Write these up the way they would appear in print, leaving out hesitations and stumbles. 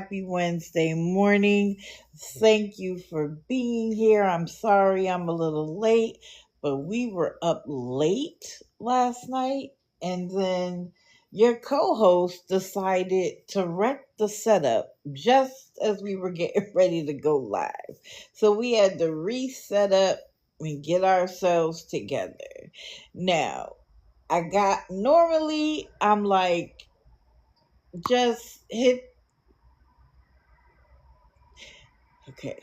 happy Wednesday morning. Thank you for being here. I'm sorry I'm a little late, but we were up late last night, and then your co-host decided to wreck the setup just as we were getting ready to go live. So we had to reset up and get ourselves together. Now, normally I'm like, just hit, okay.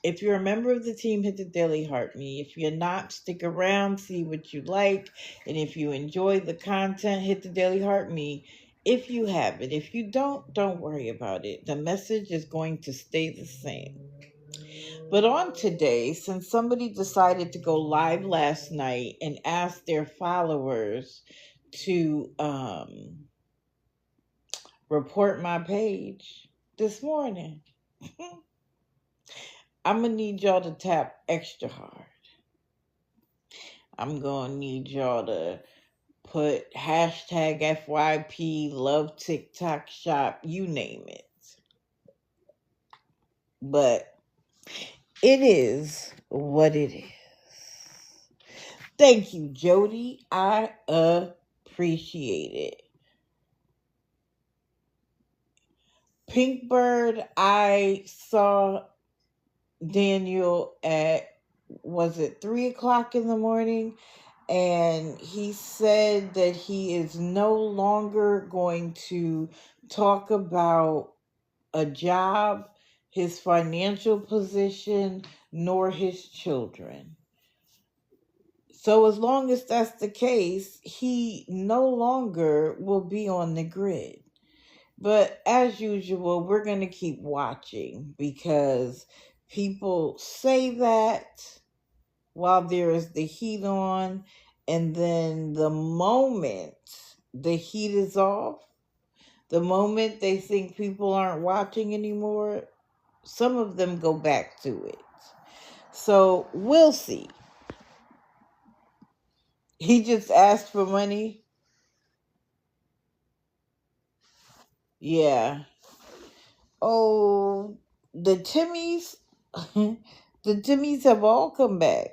If you're a member of the team, hit the daily heart me. If you're not, stick around, see what you like. And if you enjoy the content, hit the daily heart me. If you have it. If you don't worry about it. The message is going to stay the same. But on today, since somebody decided to go live last night and ask their followers to report my page this morning, I'm going to need y'all to tap extra hard. I'm going to need y'all to put hashtag FYP, love TikTok shop, you name it. But it is what it is. Thank you, Jody. I appreciate it. Pinkbird, I saw Daniel at, was it 3 o'clock in the morning? And he said that he is no longer going to talk about a job, his financial position, nor his children. So as long as that's the case, he no longer will be on the grid. But as usual, we're going to keep watching because people say that while there is the heat on, and then the moment the heat is off, the moment they think people aren't watching anymore, some of them go back to it. So we'll see. He just asked for money. Yeah. Oh, the Timmys, the Timmys have all come back.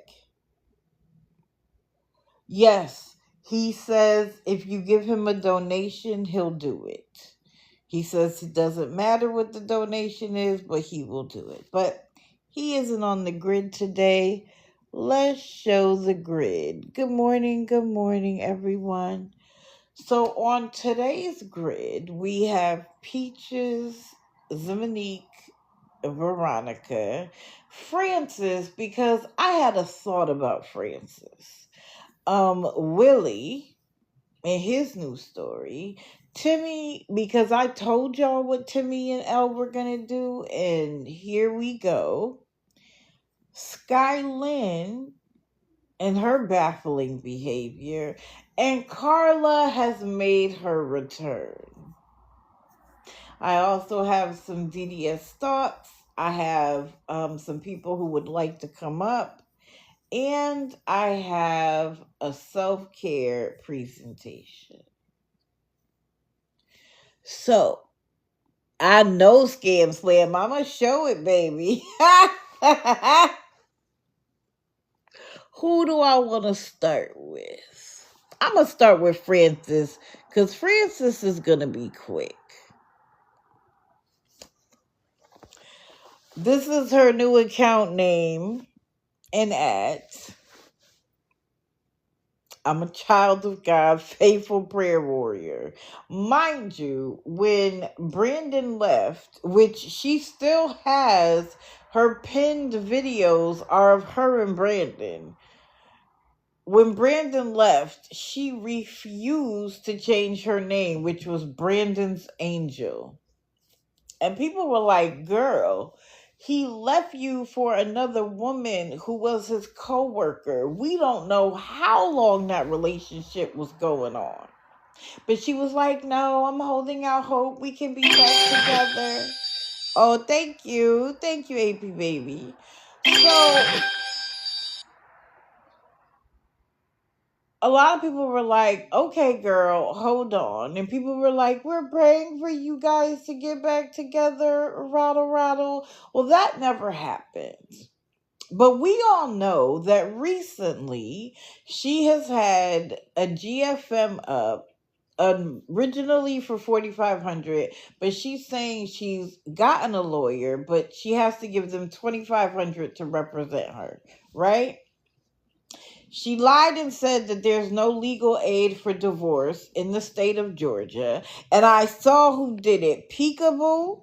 Yes, he says if you give him a donation, he'll do it. He says it doesn't matter what the donation is, but he will do it. But he isn't on the grid today. Let's show the grid. Good morning, everyone. So on today's grid, we have Peaches, Zimonique, Veronica, Francis, because I had a thought about Francis. Willie and his new story. Timmy, because I told y'all what Timmy and Elle were gonna do, and here we go. Skylyn and her baffling behavior, and Carla has made her return. I also have some DDS thoughts. I have some people who would like to come up. And I have a self-care presentation. So, I know Scam Slam. I'm going to show it, baby. Who do I want to start with? I'm going to start with Francis because Francis is going to be quick. This is her new account name and at. I'm a child of God, faithful prayer warrior. Mind you, when Brandon left, which she still has, her pinned videos are of her and Brandon. When Brandon left, she refused to change her name, which was Brandon's Angel. And people were like, girl, he left you for another woman who was his co-worker. We don't know how long that relationship was going on. But she was like, no, I'm holding out hope we can be back together. Oh, thank you. Thank you, AP baby. So, a lot of people were like, okay, girl, hold on. And people were like, we're praying for you guys to get back together, rattle, rattle. Well, that never happened. But we all know that recently she has had a GFM up originally for 4,500, but she's saying she's gotten a lawyer, but she has to give them 2,500 to represent her, right? She lied and said that there's no legal aid for divorce in the state of Georgia. And I saw who did it. Peekaboo,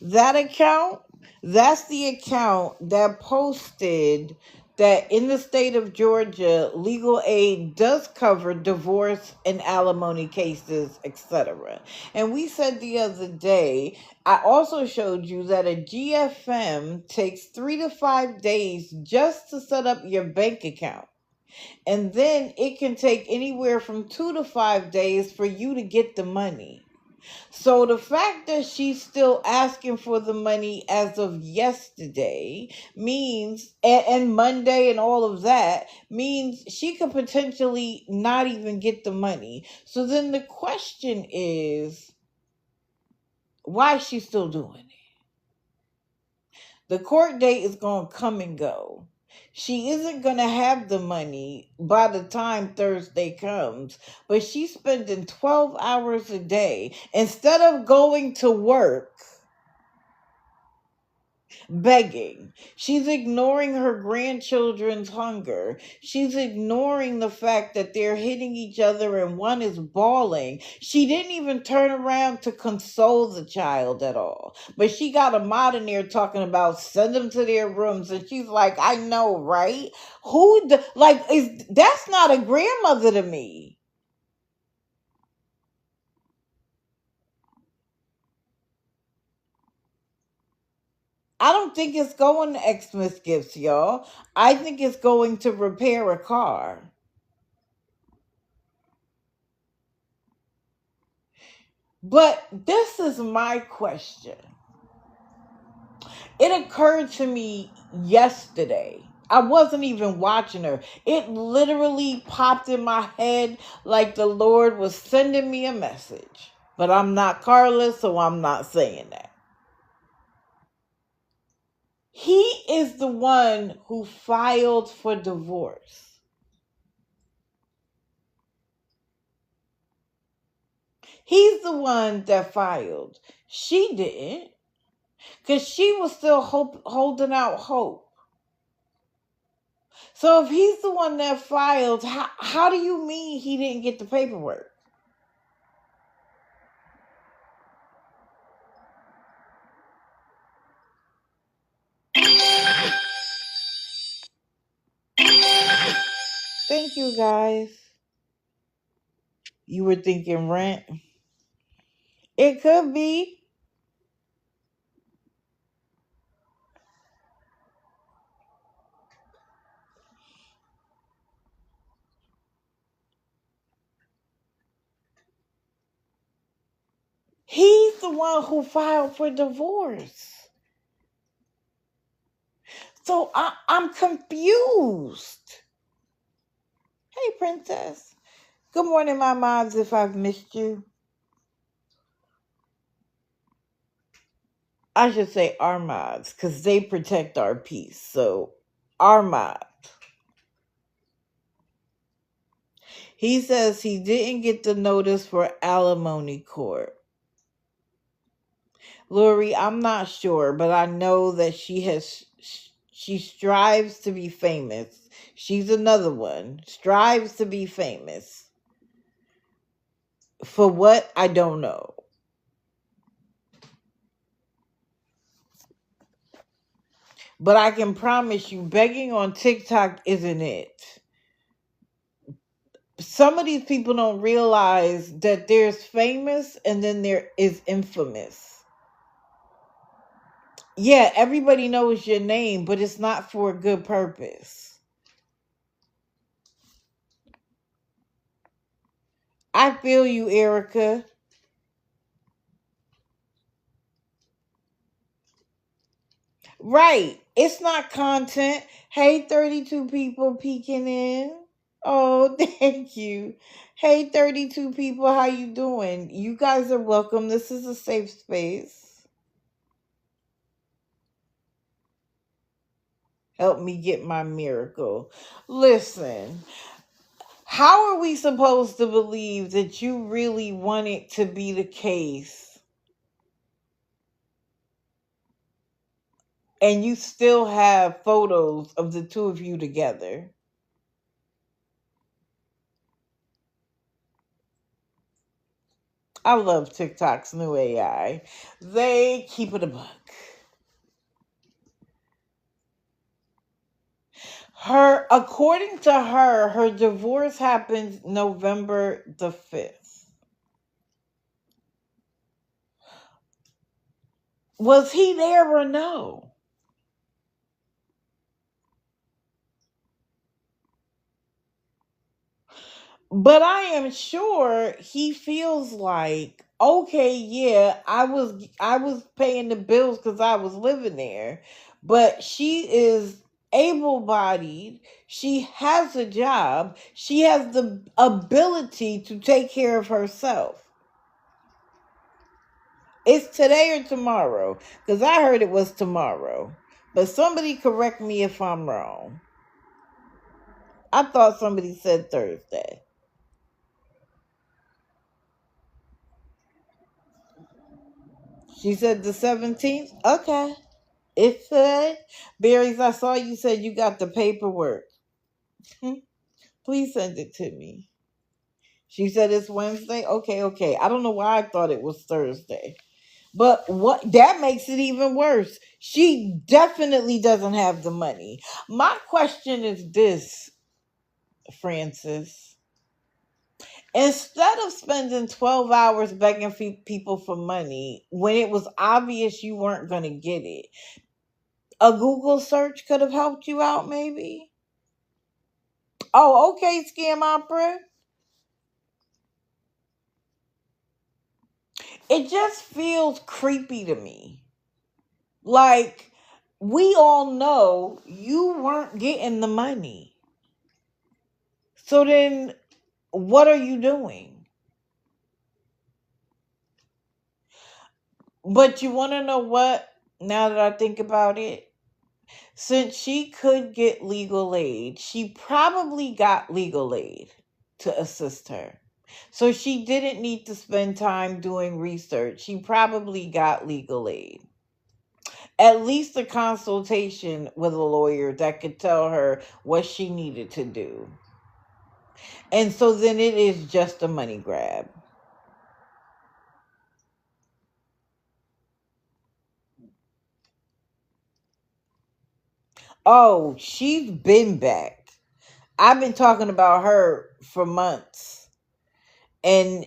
that account, that's the account that posted that in the state of Georgia, legal aid does cover divorce and alimony cases, etc. And we said the other day, I also showed you that a GFM takes 3 to 5 days just to set up your bank account. And then it can take anywhere from 2 to 5 days for you to get the money. So the fact that she's still asking for the money as of yesterday means, and Monday and all of that, means she could potentially not even get the money. So then the question is, why is she still doing it? The court date is going to come and go. She isn't going to have the money by the time Thursday comes, but she's spending 12 hours a day instead of going to work begging. She's ignoring her grandchildren's hunger. She's ignoring the fact that they're hitting each other and one is bawling. She didn't even turn around to console the child at all. But she got a mod in there talking about send them to their rooms. And she's like, I know, right? That's not a grandmother to me. I don't think it's going to Xmas gifts, y'all. I think it's going to repair a car. But this is my question. It occurred to me yesterday. I wasn't even watching her. It literally popped in my head like the Lord was sending me a message. But I'm not Carla, so I'm not saying that. He is the one who filed for divorce. He's the one that filed. She didn't, because she was still holding out hope. So if he's the one that filed, how do you mean he didn't get the paperwork? Thank you, guys. You were thinking rent? It could be. He's the one who filed for divorce. So I'm confused. Hey, princess. Good morning, my moms, if I've missed you. I should say our mods, because they protect our peace. So, our mod. He says he didn't get the notice for alimony court. Lori, I'm not sure, but I know that she strives to be famous. She's another one. Strives to be famous. For what? I don't know. But I can promise you, begging on TikTok isn't it. Some of these people don't realize that there's famous and then there is infamous. Yeah, everybody knows your name, but it's not for a good purpose. I feel you, Erica. Right. It's not content. Hey, 32 people peeking in. Oh, thank you. Hey, 32 people, how you doing? You guys are welcome. This is a safe space. Help me get my miracle. Listen, how are we supposed to believe that you really want it to be the case and you still have photos of the two of you together? I love TikTok's new AI. They keep it a buck. According to her, her divorce happened November the 5th. Was he there or no? But I am sure he feels like, okay, yeah, I was paying the bills cuz I was living there, but she is able-bodied, she has a job, she has the ability to take care of herself. It's today or tomorrow cuz I heard it was tomorrow. But somebody correct me if I'm wrong. I thought somebody said Thursday. She said the 17th? Okay. It's today. Berries, I saw you said you got the paperwork. Hmm. Please send it to me. She said it's Wednesday. Okay, okay. I don't know why I thought it was Thursday. But what that makes it even worse. She definitely doesn't have the money. My question is this, Francis. Instead of spending 12 hours begging people for money when it was obvious you weren't going to get it, a Google search could have helped you out, maybe. Oh, okay, Scam Opera. It just feels creepy to me. Like, we all know you weren't getting the money. So then, what are you doing? But you want to know what? Now that I think about it, since she could get legal aid, she probably got legal aid to assist her. So she didn't need to spend time doing research. She probably got legal aid. At least a consultation with a lawyer that could tell her what she needed to do. And so then it is just a money grab. Oh, she's been back. I've been talking about her for months. And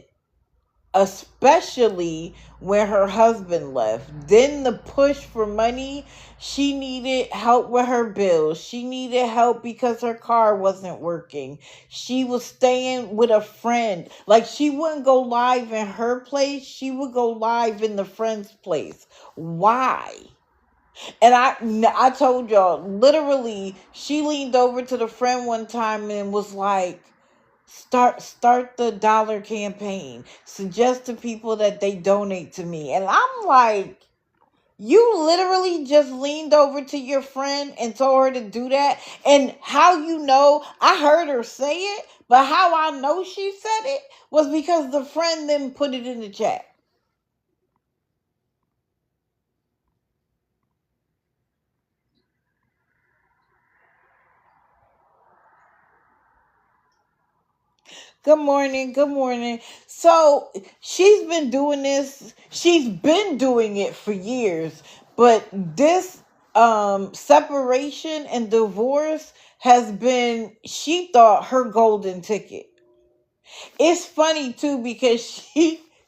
especially when her husband left. Then the push for money, she needed help with her bills. She needed help because her car wasn't working. She was staying with a friend. Like, she wouldn't go live in her place, she would go live in the friend's place. Why? And I told y'all, literally, she leaned over to the friend one time and was like, start the dollar campaign, suggest to people that they donate to me. And I'm like, you literally just leaned over to your friend and told her to do that. And how you know, I heard her say it, but how I know she said it was because the friend then put it in the chat. Good morning. Good morning. So she's been doing it for years, but this separation and divorce has been, she thought, her golden ticket. It's funny too because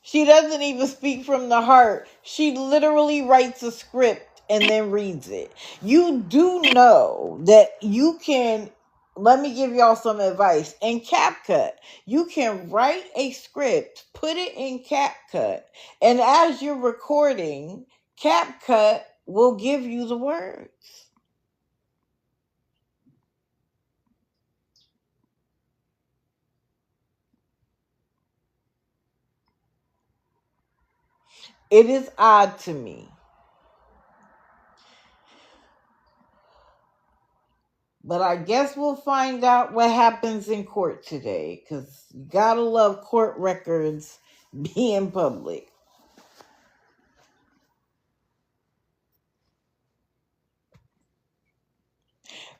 she doesn't even speak from the heart. She literally writes a script and then reads it. You do know that you can, let me give y'all some advice. In CapCut, you can write a script, put it in CapCut, and as you're recording, CapCut will give you the words. It is odd to me. But I guess we'll find out what happens in court today, because you gotta love court records being public.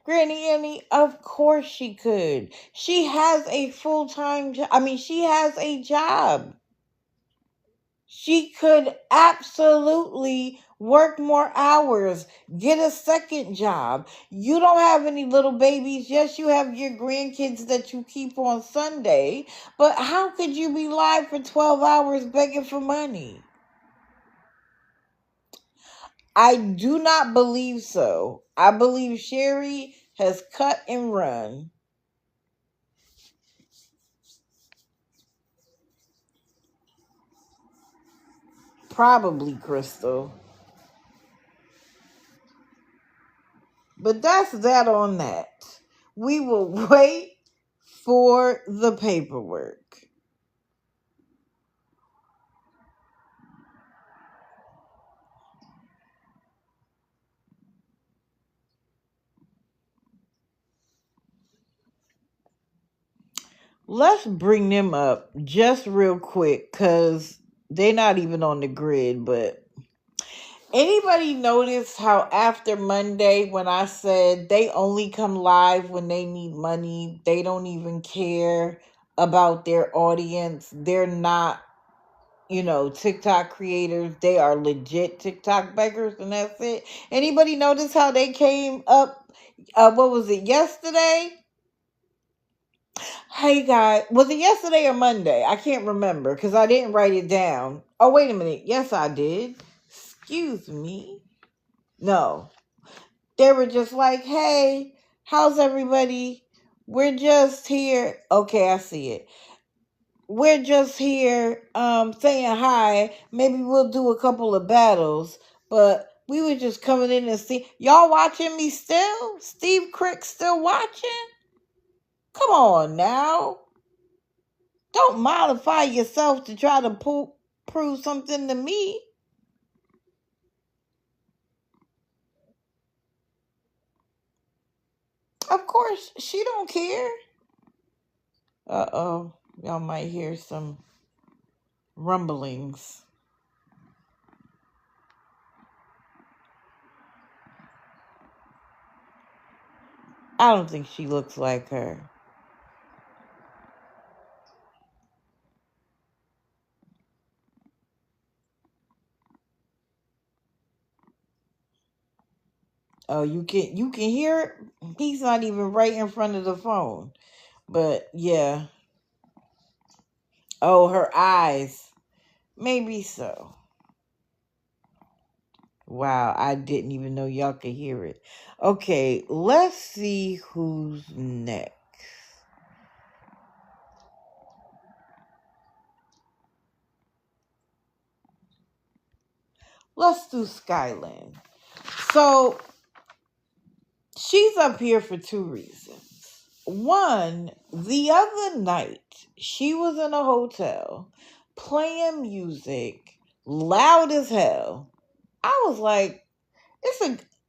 Granny Annie, of course she could. She has a full-time job. I mean, she has a job. She could absolutely work more hours, get a second job. You don't have any little babies. Yes, you have your grandkids that you keep on Sunday, but how could you be live for 12 hours begging for money? I do not believe so. I believe Sherry has cut and run. Probably Crystal. But that's that on that. We will wait for the paperwork. Let's bring them up just real quick because they're not even on the grid. But anybody notice how after Monday, when I said they only come live when they need money, they don't even care about their audience? They're not, TikTok creators. They are legit TikTok beggars, and that's it. Anybody notice how they came up? What was it, yesterday? Hey guys, was it yesterday or Monday? I can't remember because I didn't write it down. Oh, wait a minute. Yes, I did. Excuse me. No. They were just like, hey, how's everybody? We're just here. Okay, I see it. We're just here saying hi. Maybe we'll do a couple of battles. But we were just coming in and see. Y'all watching me still? Steve Crick still watching? Come on now. Don't modify yourself to try to prove something to me. Of course, she don't care. Uh-oh. Y'all might hear some rumblings. I don't think she looks like her. Oh, you can hear it? He's not even right in front of the phone. But yeah. Oh, her eyes. Maybe so. Wow, I didn't even know y'all could hear it. Okay, let's see who's next. Let's do Skyland. So she's up here for two reasons. One, the other night, she was in a hotel playing music loud as hell. I was like,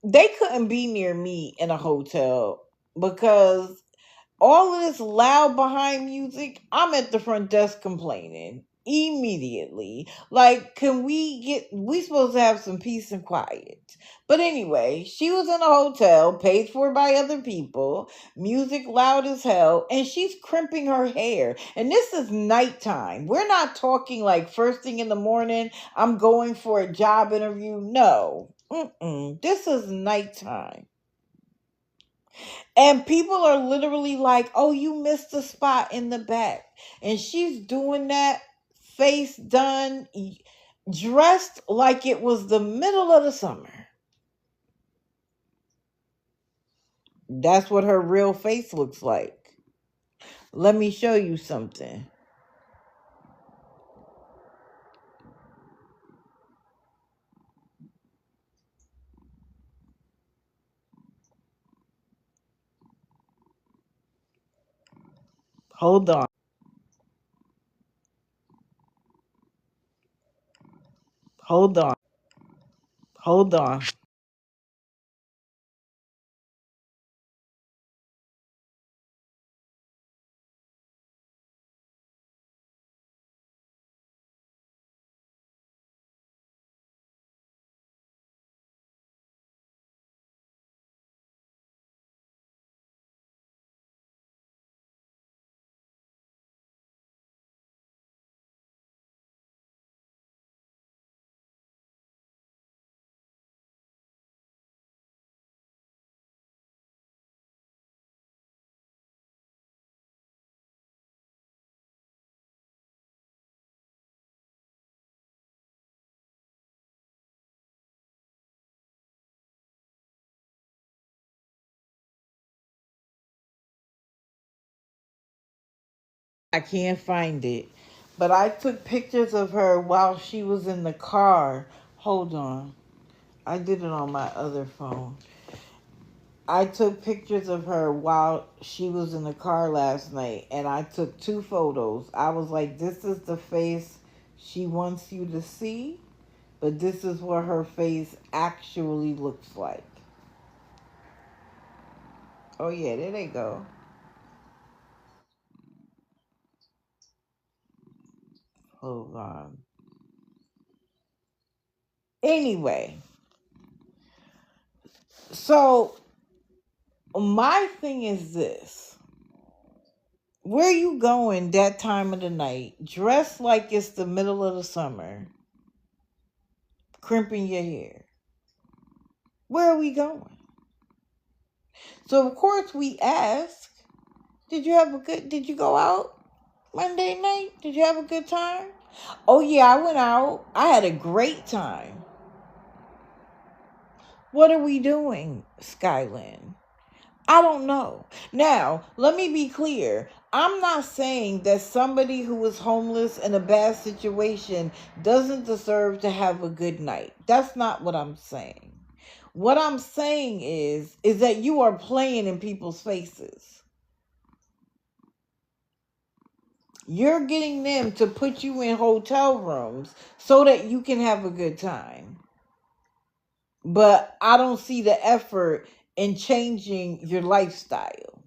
they couldn't be near me in a hotel because all of this loud behind music, I'm at the front desk complaining immediately. Like, we supposed to have some peace and quiet. But anyway, she was in a hotel paid for by other people, music loud as hell, and she's crimping her hair. And this is nighttime. We're not talking like first thing in the morning, I'm going for a job interview. No. This is nighttime. And people are literally like, oh, you missed a spot in the back. And she's doing that, face done, dressed like it was the middle of the summer. That's what her real face looks like. Let me show you something. Hold on. Hold on. Hold on. I can't find it. But I took pictures of her while she was in the car. Hold on. I did it on my other phone. I took pictures of her while she was in the car last night, and I took 2 photos. I was like, this is the face she wants you to see, but this is what her face actually looks like. Oh, yeah, there they go. Hold on. Anyway, so my thing is this. Where you going that time of the night, dressed like it's the middle of the summer, crimping your hair? Where are we going? So of course we ask, did you go out Monday night? Did you have a good time? Oh yeah, I went out. I had a great time. What are we doing, Skylin? I don't know. Now, let me be clear. I'm not saying that somebody who is homeless in a bad situation doesn't deserve to have a good night. That's not what I'm saying. What I'm saying is that you are playing in people's faces. You're getting them to put you in hotel rooms so that you can have a good time. But I don't see the effort in changing your lifestyle.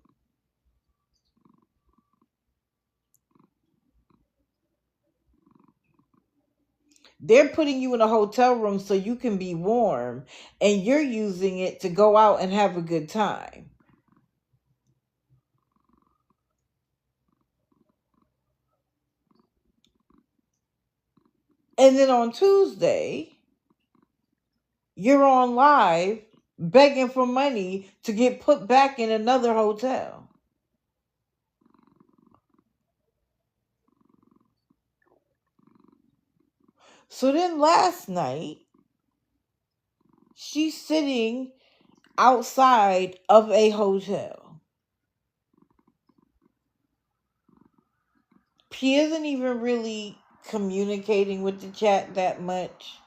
They're putting you in a hotel room so you can be warm, and you're using it to go out and have a good time. And then on Tuesday, you're on live begging for money to get put back in another hotel. So then last night, she's sitting outside of a hotel. She isn't even really communicating with the chat that much.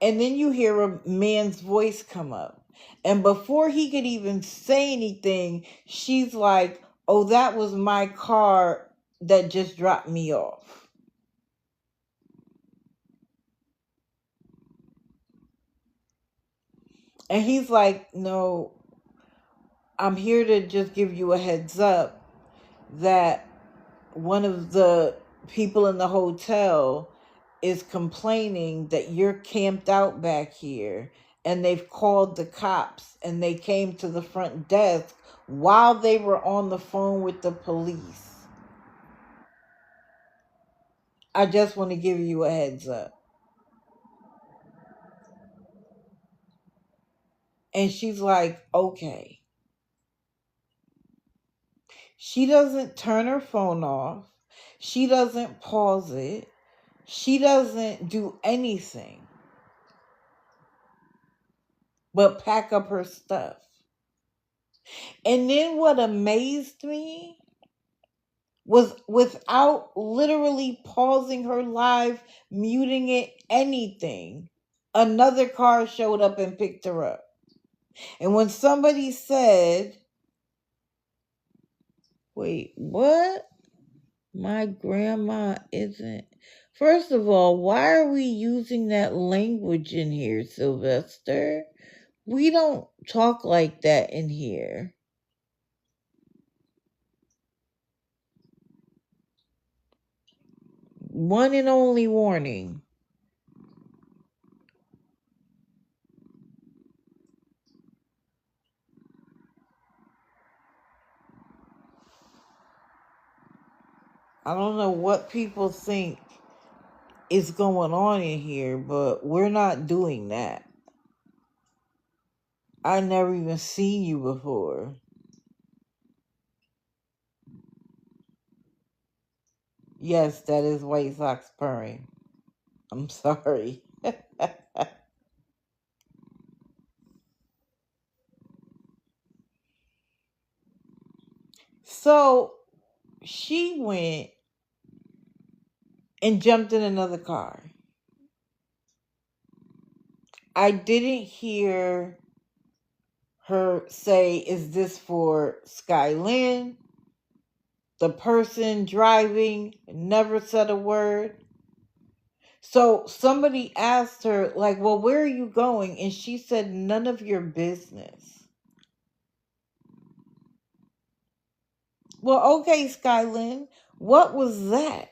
And then you hear a man's voice come up. And before he could even say anything, she's like, oh, that was my car that just dropped me off. And he's like, no, I'm here to just give you a heads up that one of the people in the hotel is complaining that you're camped out back here, and they've called the cops, and they came to the front desk while they were on the phone with the police. I just want to give you a heads up. And she's like, okay. She doesn't turn her phone off. She doesn't pause it. She doesn't do anything but pack up her stuff. And then what amazed me was, without literally pausing her live, muting it, anything, another car showed up and picked her up. And when somebody said, wait, what? My grandma isn't First of all, why are we using that language in here, Sylvester? We don't talk like that in here. One and only warning. I don't know what people think is going on in here, but we're not doing that. I never even seen you before. Yes, that is White Sox purring. I'm sorry. So she went and jumped in another car. I didn't hear her say, is this for Skylin? The person driving never said a word. So somebody asked her, like, well, where are you going? And she said, none of your business. Well, okay, Skylin, what was that?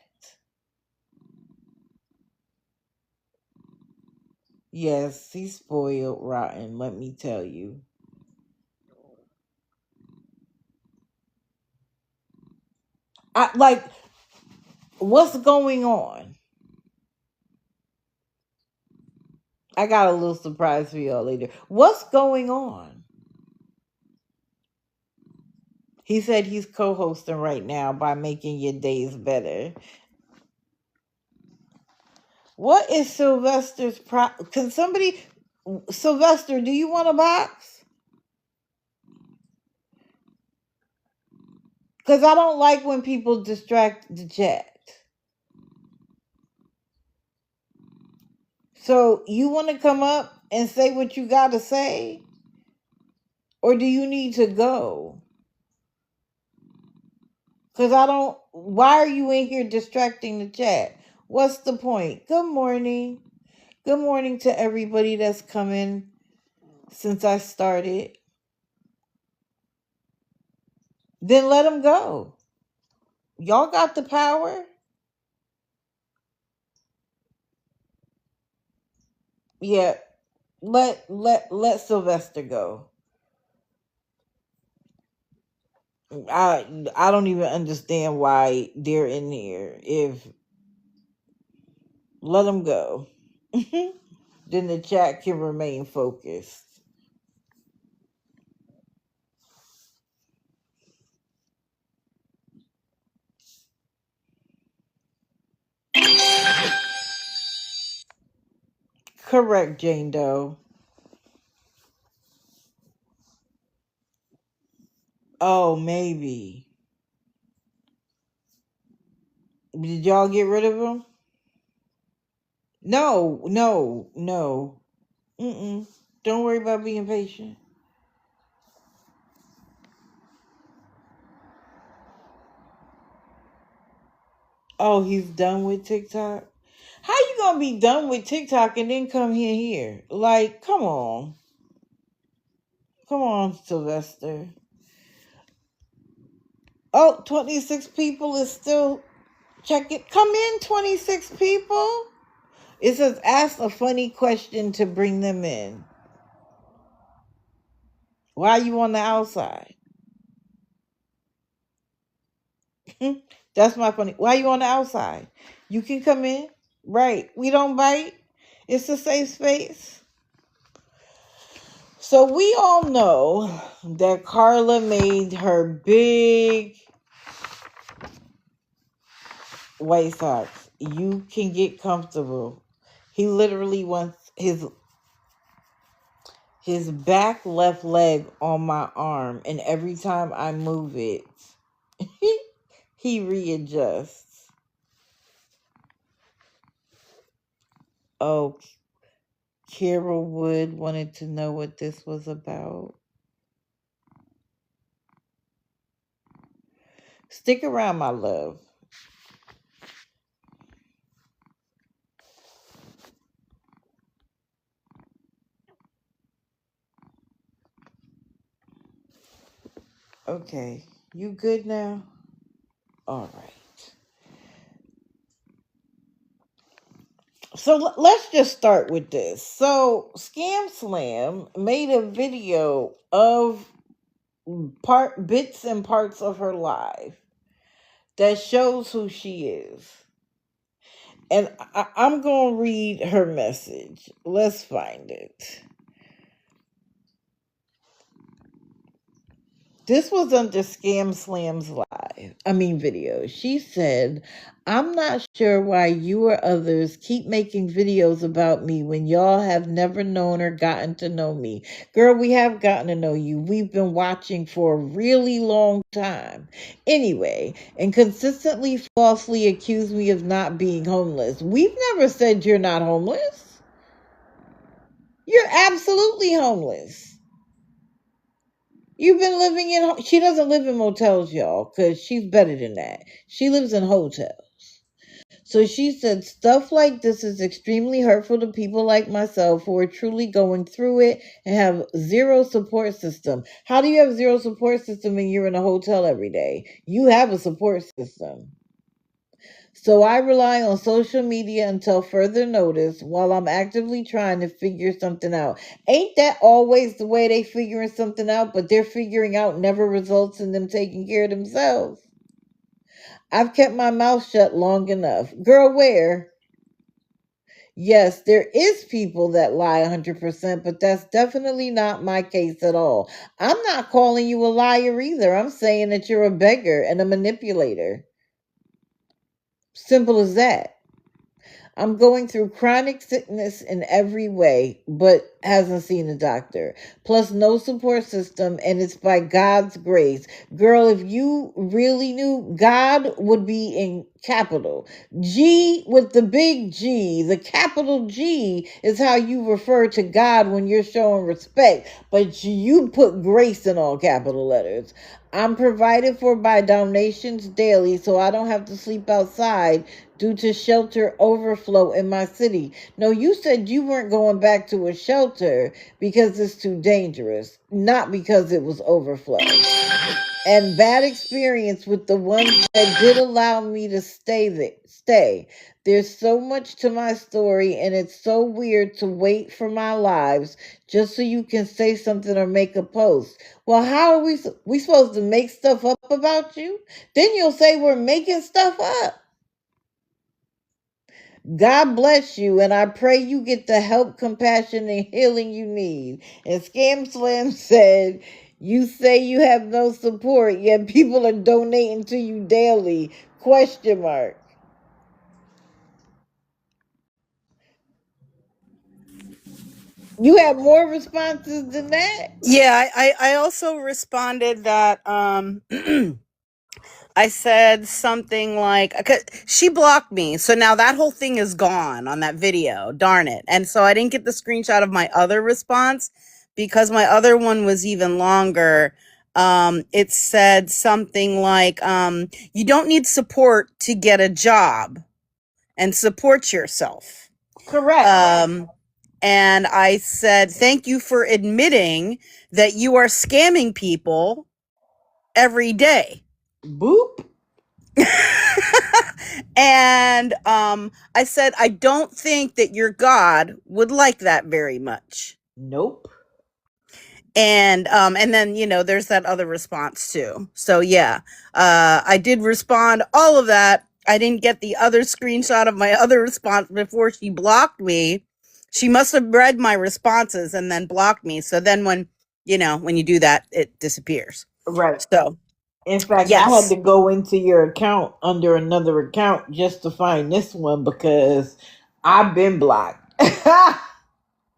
Yes, he's spoiled rotten, let me tell you. Like, what's going on? I got a little surprise for y'all later. What's going on? He said he's co-hosting right now by making your days better. What is Sylvester's Can somebody... Sylvester, do you want a box? Because I don't like when people distract the chat. So you want to come up and say what you got to say? Or do you need to go? Because I don't... Why are you in here distracting the chat? What's the point? Good morning. Good morning to everybody that's coming since I started. Then let them go. Y'all got the power. Yeah, let Sylvester go. I don't even understand why they're in here. If let them go, then the chat can remain focused. Correct, Jane Doe. Oh, maybe. Did y'all get rid of him? No, no, no. Mm-mm. Don't worry about being patient. Oh, he's done with TikTok? How you gonna be done with TikTok and then come here? Like, come on. Come on, Sylvester. Oh, 26 people is still checking. Come in, 26 people. It says ask a funny question to bring them in. Why are you on the outside? That's my funny. Why are you on the outside? You can come in. Right. We don't bite. It's a safe space. So we all know that Carla made her big White Sox. You can get comfortable. He literally wants his back left leg on my arm, and every time I move it, he readjusts. Oh, Carol Wood wanted to know what this was about. Stick around, my love. Okay. You good now? All right. So let's just start with this. So Scam Slam made a video of part bits and parts of her life that shows who she is. And I'm going to read her message. Let's find it. This was under Scam Slam's video. She said, I'm not sure why you or others keep making videos about me when y'all have never known or gotten to know me. Girl, we have gotten to know you. We've been watching for a really long time. Anyway, and consistently falsely accuse me of not being homeless. We've never said you're not homeless. You're absolutely homeless. You've been living in, she doesn't live in motels, y'all, because she's better than that. She lives in hotels. So she said, stuff like this is extremely hurtful to people like myself who are truly going through it and have zero support system. How do you have zero support system when you're in a hotel every day? You have a support system. So I rely on social media until further notice while I'm actively trying to figure something out. Ain't that always the way they figuring something out, but their figuring out never results in them taking care of themselves? I've kept my mouth shut long enough. Girl, where? Yes, there is people that lie 100%, but that's definitely not my case at all. I'm not calling you a liar either. I'm saying that you're a beggar and a manipulator. Simple as that. I'm going through chronic sickness in every way, but hasn't seen a doctor. Plus, no support system, and it's by God's grace. Girl, if you really knew, God would be in capital G with the big G. The capital G is how you refer to God when you're showing respect, but you put grace in all capital letters. I'm provided for by donations daily, so I don't have to sleep outside due to shelter overflow in my city. No, you said you weren't going back to a shelter because it's too dangerous, not because it was overflow. And bad experience with the ones that did allow me to stay. There's so much to my story, and it's so weird to wait for my lives just so you can say something or make a post. Well, how are we supposed to make stuff up about you? Then you'll say we're making stuff up. God bless you, and I pray you get the help, compassion, and healing you need. And Scam Slam said, you say you have no support, yet people are donating to you daily. Question mark. You have more responses than that? Yeah, I also responded that I said something like, 'cause she blocked me. So now that whole thing is gone on that video. Darn it. And so I didn't get the screenshot of my other response because my other one was even longer. It said something like, you don't need support to get a job and support yourself. Correct. And I said, thank you for admitting that you are scamming people every day. Boop. And I said, I don't think that your God would like that very much. Nope. And then, there's that other response too. So yeah, I did respond all of that. I didn't get the other screenshot of my other response before she blocked me. She must have read my responses and then blocked me. So then when you do that, it disappears. Right. So in fact, yes. I had to go into your account under another account just to find this one because I've been blocked.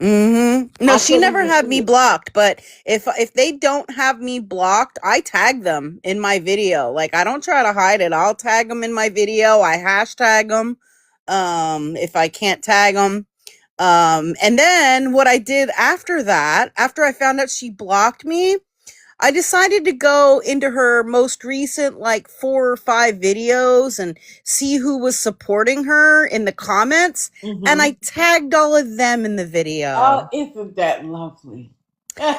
No, she never had me blocked, but if they don't have me blocked, I tag them in my video. Like, I don't try to hide it. I'll tag them in my video. I hashtag them if I can't tag them. And then what I did after that, after I found out she blocked me, I decided to go into her most recent 4 or 5 videos and see who was supporting her in the comments. And I tagged all of them in the video. Oh, isn't that lovely?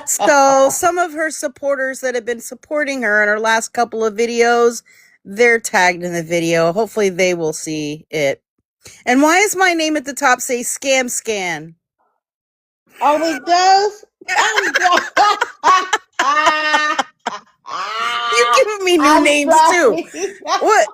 So some of her supporters that have been supporting her in her last couple of videos, they're tagged in the video. Hopefully they will see it. And why is my name at the top say scam scan? Oh, it does? I'm You giving me new I'm names too. sorry. What?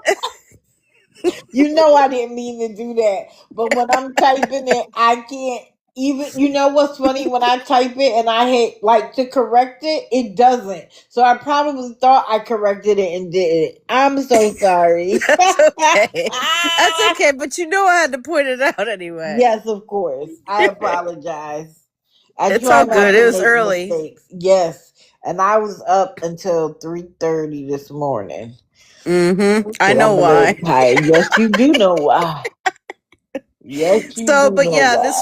You know I didn't mean to do that. But when I'm typing it, I can't even, you know what's funny? When I type it and I hit like to correct it, it doesn't. So I probably thought I corrected it and did it. I'm so sorry. That's okay. That's okay, but you know I had to point it out anyway. Yes, of course. I apologize. I It's try all not good. to It was make early. mistakes. Yes. And I was up until 3:30 this morning. I So know I'm a little why. tired. Yes, you do know why. Yes, you So, do but know yeah, why.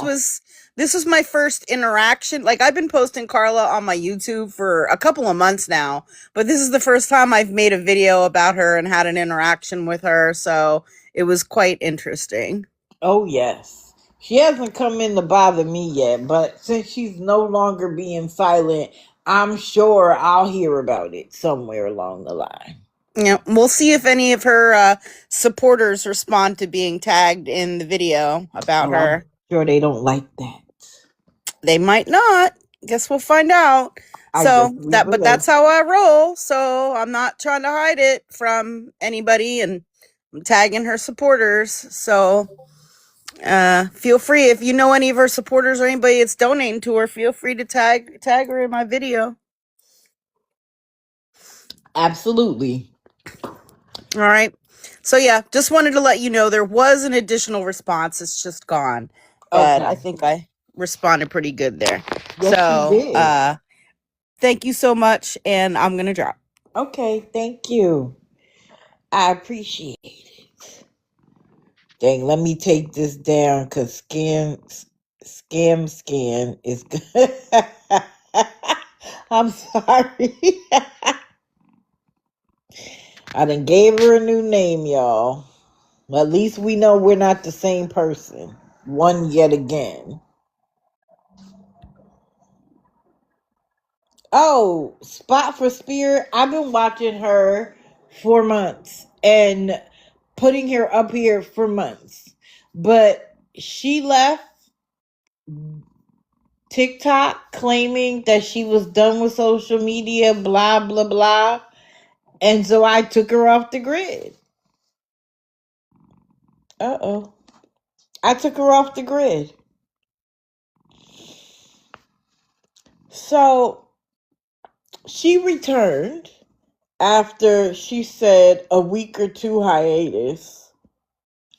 this was my first interaction. Like I've been posting Carla on my YouTube for a couple of months now, but this is the first time I've made a video about her and had an interaction with her, so it was quite interesting. Oh, yes. She hasn't come in to bother me yet, but since she's no longer being silent, I'm sure I'll hear about it somewhere along the line. Yeah, we'll see if any of her supporters respond to being tagged in the video about Oh, I'm her. sure they don't like that. They might not. Guess we'll find out. I guess So we that, but will. that's how I roll. So I'm not trying to hide it from anybody, and I'm tagging her supporters. So feel free if you know any of her supporters or anybody that's donating to her. Feel free to tag her in my video. Absolutely. All right. So yeah, just wanted to let you know there was an additional response. It's just gone, but I Okay. think I responded pretty good there. Yes, you So did. thank you so much, and I'm gonna drop. Okay, thank you. I appreciate it. Dang, let me take this down because scan is good. I'm sorry. I done gave her a new name, y'all. At least we know we're not the same person. One yet again. Oh, Spot for Spirit. I've been watching her for months and putting her up here for months. But she left TikTok claiming that she was done with social media, blah, blah, blah. And so I took her off the grid. Uh oh. I took her off the grid. So she returned after she said a week or two hiatus.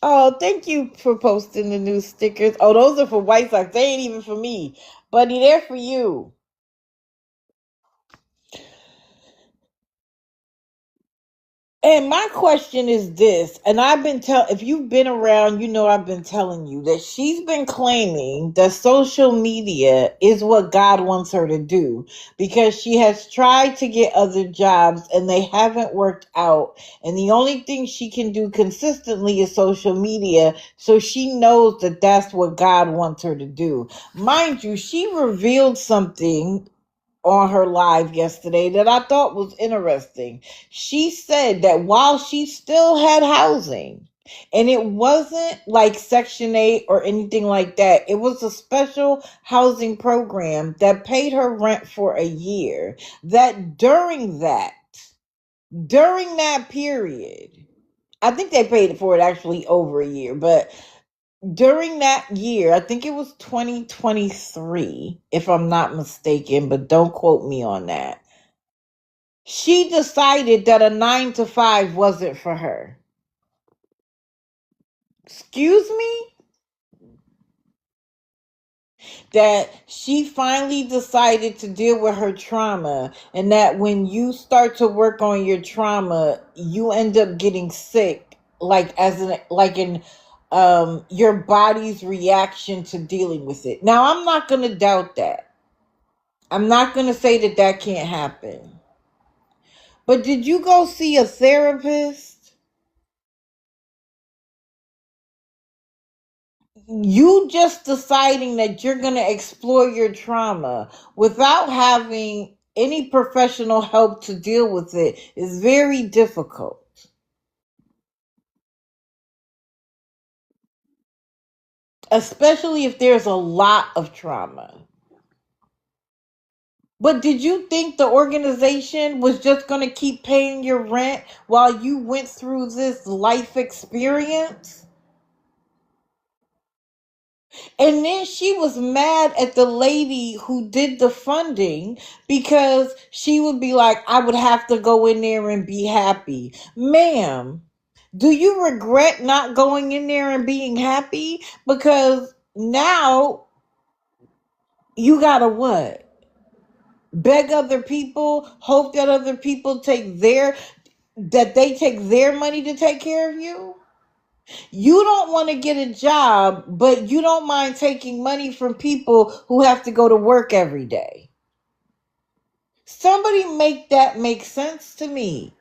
Oh, thank you for posting the new stickers. Oh, those are for White Sox. They ain't even for me. Buddy, they're for you. And my question is this, and I've been if you've been around, you know I've been telling you that she's been claiming that social media is what God wants her to do because she has tried to get other jobs and they haven't worked out. And the only thing she can do consistently is social media, so she knows that that's what God wants her to do. Mind you, she revealed something on her live yesterday that I thought was interesting. She said that while she still had housing, and it wasn't like Section 8 or anything like that, it was a special housing program that paid her rent for a year. That during that period, I think they paid for it actually over a year, but during that year, I think it was 2023, if I'm not mistaken, but don't quote me on that. She decided that a 9 to 5 wasn't for her. Excuse me? That she finally decided to deal with her trauma, and that when you start to work on your trauma, you end up getting sick, like as in like in your body's reaction to dealing with it. Now, I'm not going to doubt that. I'm not going to say that that can't happen. But did you go see a therapist? You just deciding that you're going to explore your trauma without having any professional help to deal with it is very difficult. Especially if there's a lot of trauma. But did you think the organization was just going to keep paying your rent while you went through this life experience? And then she was mad at the lady who did the funding because she would be like, I would have to go in there and be happy. Ma'am, do you regret not going in there and being happy? Because now you gotta what? Beg other people, hope that other people take their money to take care of you? You don't want to get a job, but you don't mind taking money from people who have to go to work every day. Somebody make that make sense to me.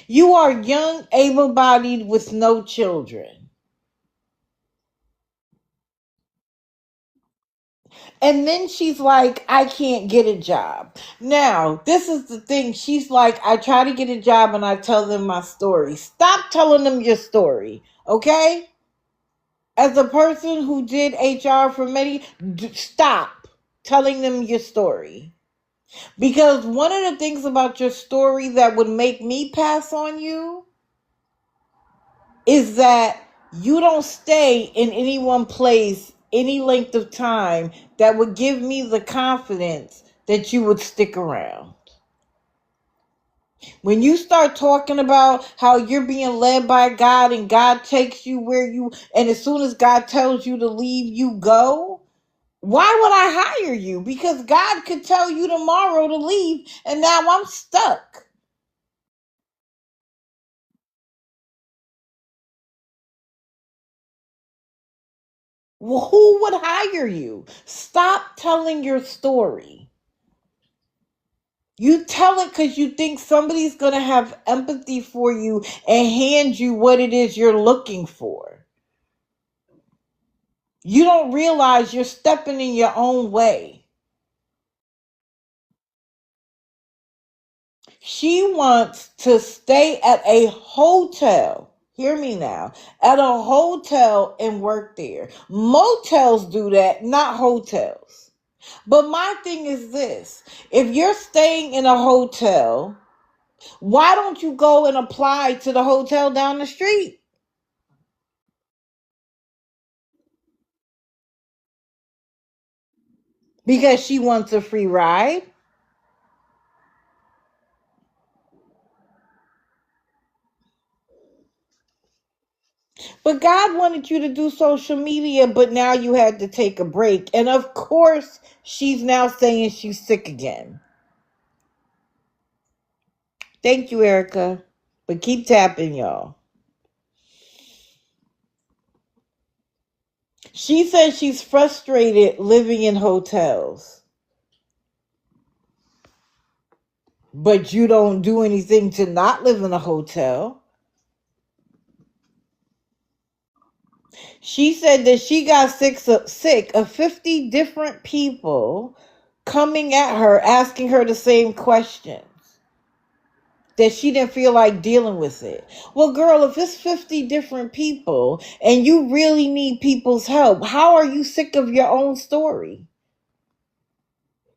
You are young, able-bodied with no children. And then she's like, I can't get a job. Now, this is the thing. She's like, I try to get a job and I tell them my story. Stop telling them your story, okay? As a person who did HR for many, stop telling them your story. Because one of the things about your story that would make me pass on you is that you don't stay in any one place any length of time that would give me the confidence that you would stick around. When you start talking about how you're being led by God and God takes you and as soon as God tells you to leave, you go. Why would I hire you? Because God could tell you tomorrow to leave and now I'm stuck. Well, who would hire you? Stop telling your story. You tell it because you think somebody's going to have empathy for you and hand you what it is you're looking for. You don't realize you're stepping in your own way. She wants to stay at a hotel. Hear me now. At a hotel and work there. Motels do that, not hotels. But my thing is this. If you're staying in a hotel, why don't you go and apply to the hotel down the street? Because she wants a free ride? But God wanted you to do social media, but now you had to take a break. And of course, she's now saying she's sick again. Thank you, Erica. But keep tapping, y'all. She says she's frustrated living in hotels. But you don't do anything to not live in a hotel. She said that she got sick of 50 different people coming at her, asking her the same questions. That she didn't feel like dealing with it. Well, girl, if it's 50 different people and you really need people's help, how are you sick of your own story?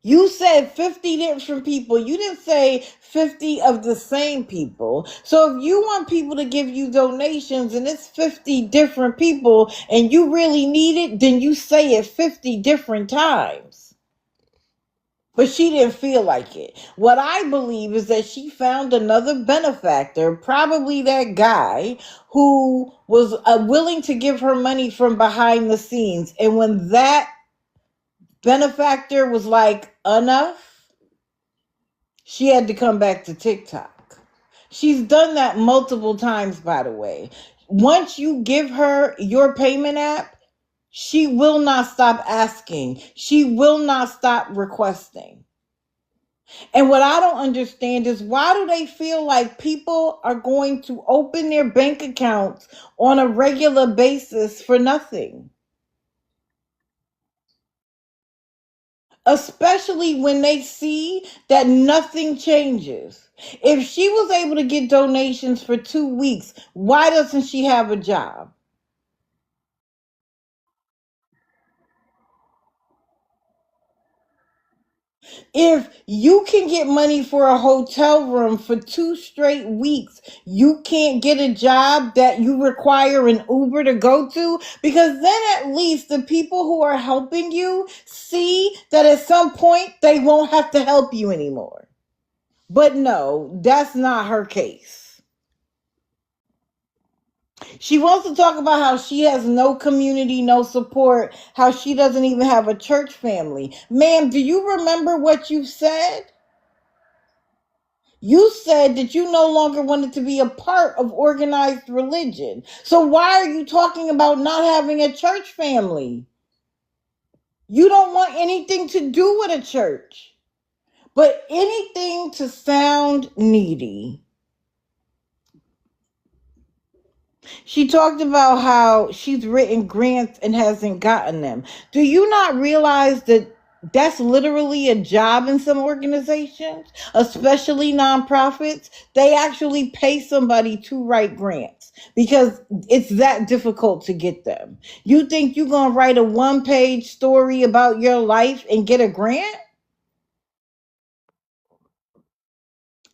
You said 50 different people. You didn't say 50 of the same people. So if you want people to give you donations and it's 50 different people and you really need it, then you say it 50 different times. But she didn't feel like it. What I believe is that she found another benefactor, probably that guy, who was willing to give her money from behind the scenes. And when that benefactor was like, enough, she had to come back to TikTok. She's done that multiple times, by the way. Once you give her your payment app, she will not stop asking. She will not stop requesting. And what I don't understand is, why do they feel like people are going to open their bank accounts on a regular basis for nothing? Especially when they see that nothing changes. If she was able to get donations for 2 weeks, why doesn't she have a job? If you can get money for a hotel room for 2 straight weeks, you can't get a job that you require an Uber to go to? Because then at least the people who are helping you see that at some point they won't have to help you anymore. But no, that's not her case. She wants to talk about how she has no community, no support, how she doesn't even have a church family. Ma'am, do you remember what you said? You said that you no longer wanted to be a part of organized religion. So why are you talking about not having a church family? You don't want anything to do with a church, but anything to sound needy. She talked about how she's written grants and hasn't gotten them. Do you not realize that that's literally a job in some organizations, especially nonprofits? They actually pay somebody to write grants because it's that difficult to get them. You think you're going to write a one-page story about your life and get a grant?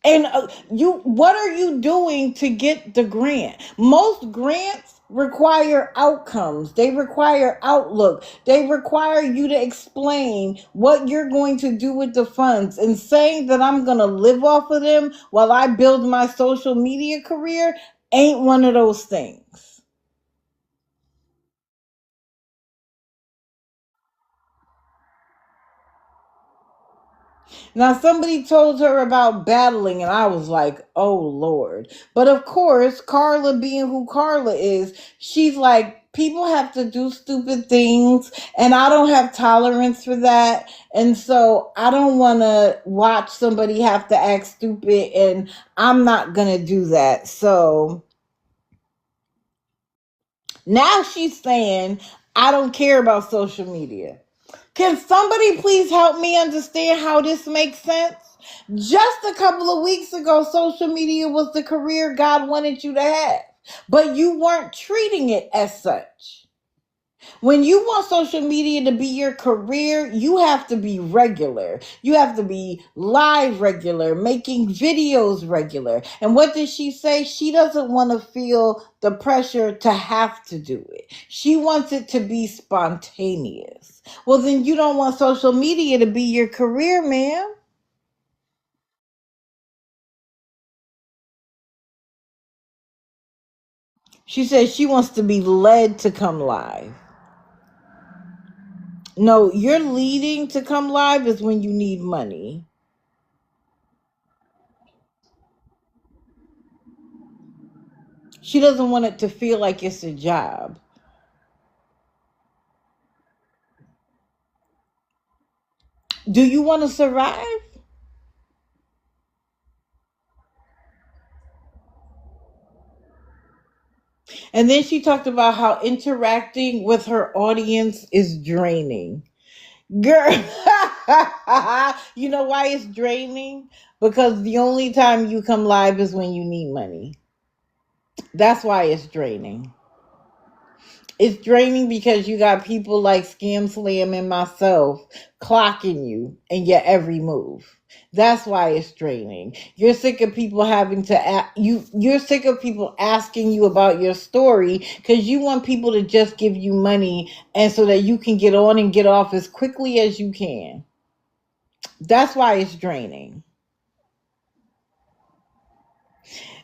And what are you doing to get the grant? Most grants require outcomes. They require outlook. They require you to explain what you're going to do with the funds. And saying that I'm going to live off of them while I build my social media career ain't one of those things. Now, somebody told her about battling, and I was like, oh, Lord. But of course, Carla, being who Carla is, she's like, people have to do stupid things, and I don't have tolerance for that. And so I don't want to watch somebody have to act stupid, and I'm not going to do that. So now she's saying, I don't care about social media. Can somebody please help me understand how this makes sense? Just a couple of weeks ago, social media was the career God wanted you to have, but you weren't treating it as such. When you want social media to be your career, you have to be regular. You have to be live regular, making videos regular. And what did she say? She doesn't want to feel the pressure to have to do it. She wants it to be spontaneous. Well, then you don't want social media to be your career, ma'am. She says she wants to be led to come live. No, you're leading to come live is when you need money. She doesn't want it to feel like it's a job. Do you want to survive? And then she talked about how interacting with her audience is draining. Girl, you know why it's draining? Because the only time you come live is when you need money. That's why it's draining. It's draining because you got people like Scam Slam and myself clocking you in your every move. That's why it's draining. You're sick of people having to you're sick of people asking you about your story because you want people to just give you money and so that you can get on and get off as quickly as you can. That's why it's draining.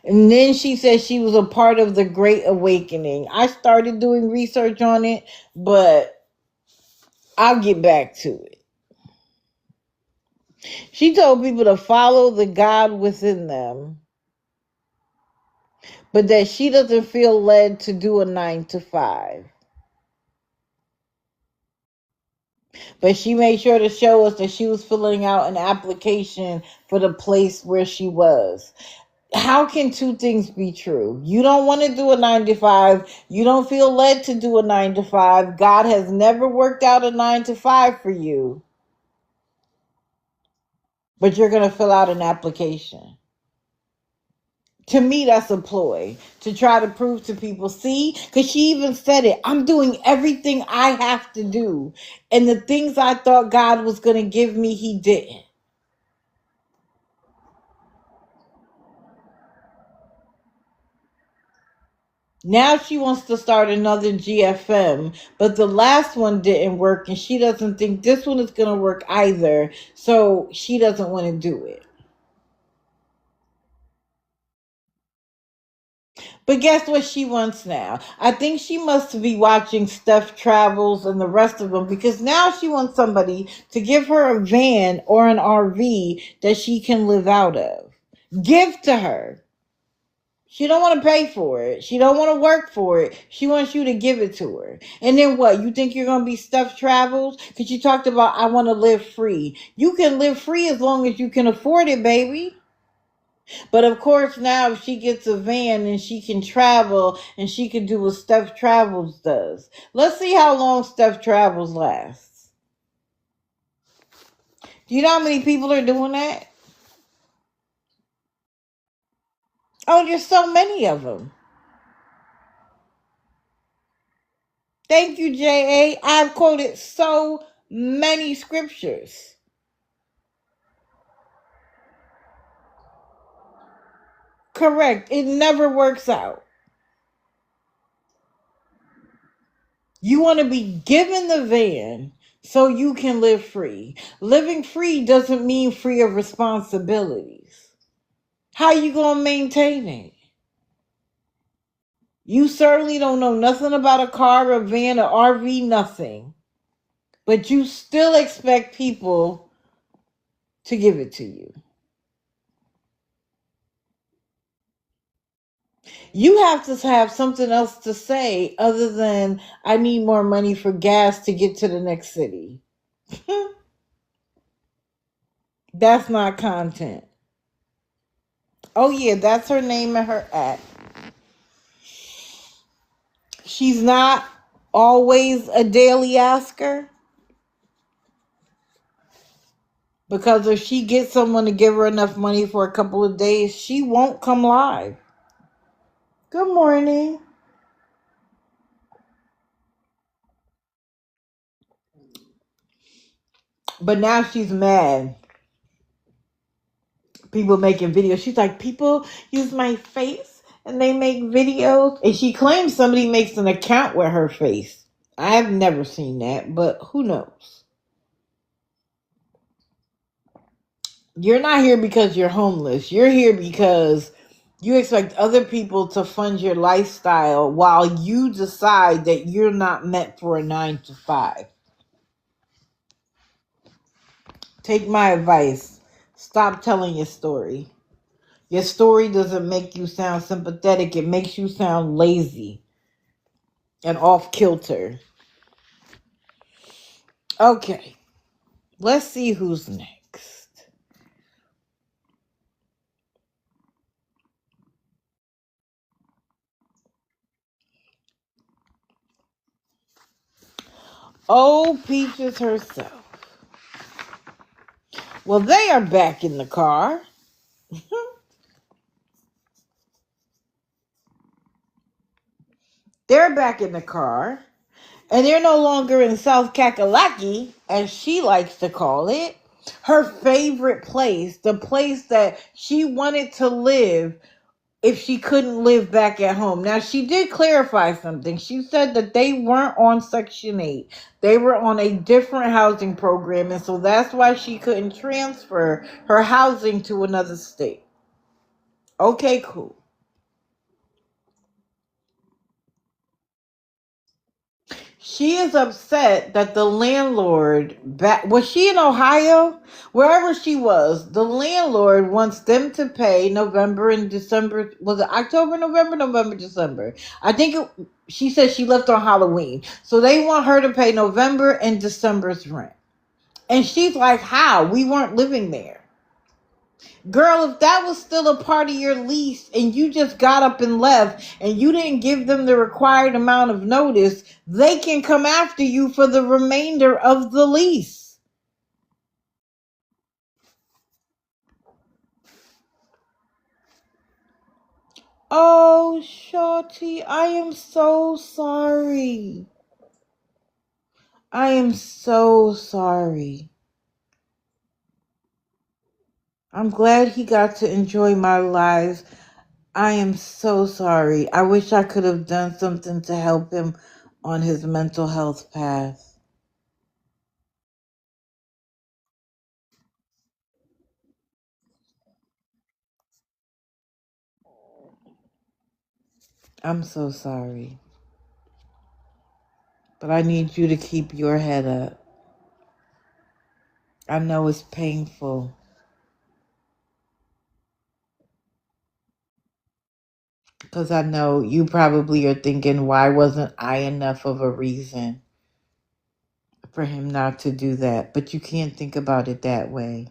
And then she said she was a part of the Great Awakening. I started doing research on it, but I'll get back to it. She told people to follow the God within them, but that she doesn't feel led to do a 9 to 5. But she made sure to show us that she was filling out an application for the place where she was. How can two things be true? You don't want to do a 9 to 5. You don't feel led to do a 9 to 5. God has never worked out a 9 to 5 for you. But you're going to fill out an application. To me, that's a ploy to try to prove to people, see, because she even said it, I'm doing everything I have to do. And the things I thought God was going to give me, he didn't. Now she wants to start another GFM, but the last one didn't work, and she doesn't think this one is going to work either, so she doesn't want to do it. But guess what she wants now? I think she must be watching Steph Travels and the rest of them, because now she wants somebody to give her a van or an RV that she can live out of. Give to her. She don't want to pay for it. She don't want to work for it. She wants you to give it to her. And then what? You think you're going to be Steph Travels? Because you talked about, I want to live free. You can live free as long as you can afford it, baby. But of course, now if she gets a van and she can travel and she can do what Steph Travels does. Let's see how long Steph Travels lasts. Do you know how many people are doing that? Oh, there's so many of them. Thank you, J.A. I've quoted so many scriptures. Correct. It never works out. You want to be given the van so you can live free. Living free doesn't mean free of responsibilities. How you going to maintain it? You certainly don't know nothing about a car, a van, an RV, nothing. But you still expect people to give it to you. You have to have something else to say other than, I need more money for gas to get to the next city. That's not content. Oh yeah, that's her name and her app. She's not always a daily asker. Because if she gets someone to give her enough money for a couple of days, she won't come live. Good morning. But now she's mad. People making videos. She's like, people use my face and they make videos. And she claims somebody makes an account with her face. I've never seen that, but who knows? You're not here because you're homeless. You're here because you expect other people to fund your lifestyle while you decide that you're not meant for a 9 to 5. Take my advice. Stop telling your story. Your story doesn't make you sound sympathetic. It makes you sound lazy and off kilter. Okay. Let's see who's next. Oh, Peaches herself. Well, they are back in the car. They're back in the car. And they're no longer in South Kakalaki, as she likes to call it. Her favorite place. The place that she wanted to live if she couldn't live back at home. Now, she did clarify something. She said that they weren't on Section 8. They were on a different housing program, and so that's why she couldn't transfer her housing to another state. Okay, cool. She is upset that the landlord was she in Ohio? Wherever she was, the landlord wants them to pay November and December. Was it October, November, December? I think she said she left on Halloween. So they want her to pay November and December's rent. And she's like, how? We weren't living there. Girl, if that was still a part of your lease and you just got up and left and you didn't give them the required amount of notice, they can come after you for the remainder of the lease. Oh, Shorty, I am so sorry. I am so sorry. I'm glad he got to enjoy my life. I am so sorry. I wish I could have done something to help him on his mental health path. I'm so sorry. But I need you to keep your head up. I know it's painful. Because I know you probably are thinking, why wasn't I enough of a reason for him not to do that? But you can't think about it that way.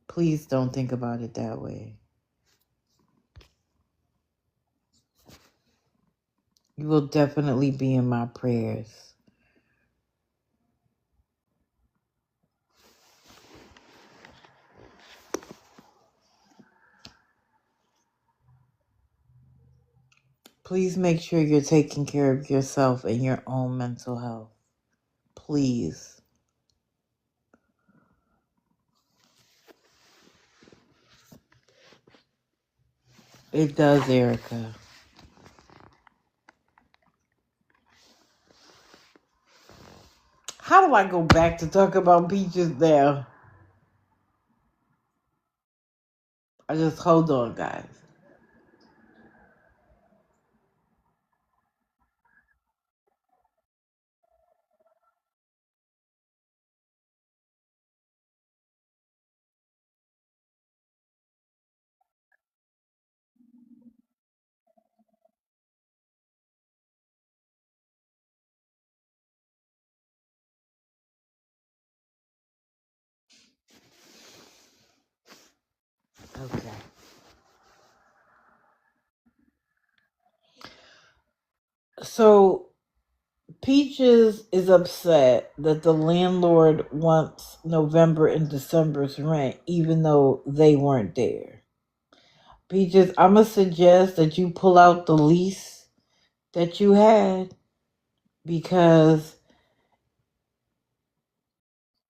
Please don't think about it that way. You will definitely be in my prayers. Please make sure you're taking care of yourself and your own mental health. Please. It does, Erica. How do I go back to talk about Peaches now? I just hold on, guys. Okay. So Peaches is upset that the landlord wants November and December's rent, even though they weren't there. Peaches, I'm going to suggest that you pull out the lease that you had, because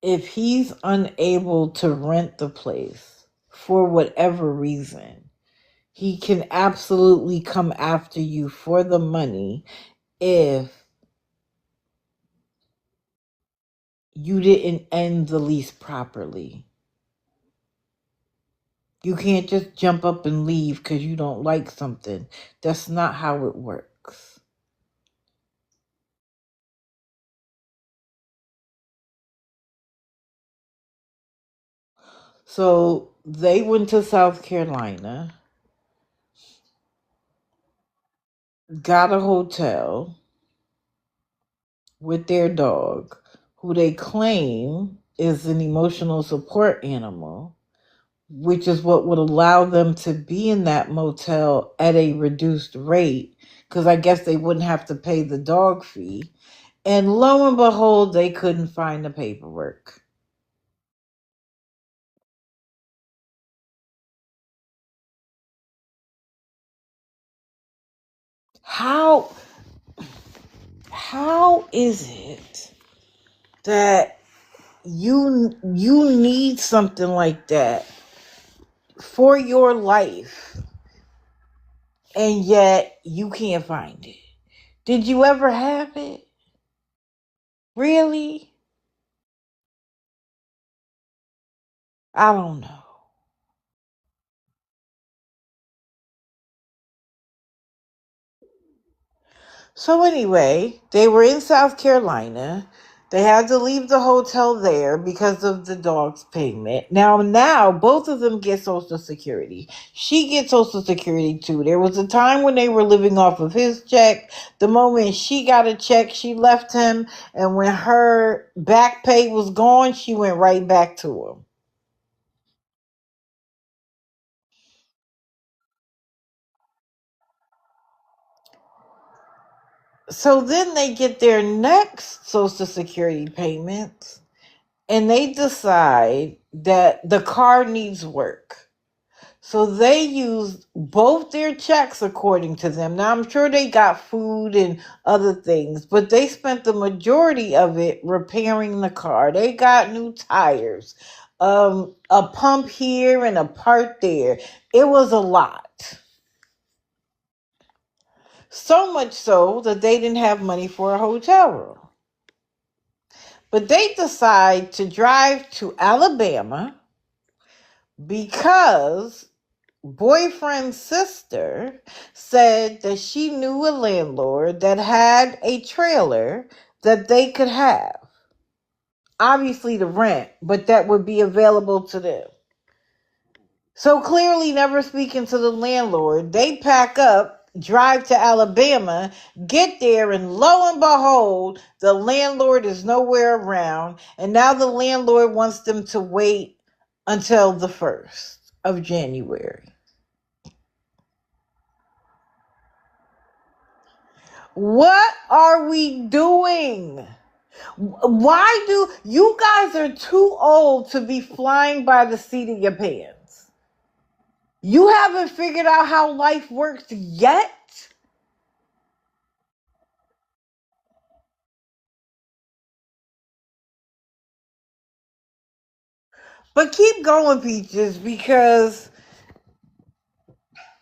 if he's unable to rent the place for whatever reason, he can absolutely come after you for the money if you didn't end the lease properly. You can't just jump up and leave because you don't like something. That's not how it works. So they went to South Carolina, got a hotel with their dog, who they claim is an emotional support animal, which is what would allow them to be in that motel at a reduced rate, because I guess they wouldn't have to pay the dog fee. And lo and behold, they couldn't find the paperwork. How is it that you need something like that for your life and yet you can't find it? Did you ever have it? Really? I don't know. So anyway, they were in South Carolina. They had to leave the hotel there because of the dog's payment. Now, both of them get Social Security. She gets Social Security too. There was a time when they were living off of his check. The moment she got a check, she left him. And when her back pay was gone, she went right back to him. So then they get their next Social Security payment and they decide that the car needs work. So they used both their checks according to them. Now I'm sure they got food and other things, but they spent the majority of it repairing the car. They got new tires, a pump here and a part there. It was a lot. So much so that they didn't have money for a hotel room. But they decide to drive to Alabama because boyfriend's sister said that she knew a landlord that had a trailer that they could have. Obviously to rent, but that would be available to them. So clearly never speaking to the landlord, they pack up, drive to Alabama, get there, and lo and behold, the landlord is nowhere around. And now the landlord wants them to wait until the 1st of January. What are we doing? Why do you guys are too old to be flying by the seat of your pants? You haven't figured out how life works yet? But keep going, Peaches, because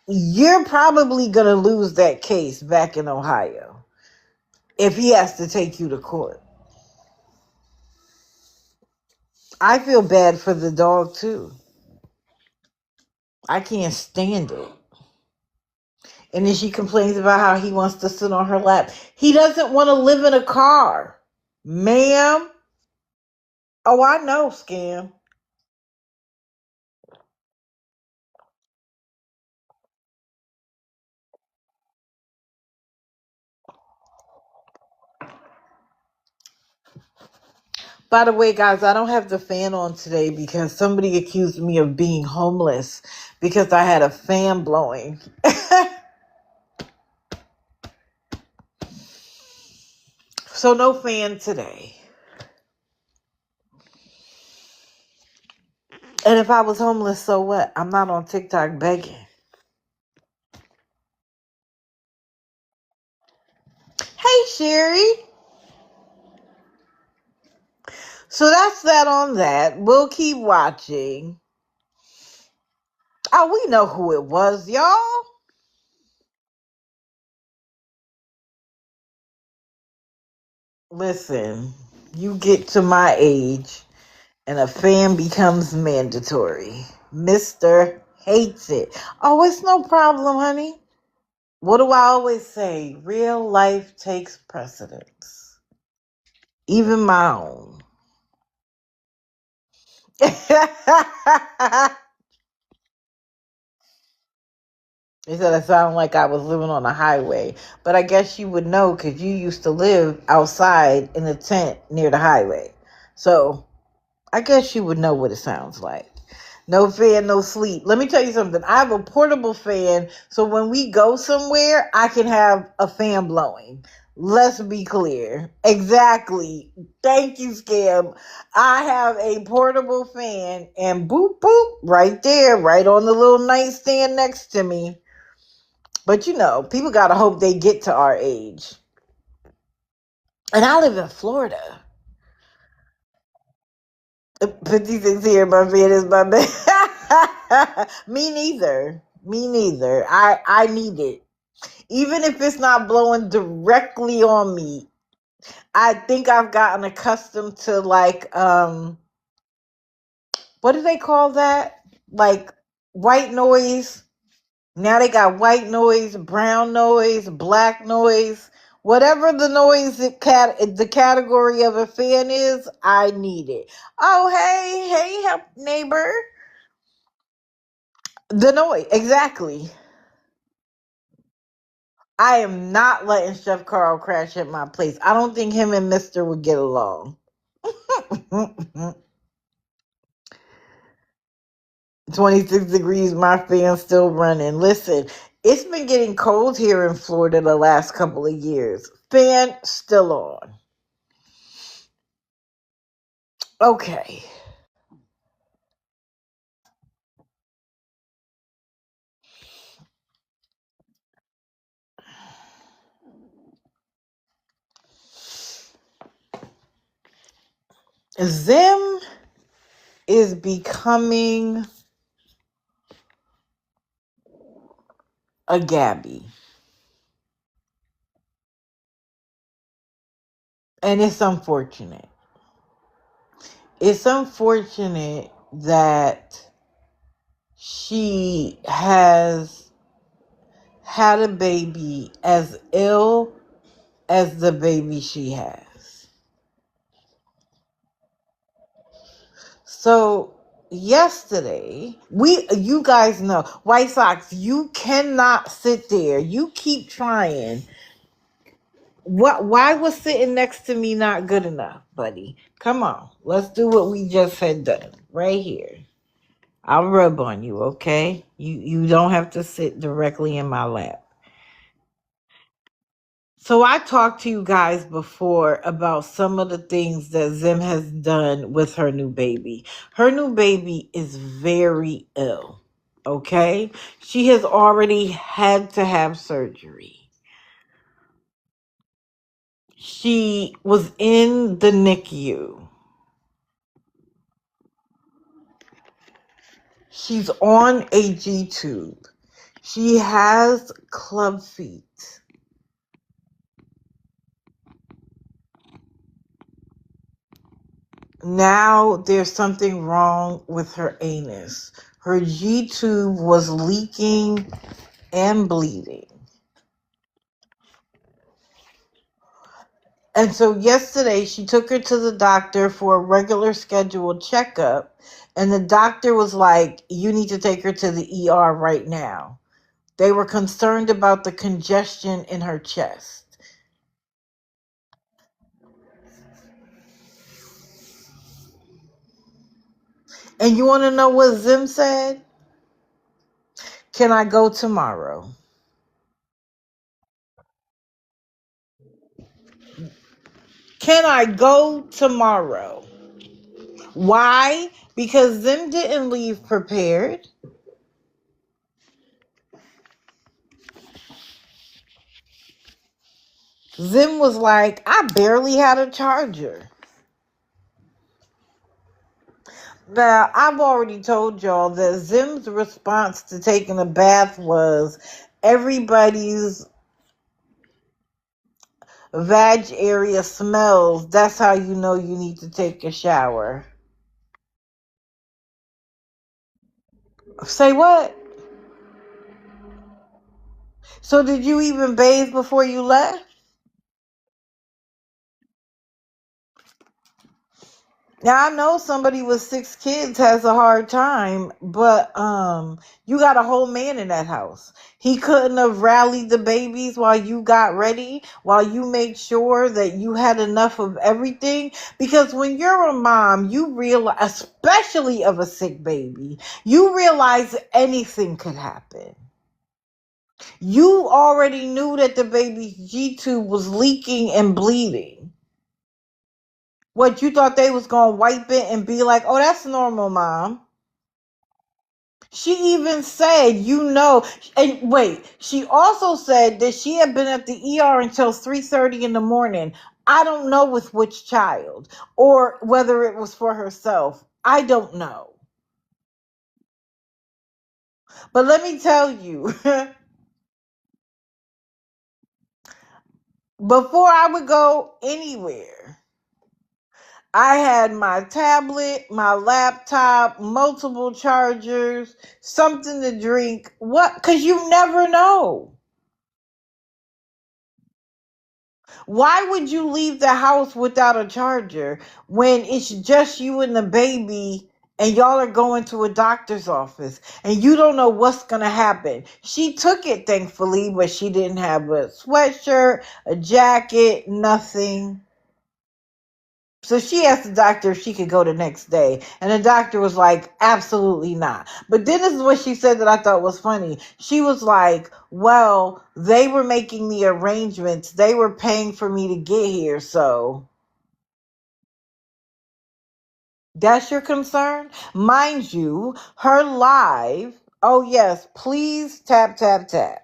you're probably going to lose that case back in Ohio if he has to take you to court. I feel bad for the dog, too. I can't stand it. And then she complains about how he wants to sit on her lap. He doesn't want to live in a car. Ma'am? Oh, I know, Scam. By the way, guys, I don't have the fan on today because somebody accused me of being homeless because I had a fan blowing. So no fan today. And if I was homeless, so what? I'm not on TikTok begging. Hey, Sherry. So that's that on that. We'll keep watching. Oh, we know who it was, y'all. Listen, you get to my age and a fan becomes mandatory. Mr. hates it. Oh, it's no problem, honey. What do I always say? Real life takes precedence. Even my own. They said I sound like I was living on a highway. But I guess you would know because you used to live outside in a tent near the highway. So I guess you would know what it sounds like. No fan, no sleep. Let me tell you something. I have a portable fan, so when we go somewhere, I can have a fan blowing. Let's be clear. Exactly. Thank you, Scam. I have a portable fan, and boop, boop, right there, right on the little nightstand next to me. But you know, people got to hope they get to our age. And I live in Florida. 56 here, my fan is my bed. Me neither. Me neither. I need it. Even if it's not blowing directly on me, I think I've gotten accustomed to what do they call that? Like white noise. Now they got white noise, brown noise, black noise. Whatever the noise the category of a fan is, I need it. Oh, hey, help neighbor. The noise, exactly. I am not letting Chef Carl crash at my place. I don't think him and Mister would get along. 26 degrees, my fan's still running. Listen, it's been getting cold here in Florida the last couple of years. Fan still on. Okay. Zim is becoming a Gabby. And it's unfortunate. It's unfortunate that she has had a baby as ill as the baby she has. So yesterday, you guys know, White Sox, you cannot sit there. You keep trying. Why was sitting next to me not good enough, buddy? Come on. Let's do what we just had done. Right here. I'll rub on you, okay? You don't have to sit directly in my lap. So I talked to you guys before about some of the things that Zim has done with her new baby. Her new baby is very ill, okay? She has already had to have surgery. She was in the NICU. She's on a G tube. She has club feet. Now there's something wrong with her anus. Her G tube was leaking and bleeding. And so yesterday she took her to the doctor for a regular scheduled checkup. And the doctor was like, you need to take her to the ER right now. They were concerned about the congestion in her chest. And you want to know what Zim said? Can I go tomorrow? Can I go tomorrow? Why? Because Zim didn't leave prepared. Zim was like, I barely had a charger. Now, I've already told y'all that Zim's response to taking a bath was everybody's vag area smells. That's how you know you need to take a shower. Say what? So did you even bathe before you left? Now I know somebody with 6 kids has a hard time, but you got a whole man in that house. He couldn't have rallied the babies while you got ready, while you made sure that you had enough of everything. Because when you're a mom, you realize, especially of a sick baby, you realize anything could happen. You already knew that the baby's G tube was leaking and bleeding. What, you thought they was gonna wipe it and be like, oh, that's normal, mom? She even said, and wait, she also said that she had been at the ER until 3:30 in the morning. I don't know with which child or whether it was for herself. I don't know. But let me tell you, before I would go anywhere, I had my tablet, my laptop, multiple chargers, something to drink. What? Because you never know. Why would you leave the house without a charger when it's just you and the baby and y'all are going to a doctor's office and you don't know what's going to happen? She took it, thankfully, but she didn't have a sweatshirt, a jacket, nothing. So she asked the doctor if she could go the next day. And the doctor was like, absolutely not. But then this is what she said that I thought was funny. She was like, well, they were making the arrangements. They were paying for me to get here. So that's your concern? Mind you, her live. Oh, yes. Please tap, tap, tap.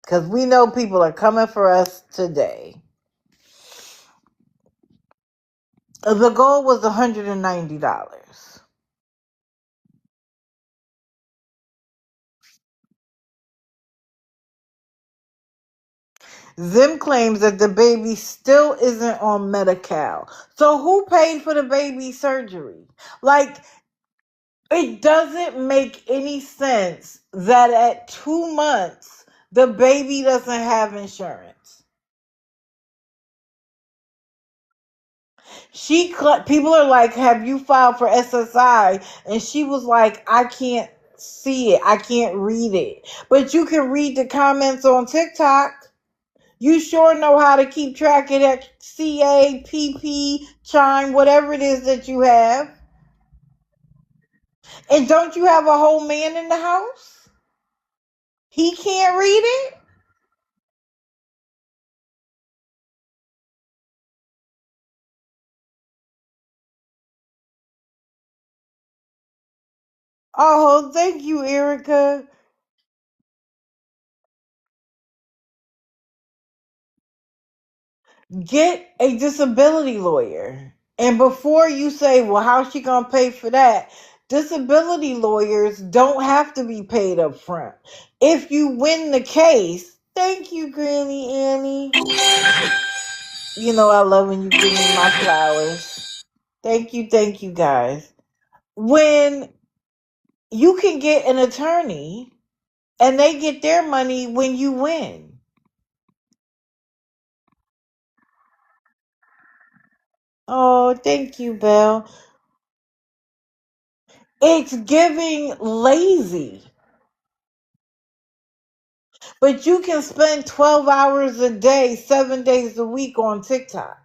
Because we know people are coming for us today. The goal was $190. Zim claims that the baby still isn't on Medi-Cal. So who paid for the baby's surgery? Like, it doesn't make any sense that at 2 months, the baby doesn't have insurance. People are like, have you filed for SSI? And she was like, I can't see it. I can't read it. But you can read the comments on TikTok. You sure know how to keep track of that CA, PP, chime, whatever it is that you have. And don't you have a whole man in the house? He can't read it? Oh, thank you, Erica. Get a disability lawyer. And before you say, well, how's she going to pay for that? Disability lawyers don't have to be paid up front. If you win the case, thank you, Granny Annie. You know, I love when you give me my flowers. Thank you, guys. When you can get an attorney and they get their money when you win. Oh, thank you, Belle. It's giving lazy. But you can spend 12 hours a day, 7 days a week on TikTok.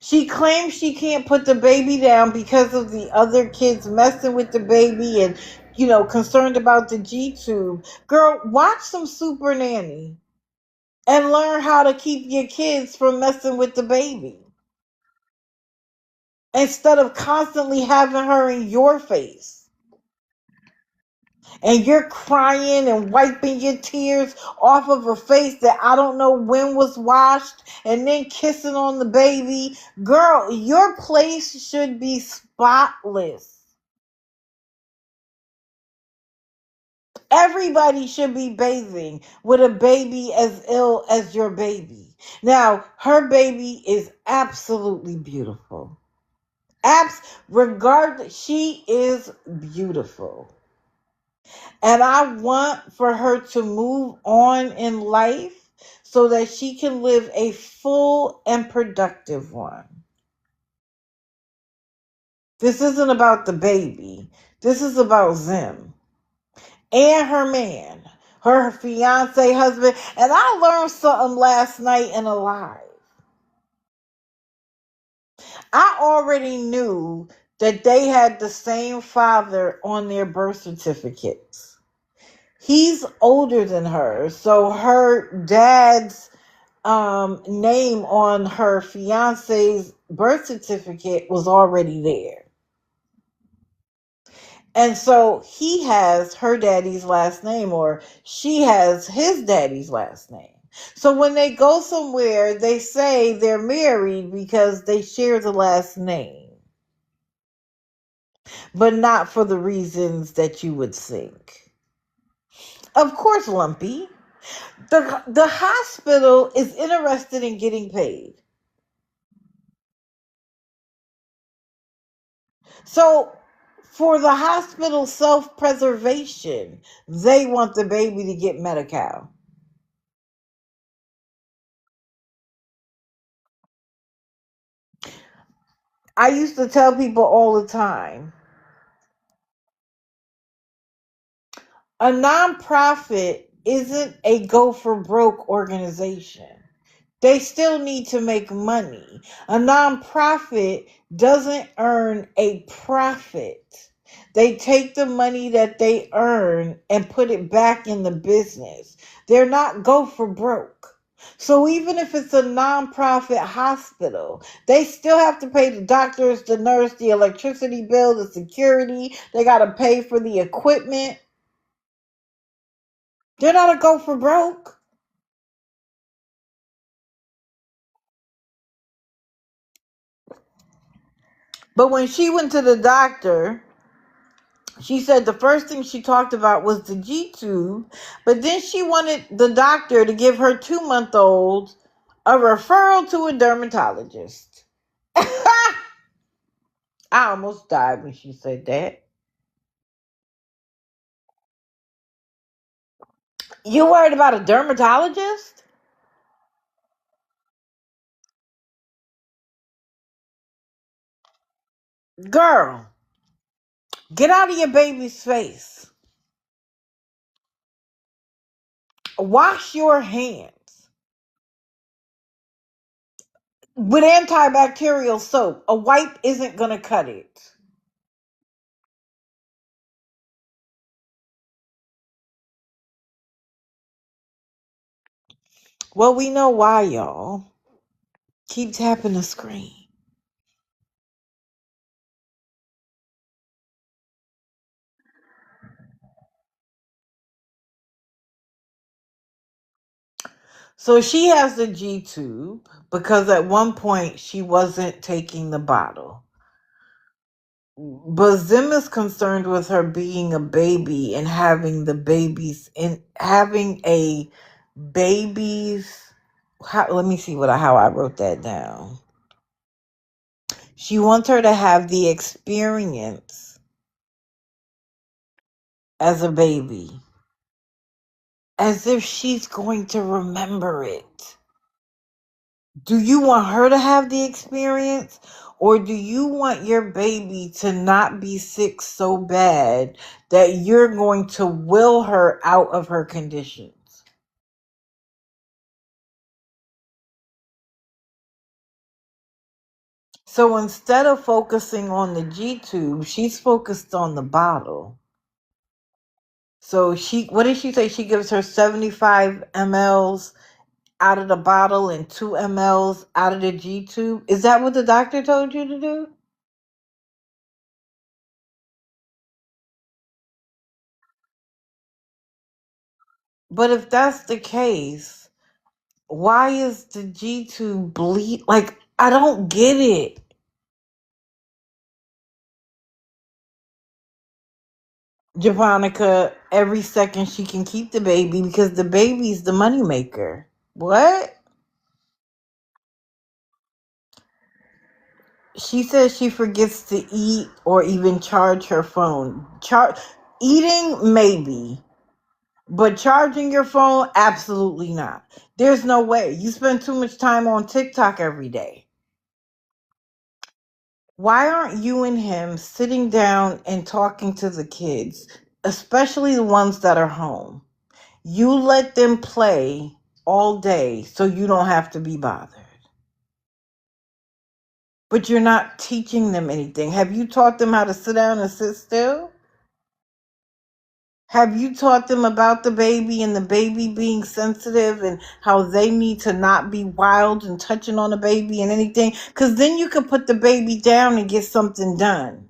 She claims she can't put the baby down because of the other kids messing with the baby and, concerned about the G tube. Girl, watch some Super Nanny and learn how to keep your kids from messing with the baby. Instead of constantly having her in your face. And you're crying and wiping your tears off of a face that I don't know when was washed and then kissing on the baby. Girl, your place should be spotless. Everybody should be bathing with a baby as ill as your baby. Now, her baby is absolutely beautiful. Regardless, she is beautiful. And I want for her to move on in life so that she can live a full and productive one. This isn't about the baby. This is about Zim and her man, her fiance, husband. And I learned something last night in a live. I already knew that they had the same father on their birth certificates. He's older than her, so her dad's name on her fiance's birth certificate was already there. And so he has her daddy's last name, or she has his daddy's last name. So when they go somewhere, they say they're married because they share the last name, but not for the reasons that you would think. Of course, Lumpy. The hospital is interested in getting paid. So, for the hospital self-preservation, they want the baby to get Medi-Cal. I used to tell people all the time, a nonprofit isn't a go for broke organization. They still need to make money. A nonprofit doesn't earn a profit. They take the money that they earn and put it back in the business. They're not go for broke. So even if it's a nonprofit hospital, they still have to pay the doctors, the nurse, the electricity bill, the security. They got to pay for the equipment. They're not a go for broke. But when she went to the doctor, she said the first thing she talked about was the G tube, but then she wanted the doctor to give her 2-month old a referral to a dermatologist. I almost died when she said that. You worried about a dermatologist? Girl, get out of your baby's face. Wash your hands with antibacterial soap. A wipe isn't going to cut it. Well, we know why, y'all. Keep tapping the screen. So she has the G tube because at one point she wasn't taking the bottle. But Zim is concerned with her being a baby and having the babies and having a baby's. Let me see how I wrote that down. She wants her to have the experience as a baby, as if she's going to remember it. Do you want her to have the experience, or do you want your baby to not be sick so bad that you're going to will her out of her conditions? So instead of focusing on the G tube, she's focused on the bottle. So what did she say? She gives her 75 mLs out of the bottle and 2 mLs out of the G tube. Is that what the doctor told you to do? But if that's the case, why is the G2 bleed? Like, I don't get it. Javonica, every second she can keep the baby because the baby's the moneymaker. What? She says she forgets to eat or even charge her phone. Eating, maybe. But charging your phone, absolutely not. There's no way. You spend too much time on TikTok every day. Why aren't you and him sitting down and talking to the kids, especially the ones that are home? You let them play all day so you don't have to be bothered. But you're not teaching them anything. Have you taught them how to sit down and sit still? Have you taught them about the baby and the baby being sensitive and how they need to not be wild and touching on the baby and anything? Because then you can put the baby down and get something done.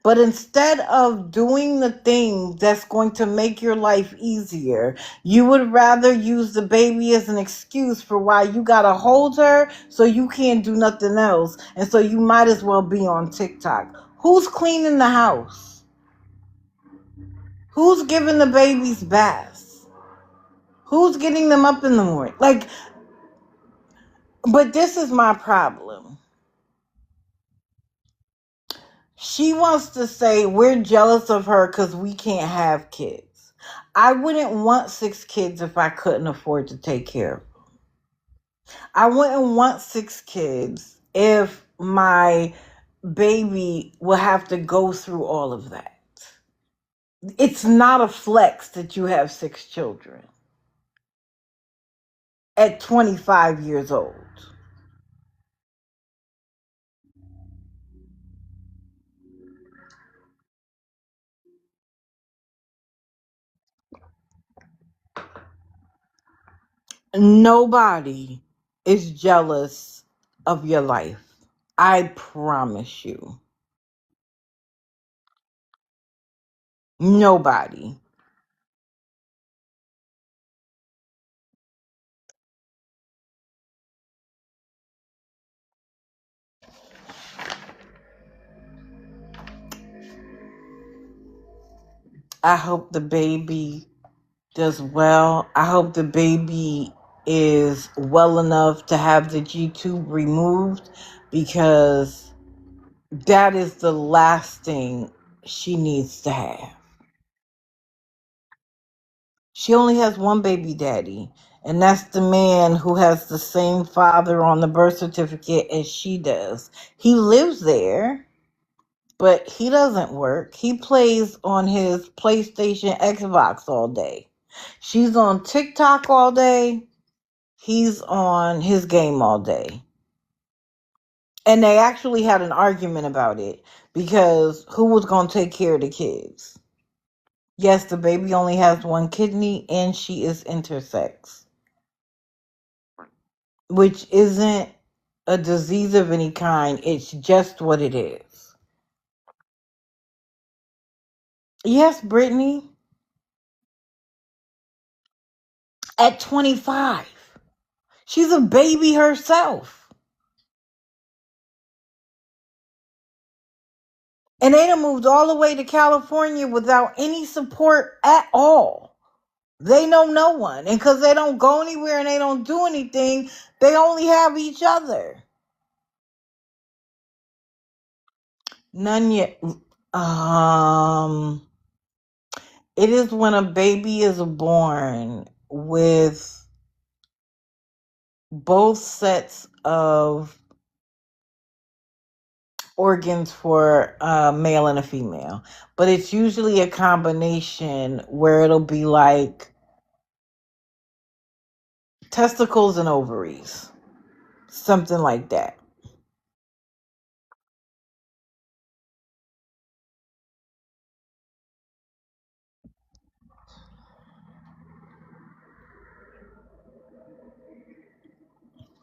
But instead of doing the thing that's going to make your life easier, you would rather use the baby as an excuse for why you got to hold her so you can't do nothing else. And so you might as well be on TikTok. Who's cleaning the house? Who's giving the babies baths? Who's getting them up in the morning? But this is my problem. She wants to say we're jealous of her because we can't have kids. I wouldn't want 6 kids if I couldn't afford to take care of them. I wouldn't want 6 kids if my baby will have to go through all of that. It's not a flex that you have 6 children at 25 years old. Nobody is jealous of your life. I promise you. Nobody. I hope the baby does well. I hope the baby is well enough to have the G tube removed, because that is the last thing she needs to have. She only has one baby daddy, and that's the man who has the same father on the birth certificate as she does. He lives there, but he doesn't work. He plays on his PlayStation, Xbox all day. She's on TikTok all day. He's on his game all day. And they actually had an argument about it, because who was going to take care of the kids? Yes, the baby only has one kidney and she is intersex, which isn't a disease of any kind. It's just what it is. Yes, Brittany, at 25. She's a baby herself. And they done moved all the way to California without any support at all. They know no one. And because they don't go anywhere and they don't do anything, they only have each other. None yet. It is when a baby is born with both sets of organs for a male and a female. But it's usually a combination where it'll be like testicles and ovaries. Something like that.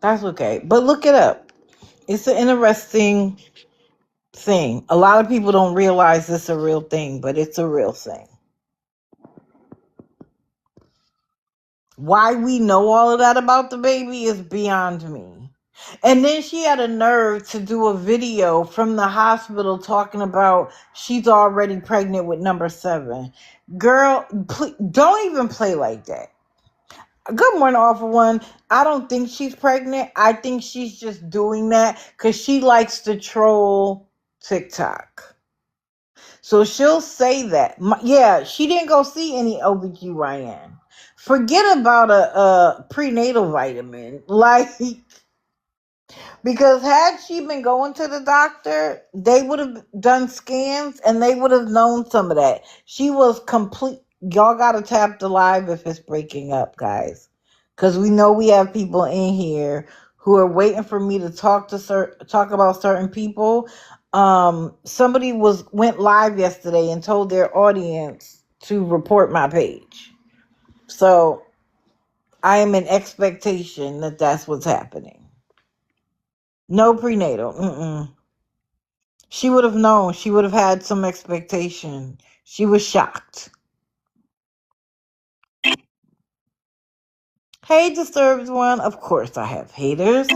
That's okay. But look it up. It's an interesting thing. A lot of people don't realize it's a real thing, but it's a real thing. Why we know all of that about the baby is beyond me. And then she had a nerve to do a video from the hospital talking about she's already pregnant with number 7. Girl, don't even play like that. Good morning, Awful One. I don't think she's pregnant. I think she's just doing that because she likes to troll TikTok. So she'll say that. Yeah, she didn't go see any OBGYN. Forget about a prenatal vitamin. Like, because had she been going to the doctor, they would have done scans and they would have known some of that. She was complete. Y'all got to tap the live if it's breaking up, guys. Because we know we have people in here who are waiting for me to talk about certain people. Somebody went live yesterday and told their audience to report my page. So I am in expectation that that's what's happening. No prenatal. She would have known. She would have had some expectation. She was shocked. Hey, Disturbed One. Of course I have haters.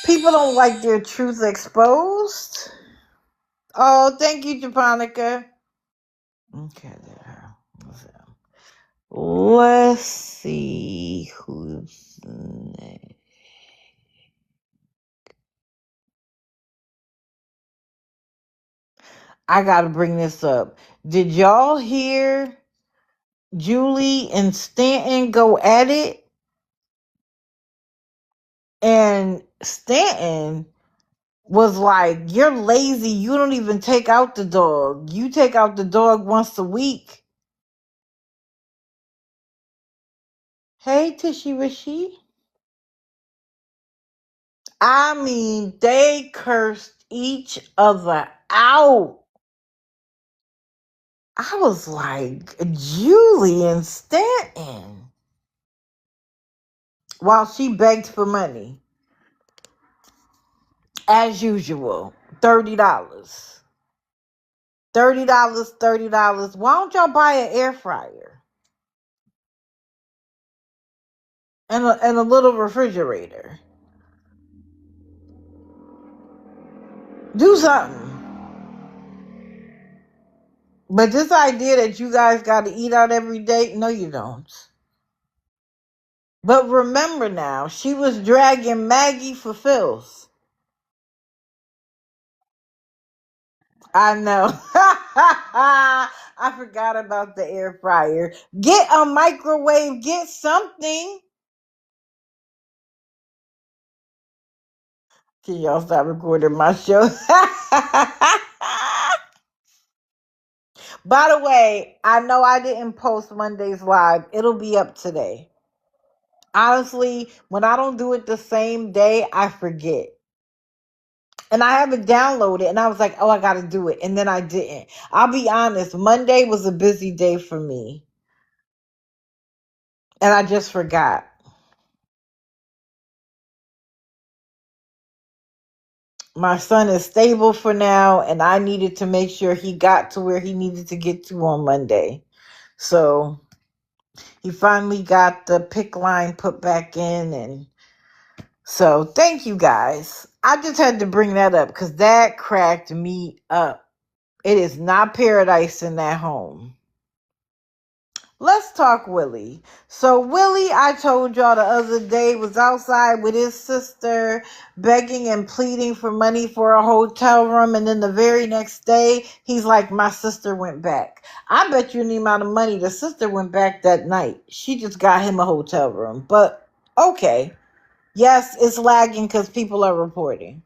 People don't like their truth exposed. Oh, thank you, Japonica. Okay, there. Let's see who's next. I gotta bring this up. Did y'all hear Julie and Stanton go at it? And Stanton was like, you're lazy. You don't even take out the dog. You take out the dog once a week. Hey, Tishy Rishi. I mean, they cursed each other out. I was like, Julie and Stanton. While she begged for money. As usual. $30. $30, $30. Why don't y'all buy an air fryer? And a little refrigerator. Do something. But this idea that you guys got to eat out every day, no, you don't. But remember now, she was dragging Maggie for filth. I know. I forgot about the air fryer. Get a microwave, get something. Can y'all stop recording my show? By the way, I know I didn't post Monday's live. It'll be up today. Honestly, when I don't do it the same day, I forget. And I haven't downloaded, and I was like, oh, I got to do it. And then I didn't. I'll be honest, Monday was a busy day for me. And I just forgot. My son is stable for now, and I needed to make sure he got to where he needed to get to on Monday. So he finally got the PIC line put back in, and so thank you guys. I just had to bring that up because that cracked me up. It is not paradise in that home. Let's talk Willie. So Willie, I told y'all the other day, was outside with his sister begging and pleading for money for a hotel room. And then the very next day, he's like, my sister went back. I bet you the amount of money the sister went back that night. She just got him a hotel room. But okay. Yes, it's lagging because people are reporting.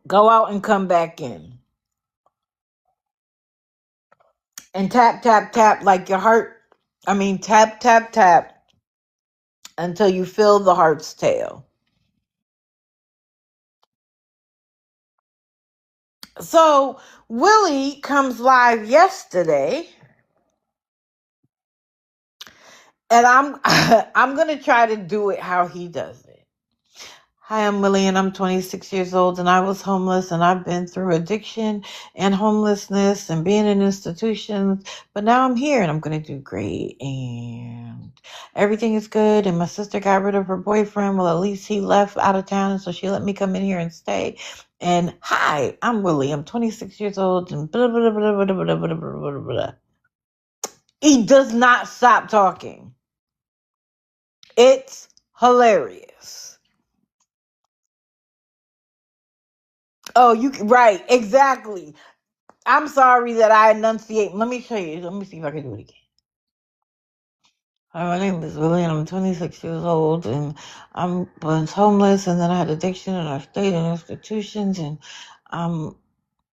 Go out and come back in. And tap, tap, tap like your heart. I mean, tap, tap, tap until you feel the heart's tail. So Willie comes live yesterday, and I'm I'm gonna try to do it how he does it. Hi, I'm Willie, and I'm 26 years old, and I was homeless, and I've been through addiction and homelessness and being in institutions, but now I'm here, and I'm gonna do great, and everything is good, and my sister got rid of her boyfriend. Well, at least he left out of town, so she let me come in here and stay. And hi, I'm Willie. I'm 26 years old, and blah, blah, blah, blah, blah, blah, blah, blah, blah, blah. He does not stop talking. It's hilarious. Oh, you right, exactly. I'm sorry that I enunciate. Let me show you. Let me see if I can do it again. Hi, my name is Willie, and I'm 26 years old, and I was homeless, and then I had addiction, and I stayed in institutions, and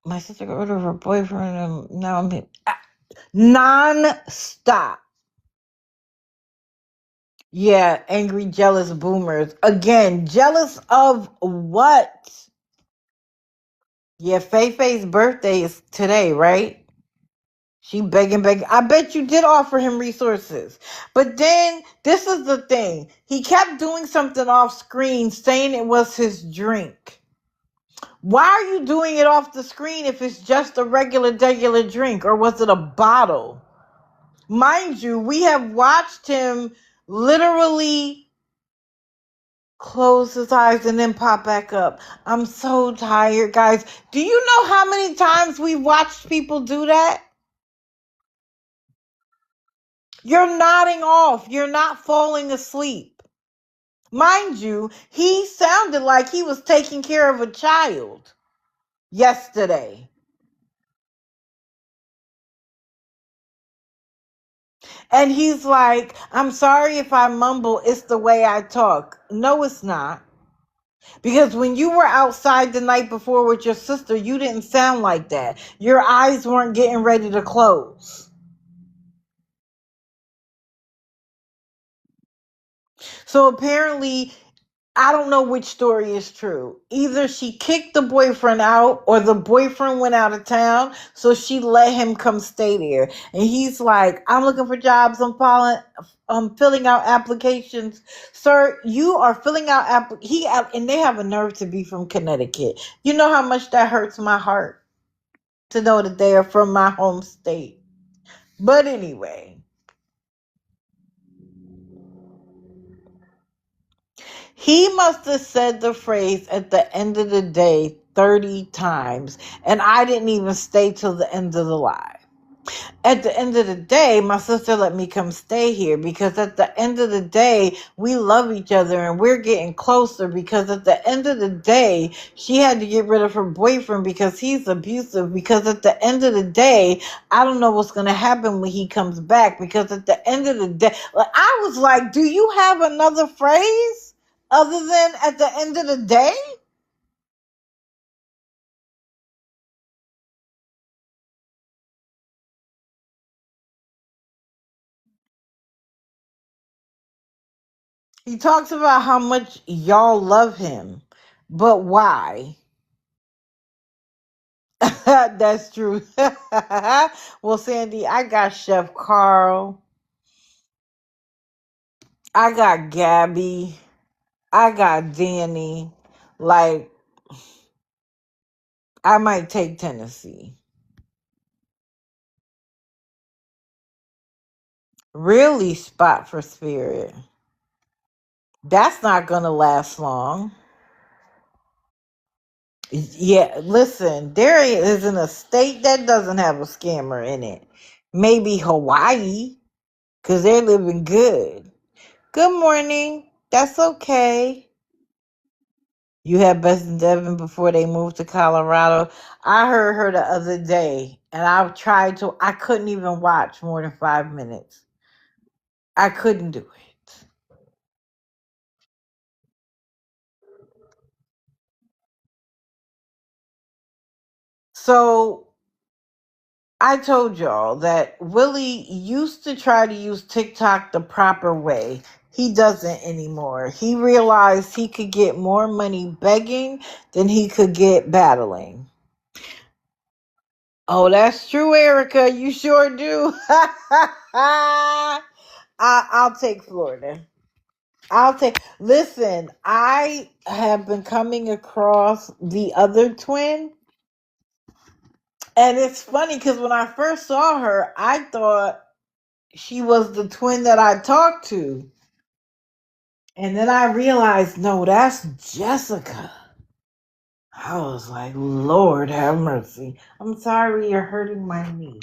my sister got rid of her boyfriend, and now I'm here. Non-stop. Yeah, angry, jealous boomers. Again, jealous of what? Yeah, Fei Fei's birthday is today, right? She begging, begging. I bet you did offer him resources. But then, this is the thing. He kept doing something off screen, saying it was his drink. Why are you doing it off the screen if it's just a regular drink? Or was it a bottle? Mind you, we have watched him literally close his eyes and then pop back up. I'm so tired, guys. Do you know how many times we've watched people do that? You're nodding off. You're not falling asleep. Mind you, he sounded like he was taking care of a child yesterday. And he's like, I'm sorry if I mumble. It's the way I talk. No, it's not. Because when you were outside the night before with your sister, you didn't sound like that. Your eyes weren't getting ready to close. So apparently, I don't know which story is true. Either she kicked the boyfriend out or the boyfriend went out of town, so she let him come stay there. And he's like, I'm looking for jobs. I'm filling out applications. Sir, you are filling out and they have a nerve to be from Connecticut. You know how much that hurts my heart to know that they are from my home state. But anyway, he must have said the phrase at the end of the day 30 times, and I didn't even stay till the end of the live. At the end of the day, my sister let me come stay here because at the end of the day, we love each other and we're getting closer because at the end of the day, she had to get rid of her boyfriend because he's abusive because at the end of the day, I don't know what's going to happen when he comes back because at the end of the day, like I was like, do you have another phrase other than at the end of the day? He talks about how much y'all love him, but why? That's true. Well, Sandy, I got Chef Carl. I got Gabby. I got Danny. Like, I might take Tennessee. Really spot for Spirit. That's not going to last long. Yeah, listen, there isn't a state that doesn't have a scammer in it. Maybe Hawaii, because they're living good. Good morning. That's okay. You had Bess and Devin before they moved to Colorado. I heard her the other day, and I couldn't even watch more than 5 minutes. I couldn't do it. So I told y'all that Willie used to try to use TikTok the proper way. He doesn't anymore. He realized he could get more money begging than he could get battling. Oh, that's true, Erica. You sure do. I'll take Florida. Listen, I have been coming across the other twin, and it's funny because when I first saw her, I thought she was the twin that I talked to. And then I realized, no, that's Jessica. I was like, Lord have mercy. I'm sorry you're hurting my knee.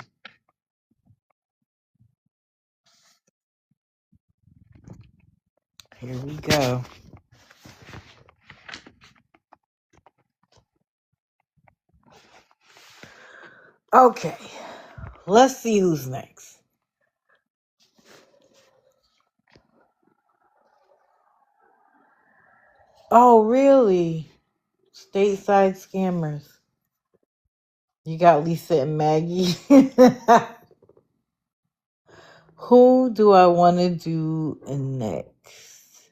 Here we go. Okay, let's see who's next. Oh, really? Stateside scammers. You got Lisa and Maggie. Who do I want to do next?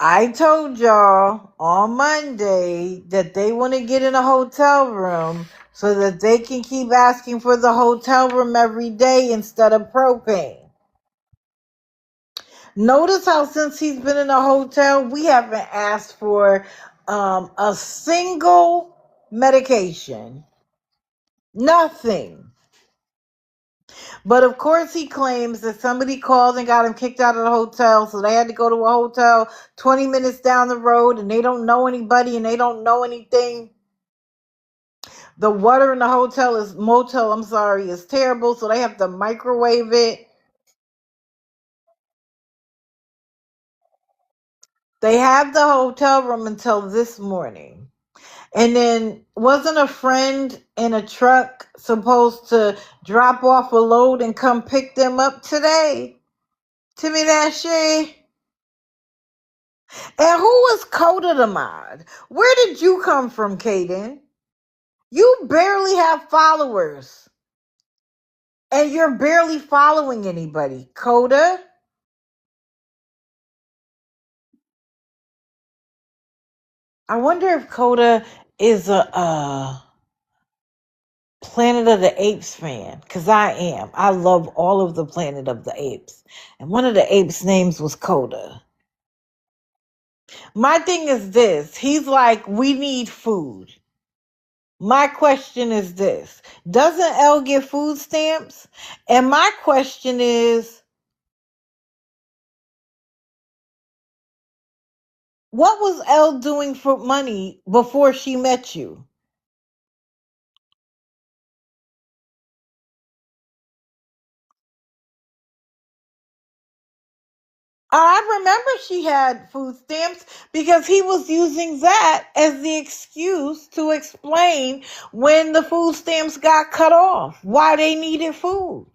I told y'all on Monday that they want to get in a hotel room so that they can keep asking for the hotel room every day instead of propane. Notice how since he's been in a hotel, we haven't asked for a single medication. Nothing. But of course, he claims that somebody called and got him kicked out of the hotel, so they had to go to a hotel 20 minutes down the road, and they don't know anybody and they don't know anything. The water in the motel, I'm sorry, is terrible, so they have to microwave it. They have the hotel room until this morning. And then wasn't a friend in a truck supposed to drop off a load and come pick them up today? Timmy Dashe. And who was Coda the mod? Where did you come from, Kaden? You barely have followers. And you're barely following anybody. Coda? I wonder if Coda is a Planet of the Apes fan. Because I am. I love all of the Planet of the Apes. And one of the apes' names was Coda. My thing is this. He's like, we need food. My question is this. Doesn't L get food stamps? And my question is, what was L doing for money before she met you? I remember she had food stamps because he was using that as the excuse to explain when the food stamps got cut off, why they needed food.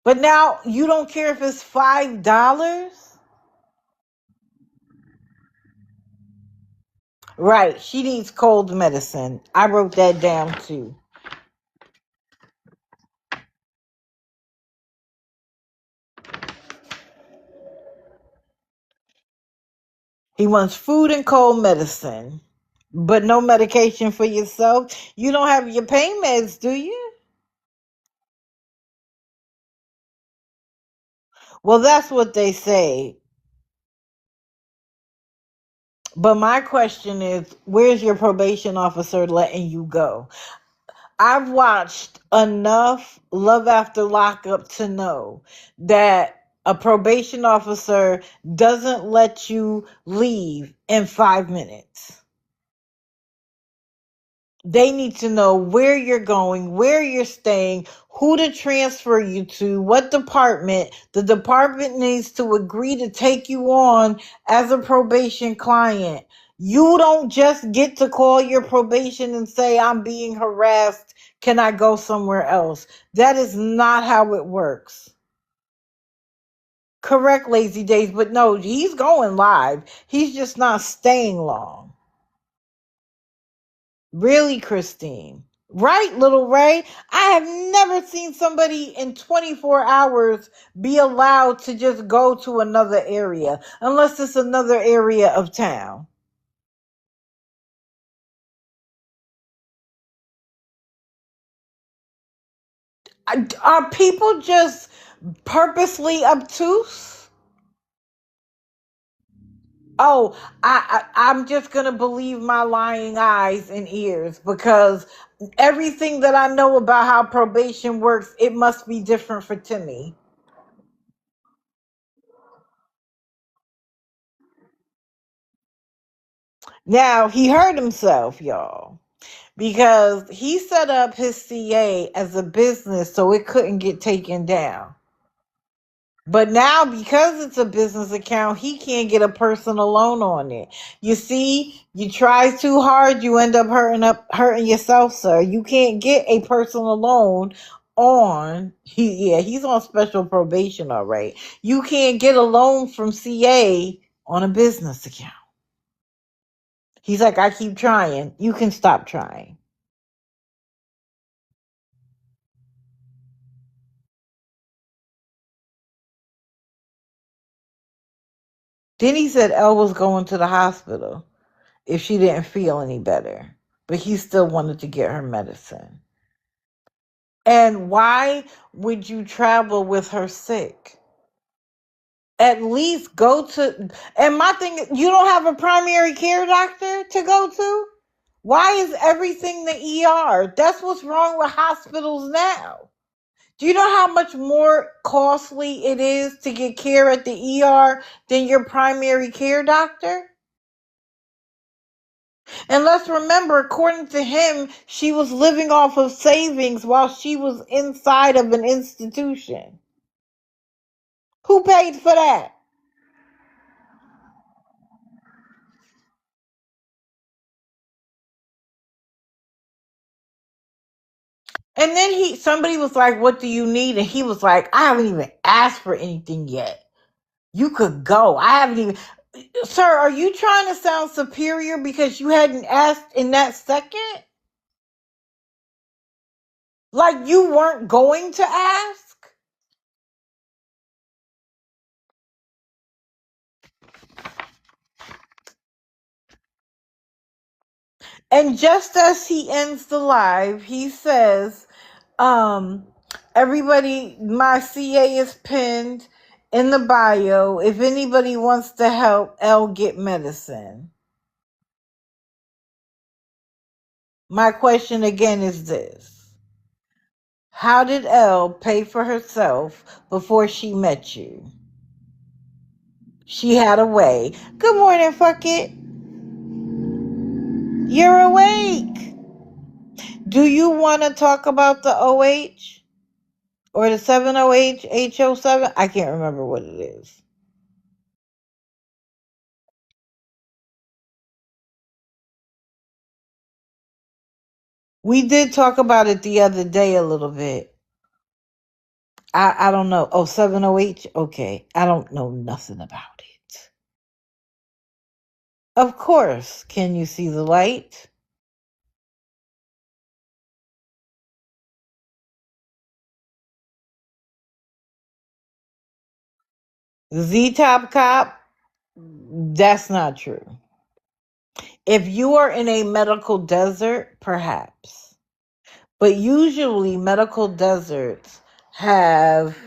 But now you don't care if it's $5? Right, she needs cold medicine. I wrote that down too. He wants food and cold medicine, but no medication for yourself. You don't have your pain meds, do you? Well, that's what they say. But my question is, where's your probation officer letting you go? I've watched enough Love After Lockup to know that a probation officer doesn't let you leave in 5 minutes. They need to know where you're going, where you're staying, who to transfer you to, what department. The department needs to agree to take you on as a probation client. You don't just get to call your probation and say, I'm being harassed. Can I go somewhere else? That is not how it works. Correct, Lazy Days, but no, he's going live. He's just not staying long. Really, Christine? Right, Little Ray? I have never seen somebody in 24 hours be allowed to just go to another area, unless it's another area of town. Are people just purposely obtuse? Oh, I'm just gonna believe my lying eyes and ears because everything that I know about how probation works, it must be different for Timmy. Now he hurt himself, y'all, because he set up his CA as a business so it couldn't get taken down. But now, because it's a business account, he can't get a personal loan on it. You see, you try too hard, you end up hurting yourself, sir. You can't get a personal loan on he's on special probation, all right. You can't get a loan from CA on a business account. He's like, I keep trying. You can stop trying. Then he said Elle was going to the hospital if she didn't feel any better, but he still wanted to get her medicine. And why would you travel with her sick? At least go to. And my thing is, you don't have a primary care doctor to go to? Why is everything the ER? That's what's wrong with hospitals now. Do you know how much more costly it is to get care at the ER than your primary care doctor? And let's remember, according to him, she was living off of savings while she was inside of an institution. Who paid for that? And then somebody was like, "What do you need?" And he was like, "I haven't even asked for anything yet. You could go. I haven't even." Sir, are you trying to sound superior because you hadn't asked in that second? Like you weren't going to ask? And just as he ends the live, he says, um, everybody, my CA is pinned in the bio. If anybody wants to help Elle get medicine. My question again is this. How did Elle pay for herself before she met you? She had a way. Good morning, fuck it. You're awake. Do you want to talk about the OH? Or the 70H, HO7? I can't remember what it is. We did talk about it the other day a little bit. I don't know. Oh, 70H? Okay. I don't know nothing about it. Of course. Can you see the light? Z-Top Cop? That's not true. If you are in a medical desert, perhaps. But usually medical deserts have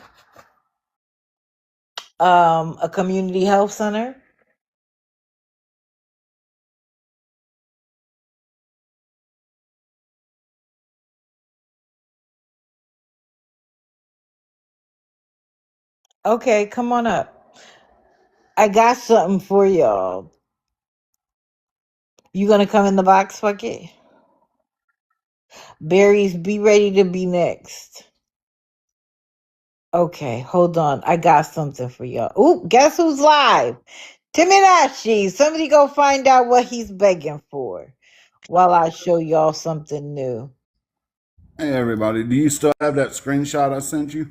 a community health center. Okay, come on up. I got something for y'all. You gonna come in the box, fuck it? Berries, be ready to be next. Okay, hold on. I got something for y'all. Ooh, guess who's live? Timinashi. Somebody go find out what he's begging for while I show y'all something new. Hey everybody, do you still have that screenshot I sent you?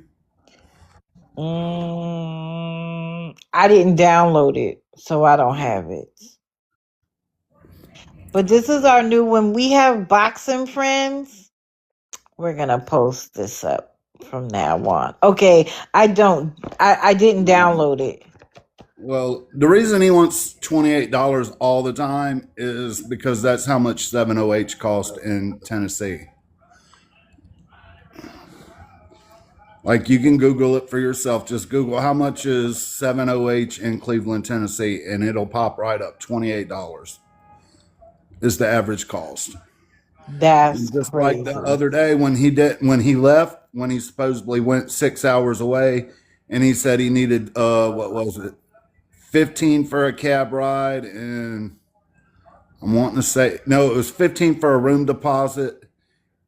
I didn't download it, so I don't have it. But this is our new one. We have boxing friends. We're gonna post this up from now on. Okay, I didn't download it. Well, the reason he wants $28 all the time is because that's how much 70H cost in Tennessee. Like you can Google it for yourself. Just Google how much is 70H in Cleveland, Tennessee, and it'll pop right up. $28 is the average cost. That's Just like the crazy. other day when he supposedly went 6 hours away, and he said he needed what was it, 15 for a cab ride, and I'm wanting to say no, it was 15 for a room deposit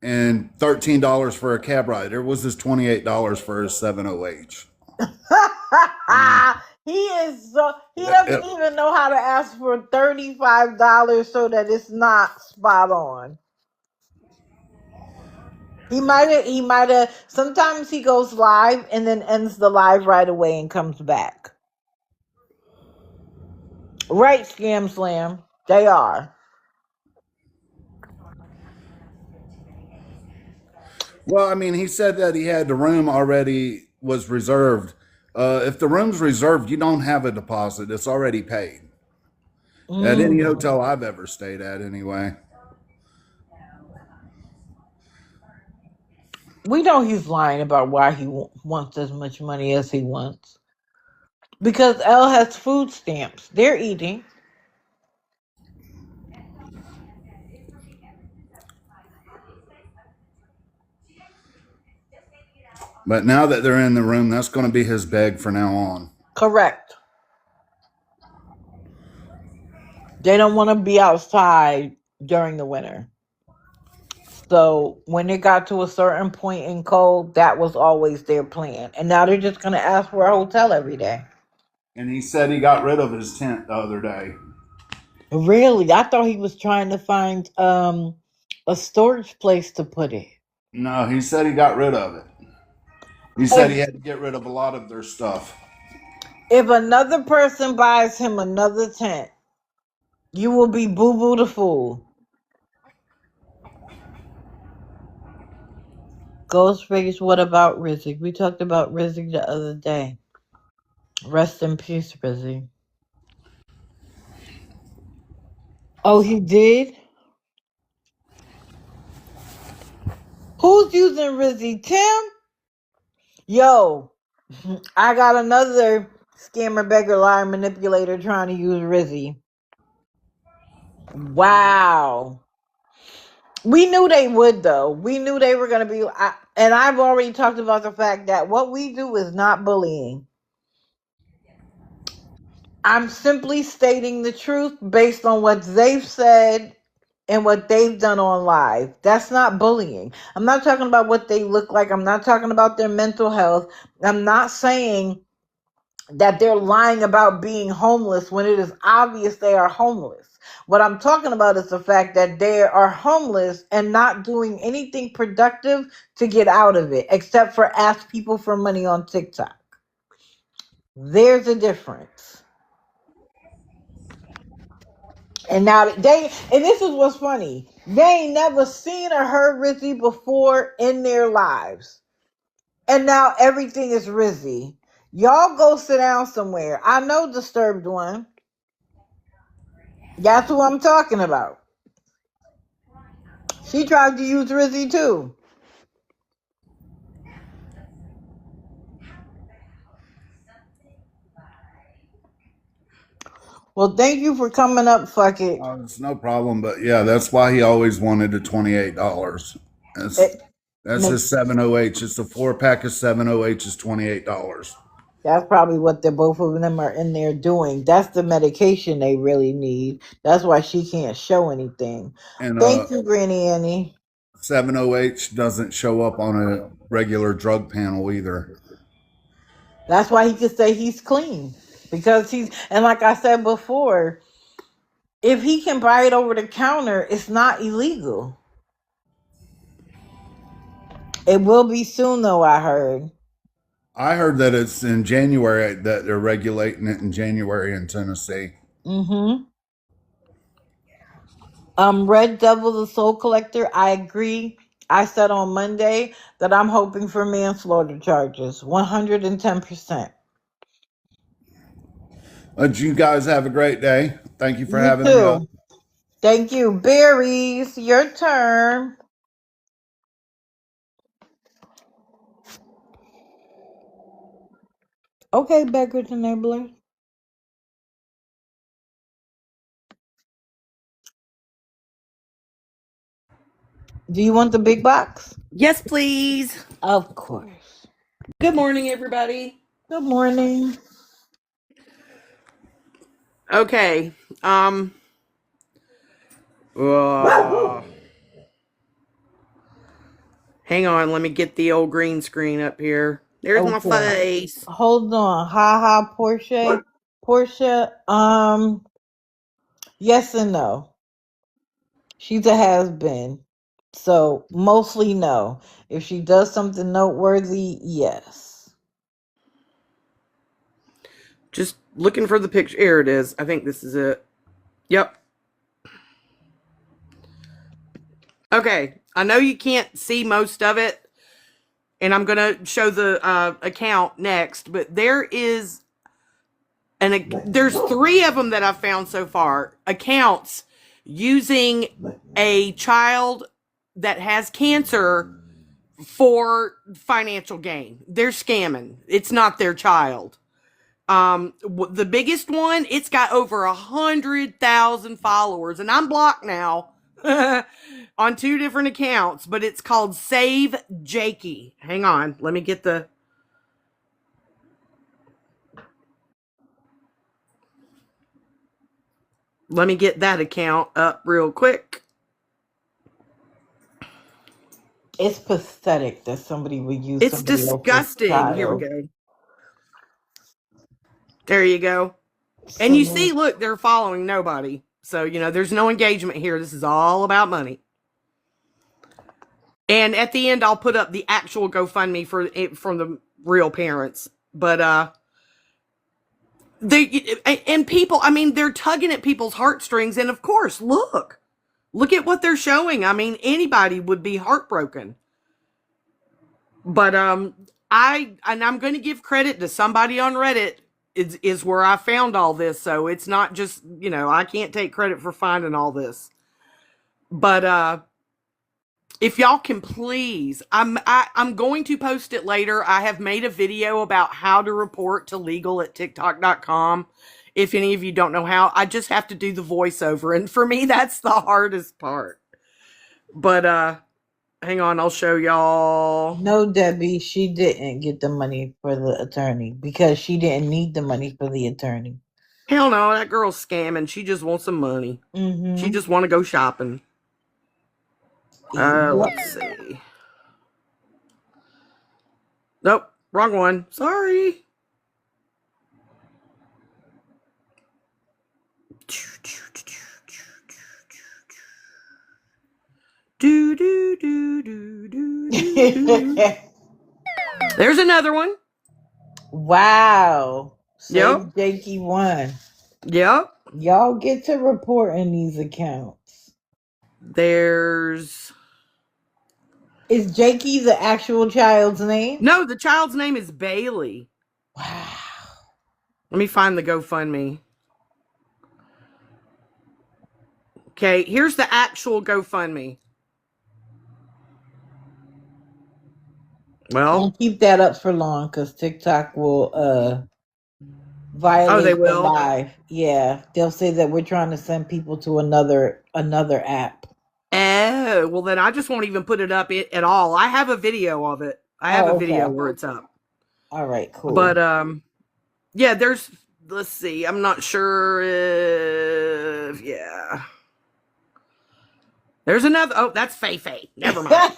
and $13 for a cab ride. There was his $28 for his 70H. He is so he doesn't even know how to ask for $35 so that it's not spot on. He might have sometimes he goes live and then ends the live right away and comes back. Right, Scam Slam. They are. Well, I mean, he said that he had the room already was reserved. If the room's reserved, you don't have a deposit. It's already paid. At any Mm. hotel I've ever stayed at, anyway. We know he's lying about why he wants as much money as he wants. Because Elle has food stamps. They're eating. But now that they're in the room, that's going to be his beg for now on. Correct. They don't want to be outside during the winter. So when it got to a certain point in cold, that was always their plan. And now they're just going to ask for a hotel every day. And he said he got rid of his tent the other day. Really? I thought he was trying to find a storage place to put it. No, he said he got rid of it. He said he had to get rid of a lot of their stuff. If another person buys him another tent, you will be Boo Boo the Fool. Ghostface, what about Rizzy? We talked about Rizzy the other day. Rest in peace, Rizzy. Oh, he did? Who's using Rizzy? Tim? Yo, I got another scammer, beggar, liar, manipulator trying to use Rizzy. Wow. We knew they would, though. We knew they were going to be. And I've already talked about the fact that what we do is not bullying. I'm simply stating the truth based on what they've said and what they've done on live. That's not bullying. I'm not talking about what they look like. I'm not talking about their mental health. I'm not saying that they're lying about being homeless when it is obvious they are homeless. What I'm talking about is the fact that they are homeless and not doing anything productive to get out of it, except for ask people for money on TikTok. There's a difference. And now and this is what's funny. They ain't never seen or heard Rizzy before in their lives. And now everything is Rizzy. Y'all go sit down somewhere. I know Disturbed One. That's who I'm talking about. She tried to use Rizzy too. Well, thank you for coming up, fuck it. It's no problem, but yeah, that's why he always wanted the $28. That's his 7OH. It's a 4-pack of 7OH is $28. That's probably what the both of them are in there doing. That's the medication they really need. That's why she can't show anything. And Thank you, Granny Annie. 7OH doesn't show up on a regular drug panel either. That's why he could say he's clean. Because and like I said before, if he can buy it over the counter, it's not illegal. It will be soon, though, I heard. I heard that it's in January that they're regulating it in January in Tennessee. Mm-hmm. Red Devil, the Soul Collector, I agree. I said on Monday that I'm hoping for manslaughter charges, 110%. You guys have a great day. Thank you for You having me on. too. Thank you. Berries, your turn. Okay, Beggars Enabler. Do you want the big box? Yes, please. Of course. Good morning, everybody. Good morning. Okay. Hang on, let me get the old green screen up here. There's my Okay. face. Hold on. Ha, Portia. Portia, yes and no. She's a has-been. So mostly no. If she does something noteworthy, yes. Just looking for the picture. Here it is. I think this is it. Yep. Okay. I know you can't see most of it, and I'm going to show the account next, but there's 3 of them that I've found so far. Accounts using a child that has cancer for financial gain. They're scamming. It's not their child. The biggest one, it's got over 100,000 followers, and I'm blocked now on 2 different accounts, but it's called Save Jakey. Hang on, let me get that account up real quick. It's pathetic that somebody would use It's somebody else's disgusting. child. Here we go. There you go. And you see, look, they're following nobody. So, there's no engagement here. This is all about money. And at the end, I'll put up the actual GoFundMe from the real parents. But and people, I mean, they're tugging at people's heartstrings. And of course, look at what they're showing. I mean, anybody would be heartbroken. But I'm going to give credit to somebody on Reddit is where I found all this. So it's not just, I can't take credit for finding all this. But if y'all can please, I'm going to post it later. I have made a video about how to report to legal at TikTok.com. If any of you don't know how, I just have to do the voiceover. And for me, that's the hardest part. But hang on, I'll show y'all. No, Debbie, she didn't get the money for the attorney because she didn't need the money for the attorney. Hell no, that girl's scamming. She just wants some money. Mm-hmm. She just want to go shopping. Let's see. Nope, wrong one. Sorry. Do do do do do. There's another one. Wow. Yep. Jakey won. Yep. Y'all get to report in these accounts. There's. Is Jakey the actual child's name? No, the child's name is Bailey. Wow. Let me find the GoFundMe. Okay, here's the actual GoFundMe. Well, don't keep that up for long because TikTok will violate they will? the live. Yeah, they'll say that we're trying to send people to another app. Oh, well then I just won't even put it up at all. I have a video of it. I have a video where it's up. All right, cool. But yeah, let's see. I'm not sure if there's another. Oh, that's Fei. Never mind.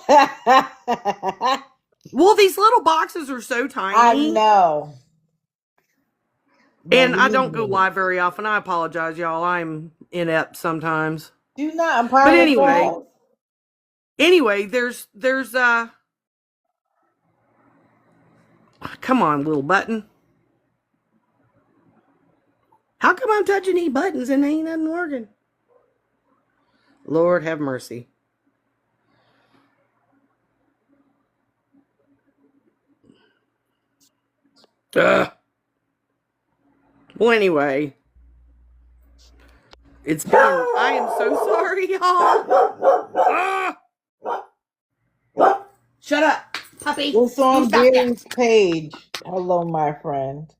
Well, these little boxes are so tiny. I know. And I don't go live very often. I apologize, y'all. I'm inept sometimes. Do not apologize. But anyway, there's come on, little button. How come I'm touching these buttons and ain't nothing working? Lord have mercy. Well, anyway. It's been. I am so sorry, y'all. Shut up, puppy. It's on Barry's page. Hello, my friend.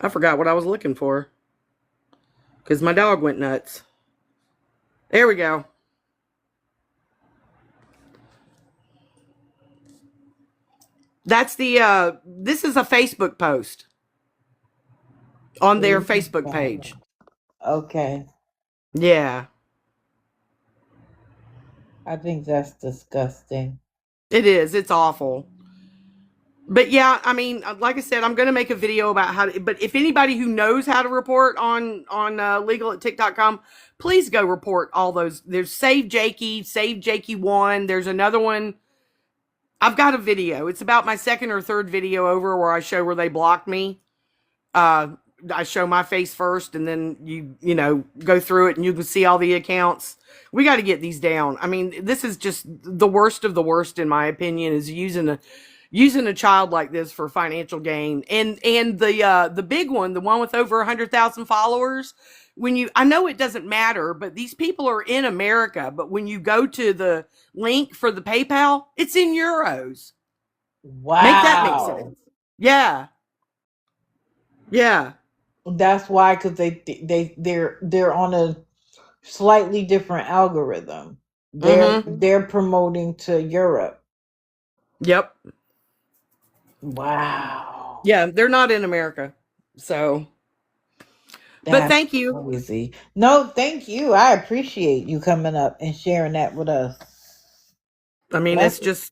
I forgot what I was looking for. Because my dog went nuts. There we go. That's this is a Facebook post. On their Facebook page. Okay. Yeah. I think that's disgusting. It is. It's awful. But yeah, I mean, like I said, I'm going to make a video about how to, but if anybody who knows how to report on legal at TikTok.com, please go report all those. There's Save Jakey 1. There's another one. I've got a video. It's about my second or third video over where I show where they blocked me. I show my face first and then you know, go through it and you can see all the accounts. We got to get these down. I mean, this is just the worst of the worst, in my opinion, is using a child like this for financial gain. And the big one, the one with over 100,000 followers, I know it doesn't matter, but these people are in America, but when you go to the link for the PayPal, it's in euros. Wow. Make that make sense. Yeah. Yeah. That's why, because they're on a slightly different algorithm. They're promoting to Europe. Yep. Wow. Yeah, they're not in America. So but thank you. Crazy. No, thank you. I appreciate you coming up and sharing that with us. I mean, it's just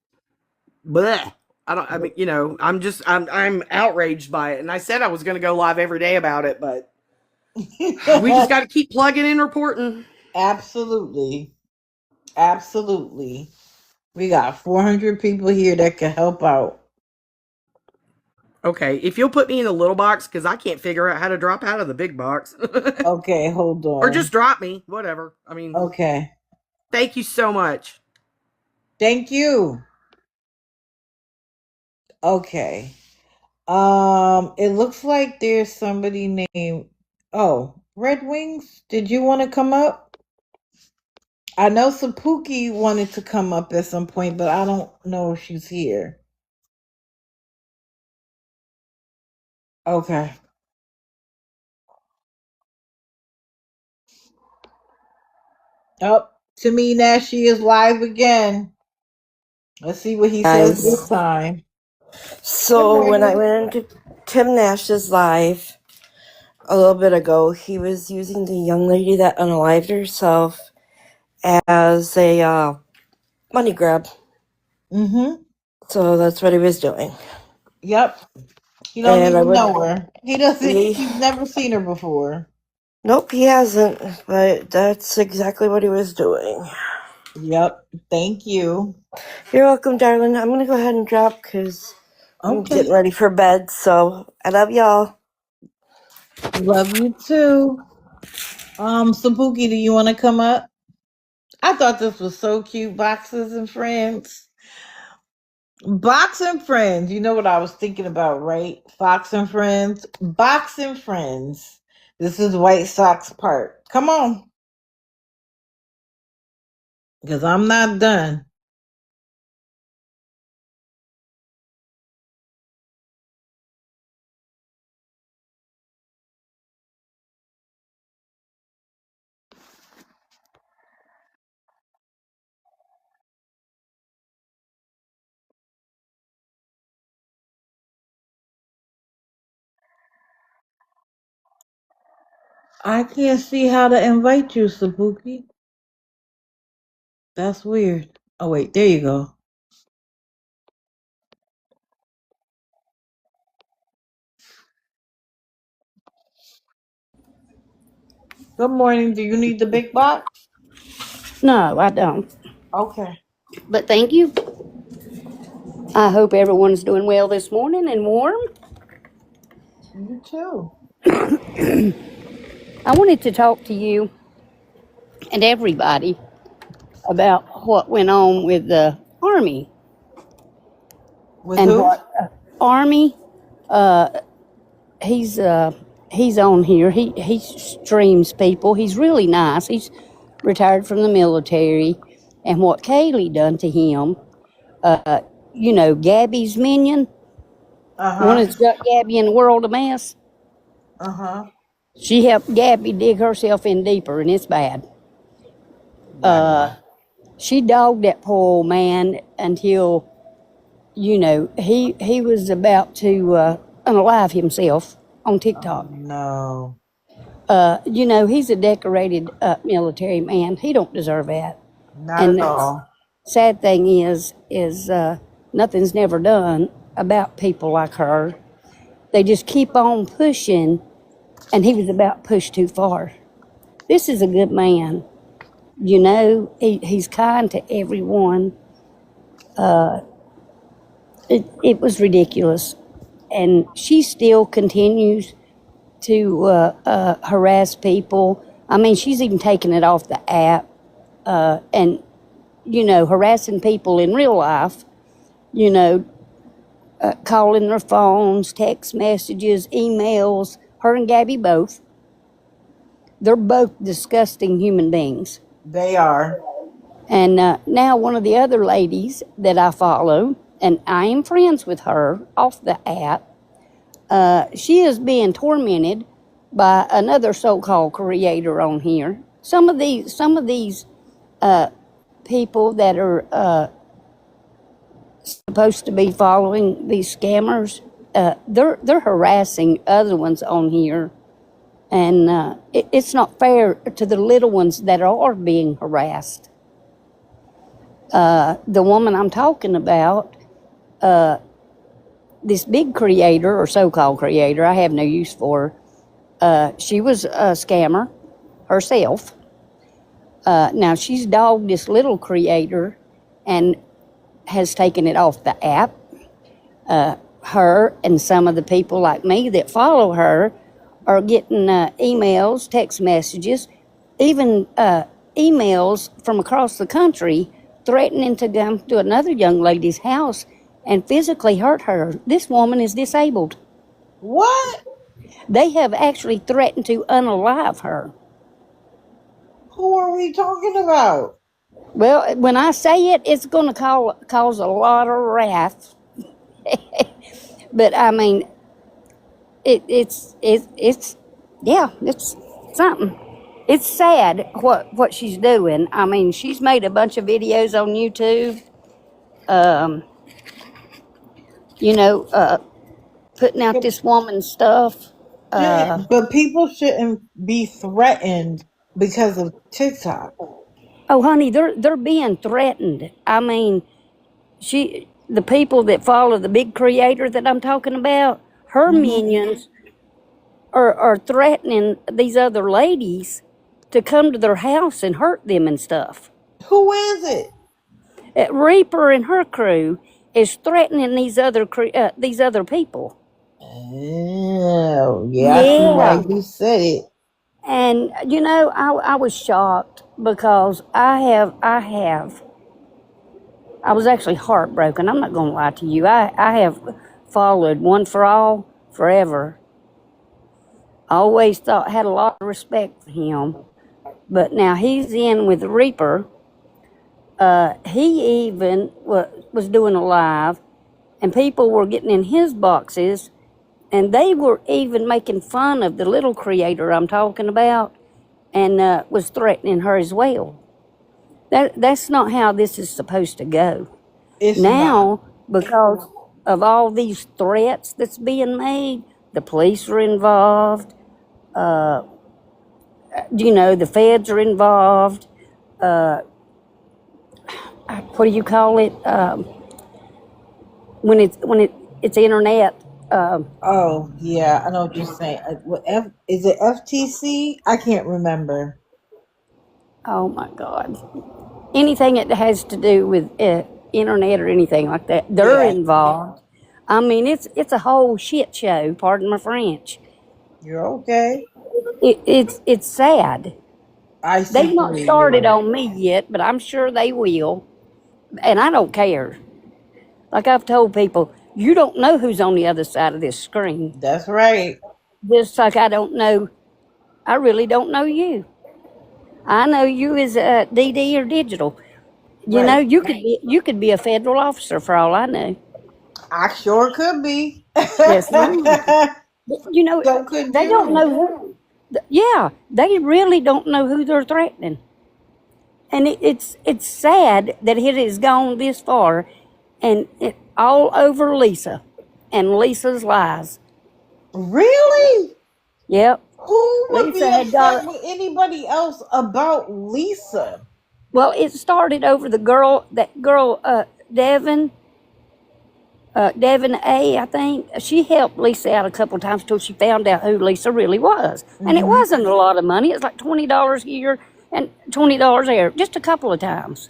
bleh. I mean, you know, I'm outraged by it. And I said I was going to go live every day about it, but We just got to keep plugging and reporting. Absolutely. Absolutely. We got 400 people here that can help out. Okay, if you'll put me in the little box, because I can't figure out how to drop out of the big box. Okay, hold Or just on. drop me, whatever. I mean, Okay. thank you so much. Thank you. Okay. It looks like there's somebody named Red Wings. Did you want to come up? I know Sapuki wanted to come up at some point, but I don't know if she's here. Okay. Oh, to me, Nashi is live again. Let's see what he says this Guys, time. Good so when I morning. went into Tim Nash's live a little bit ago, he was using the young lady that unalived herself as a money grab. Mm-hmm. So that's what he was doing. Yep. He don't And I even would, know her. He doesn't. he, He's never seen her before. nope, he hasn't, but that's exactly what he was doing. Yep. Thank you. You're welcome, darling. I'm going to go ahead and drop because I'm getting Okay. ready for bed. So I love y'all. Love you too. Sabuki, do you want to come up? I thought this was so cute. Boxes and friends. Box and friends. You know what I was thinking about, right? Fox and friends. Box and friends. This is White Sox part. Come on. Because I'm not done. I can't see how to invite you, Sabuki. That's weird. Oh, wait. There you go. Good morning. Do you need the big box? No, I don't. Okay. But thank you. I hope everyone's doing well this morning and warm. You too. I wanted to talk to you and everybody about what went on with the Army With and who? what Army. He's he's on here. He streams people. He's really nice. He's retired from the military, and what Kaylee done to him. You know, Gabby's minion, the one Uh-huh. that's got Gabby in the world a mess. Uh-huh. She helped Gabby dig herself in deeper, and it's bad. Wow. She dogged that poor old man until, you know, he was about to unalive himself on Oh TikTok. no. You know, he's a decorated military man. He don't deserve that. Not And at the all. sad thing is nothing's never done about people like her. They just keep on pushing, and he was about pushed too far. This is a good man. You know, he's kind to everyone. It was ridiculous. And she still continues to harass people. I mean, she's even taken it off the app and, you know, harassing people in real life, you know, calling their phones, text messages, emails. Her and Gabby both. They're both disgusting human beings. They are. And now one of the other ladies that I follow, and I am friends with her off the app, she is being tormented by another so-called creator on here. Some of these people that are supposed to be following these scammers, they're harassing other ones on here, and it's not fair to the little ones that are being harassed. The woman I'm talking about, this big creator or so-called creator, I have no use for her. She was a scammer herself. Now she's dogged this little creator and has taken it off the app. Her and some of the people like me that follow her are getting emails, text messages, even emails from across the country threatening to come to another young lady's house and physically hurt her. This woman is disabled. What? They have actually threatened to unalive her. Who are we talking about? Well, when I say it, it's going to cause a lot of wrath. But I mean, it's something. It's sad what she's doing. I mean, she's made a bunch of videos on YouTube. Putting out this woman's stuff. But people shouldn't be threatened because of TikTok. Oh, honey, they're being threatened. I mean, the people that follow the big creator that I'm talking about, her minions are threatening these other ladies to come to their house and hurt them and stuff. Who is it? Reaper and her crew is threatening these other people. Oh, yeah, I see why you said it. And I was shocked because I was actually heartbroken. I'm not going to lie to you. I have followed One for All forever. I always had a lot of respect for him. But now he's in with Reaper. He even was doing a live, and people were getting in his boxes, and they were even making fun of the little creator I'm talking about, and was threatening her as well. That's not how this is supposed to go. It's now, because of all these threats that's being made, the police are involved. The feds are involved. What do you call it? When it's internet. Oh yeah, I know what you're saying. Is it FTC? I can't remember. Oh my God! Anything that has to do with internet or anything like that, they're involved. I mean, it's a whole shit show. Pardon my French. You're okay. It's sad. They've not started on on me yet, but I'm sure they will. And I don't care. Like I've told people, you don't know who's on the other side of this screen. That's right. Just like I really don't know you. I know you as DD or digital. You could be a federal officer for all I know. I sure could be. Yes, ma'am. They don't know who. Yeah, they really don't know who they're threatening. And it's sad that it has gone this far, and it all over Lisa and Lisa's lies. Really? Yep. Who would be upset with anybody else about Lisa? Well, it started over that girl, Devin A, I think. She helped Lisa out a couple times till she found out who Lisa really was. And it wasn't a lot of money. It was like $20 here and $20 there, just a couple of times.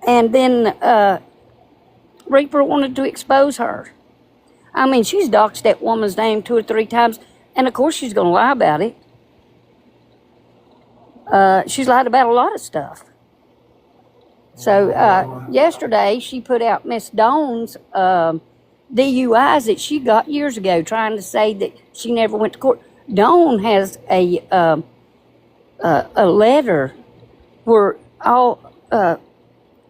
And then Reaper wanted to expose her. I mean, she's doxed that woman's name 2 or 3 times, and of course she's going to lie about it. She's lied about a lot of stuff. So yesterday she put out Miss Dawn's DUIs that she got years ago, trying to say that she never went to court. Dawn has a letter where all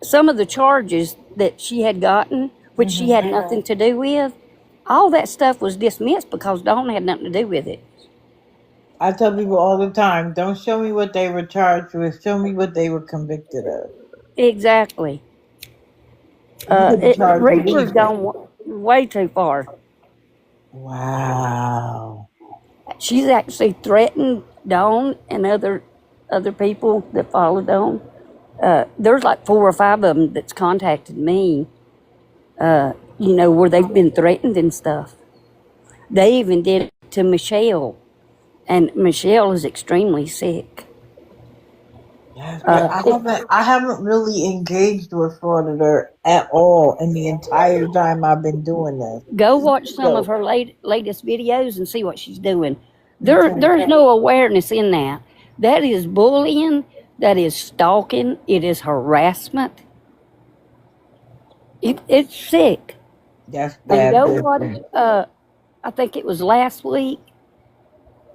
some of the charges that she had gotten, which she had nothing to do with, all that stuff was dismissed because Dawn had nothing to do with it. I tell people all the time, don't show me what they were charged with, show me what they were convicted of. Exactly. Reaper's gone way too far. Wow. She's actually threatened Dawn and other people that follow Dawn. There's like 4 or 5 of them that's contacted me, where they've been threatened and stuff. They even did to Michelle, and Michelle is extremely sick. Yes, but I haven't really engaged with Auditor at all in the entire time I've been doing this. Go watch some of So, her latest videos and see what she's doing. okay. There's no awareness in that. That is bullying. That is stalking. It is harassment. It's sick. That's And bad go watch. business. I think it was last week.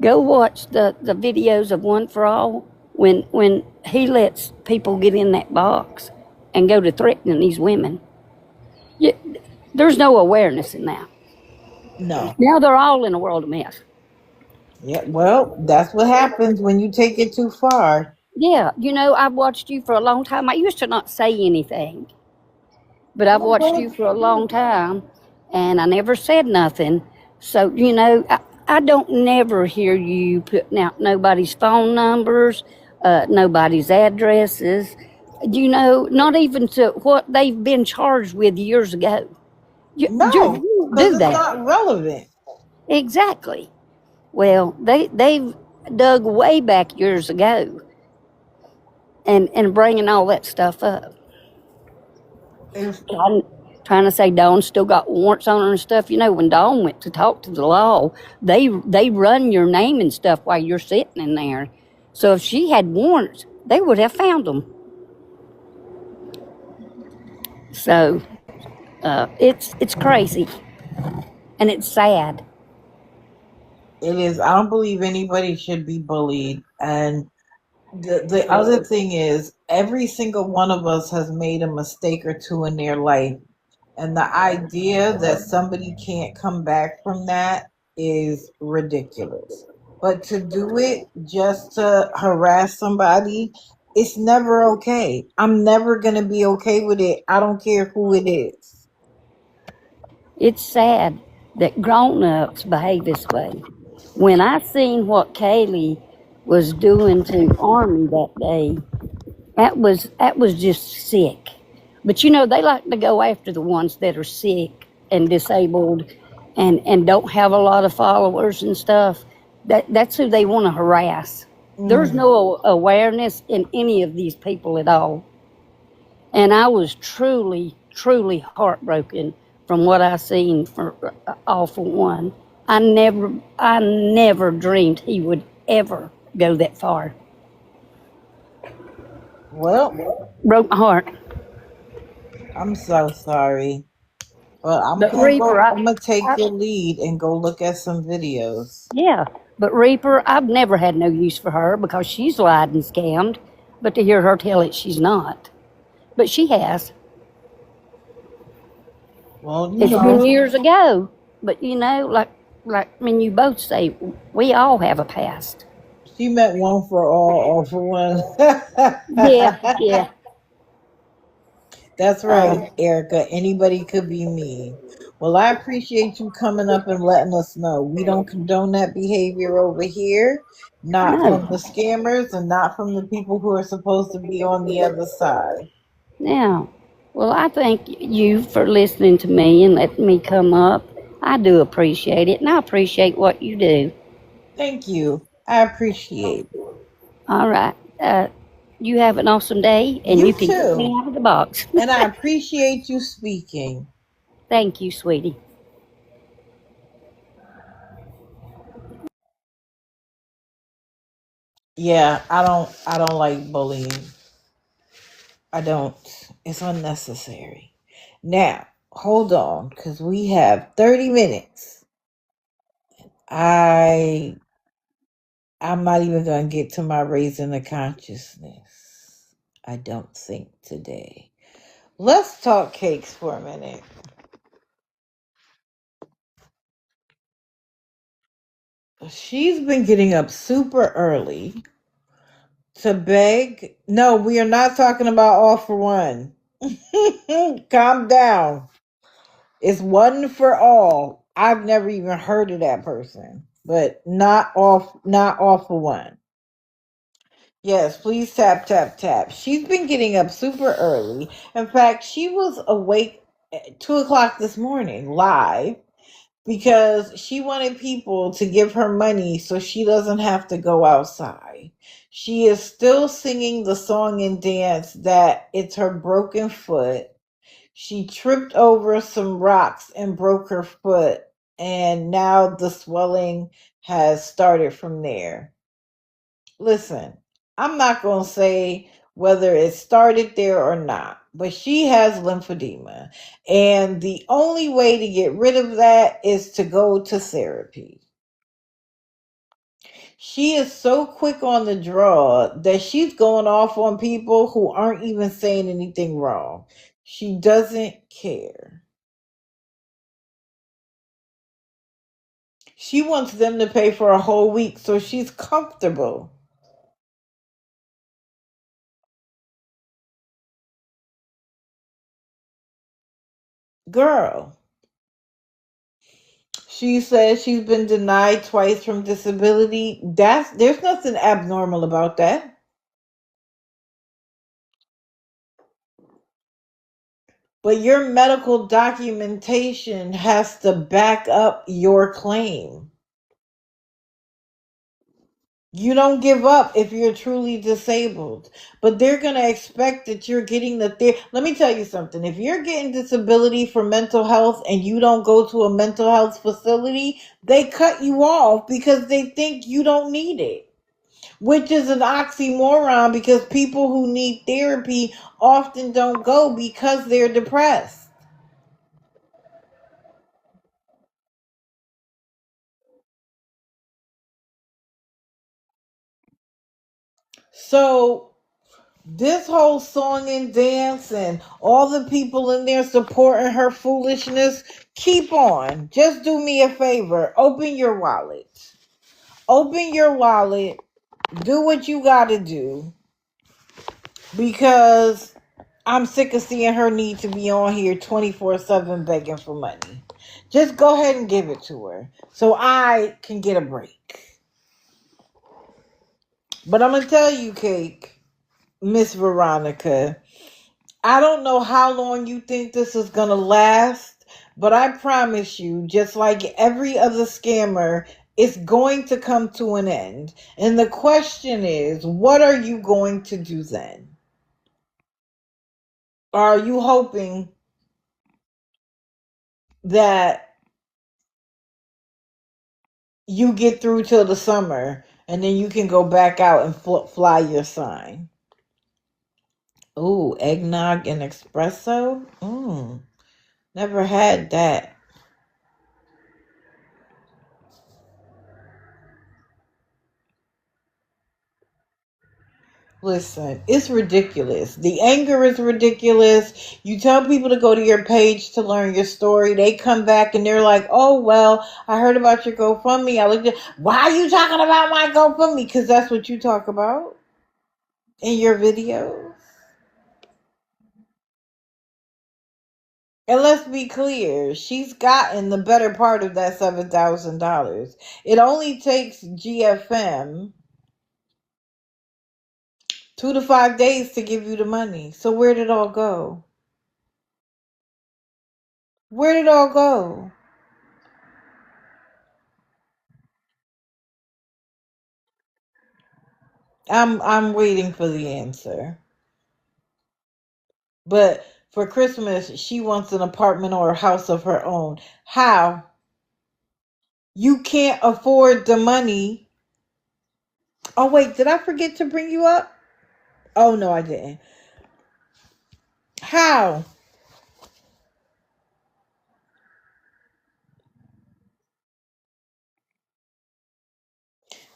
Go watch the videos of One for All when he lets people get in that box and go to threatening these women. Yeah, there's no awareness in that. No. Now they're all in a world of mess. Yeah, well, that's what happens when you take it too far. Yeah, I've watched you for a long time. I used to not say anything, but I've Well, watched you for a long time, and I never said nothing. So, I don't never hear you putting out nobody's phone numbers, nobody's addresses, not even to what they've been charged with years ago. You no, because do it's that. not relevant. Exactly. Well, they've dug way back years ago and bringing all that stuff up. If Trying to say Dawn still got warrants on her and stuff. When Dawn went to talk to the law, they run your name and stuff while you're sitting in there. So if she had warrants, they would have found them. So it's crazy, and it's sad. it is, I don't believe anybody should be bullied. And the other thing is, every single one of us has made a mistake or two in their life. And the idea that somebody can't come back from that is ridiculous. But to do it just to harass somebody, it's never okay. I'm never going to be okay with it. I don't care who it is. It's sad that grown-ups behave this way. When I seen what Kaylee was doing to Army that day, that was just sick. But they like to go after the ones that are sick and disabled and don't have a lot of followers and stuff. That's who they want to harass. There's no awareness in any of these people at all. And I was truly, truly heartbroken from what I seen for All for One. I never dreamed he would ever go that far. Well, Broke my heart. I'm so sorry. But I'm But gonna Reaper, take your lead and go look at some videos. yeah. But Reaper, I've never had no use for her because she's lied and scammed. But to hear her tell it she's not. But she has. Well, It's been years ago. But like you both say, we all have a past. she meant one for all for one. Yeah. That's right, Erica. Anybody could be mean. Well, I appreciate you coming up and letting us know. We don't condone that behavior over here, not No. from the scammers and not from the people who are supposed to be on the other side. Now, well, I thank you for listening to me and letting me come up. I do appreciate it, and I appreciate what you do. Thank you. I appreciate it. All right. You have an awesome day, and You you can get too. me out of the box. And I appreciate you speaking. Thank you, sweetie. Yeah, I don't like bullying. I don't. It's unnecessary. Now, hold on, because we have 30 minutes. I'm not even going to get to my raising the consciousness. I don't think today. Let's talk cakes for a minute. She's been getting up super early to beg. No, we are not talking about All for One. Calm down. It's One for All. I've never even heard of that person, but not all for one. Yes, please tap, tap, tap. She's been getting up super early. In fact, she was awake at 2 o'clock this morning live because she wanted people to give her money so she doesn't have to go outside. She is still singing the song and dance that it's her broken foot. She tripped over some rocks and broke her foot, and now the swelling has started from there. Listen, I'm not going to say whether it started there or not, but she has lymphedema. And the only way to get rid of that is to go to therapy. She is so quick on the draw that she's going off on people who aren't even saying anything wrong. She doesn't care. She wants them to pay for a whole week so she's comfortable. Girl, she says she's been denied twice from disability. There's nothing abnormal about that. But your medical documentation has to back up your claim. You don't give up if you're truly disabled, but they're going to expect that you're getting let me tell you something. If you're getting disability for mental health and you don't go to a mental health facility, they cut you off because they think you don't need it, which is an oxymoron because people who need therapy often don't go because they're depressed. So this whole song and dance and all the people in there supporting her foolishness, keep on. Just do me a favor. Open your wallet. Open your wallet. Do what you gotta do. Because I'm sick of seeing her need to be on here 24/7 begging for money. Just go ahead and give it to her so I can get a break. But I'm gonna tell you, Cake, Miss Veronica, I don't know how long you think this is going to last, but I promise you, just like every other scammer, it's going to come to an end. And the question is, what are you going to do then? Are you hoping that you get through till the summer and then you can go back out and fly your sign? Ooh, eggnog and espresso? Never had that. Listen, it's ridiculous. The anger is ridiculous. You tell people to go to your page to learn your story. They come back and they're like, oh, well, I heard about your GoFundMe. I looked at, why are you talking about my GoFundMe? Because that's what you talk about in your videos. And let's be clear, she's gotten the better part of that $7,000. It only takes GFM 2 to 5 days to give you the money. So where did it all go? Where did it all go? I'm waiting for the answer. But for Christmas, she wants an apartment or a house of her own. How? You can't afford the money. Oh wait, did I forget to bring you up? Oh no, I didn't. How?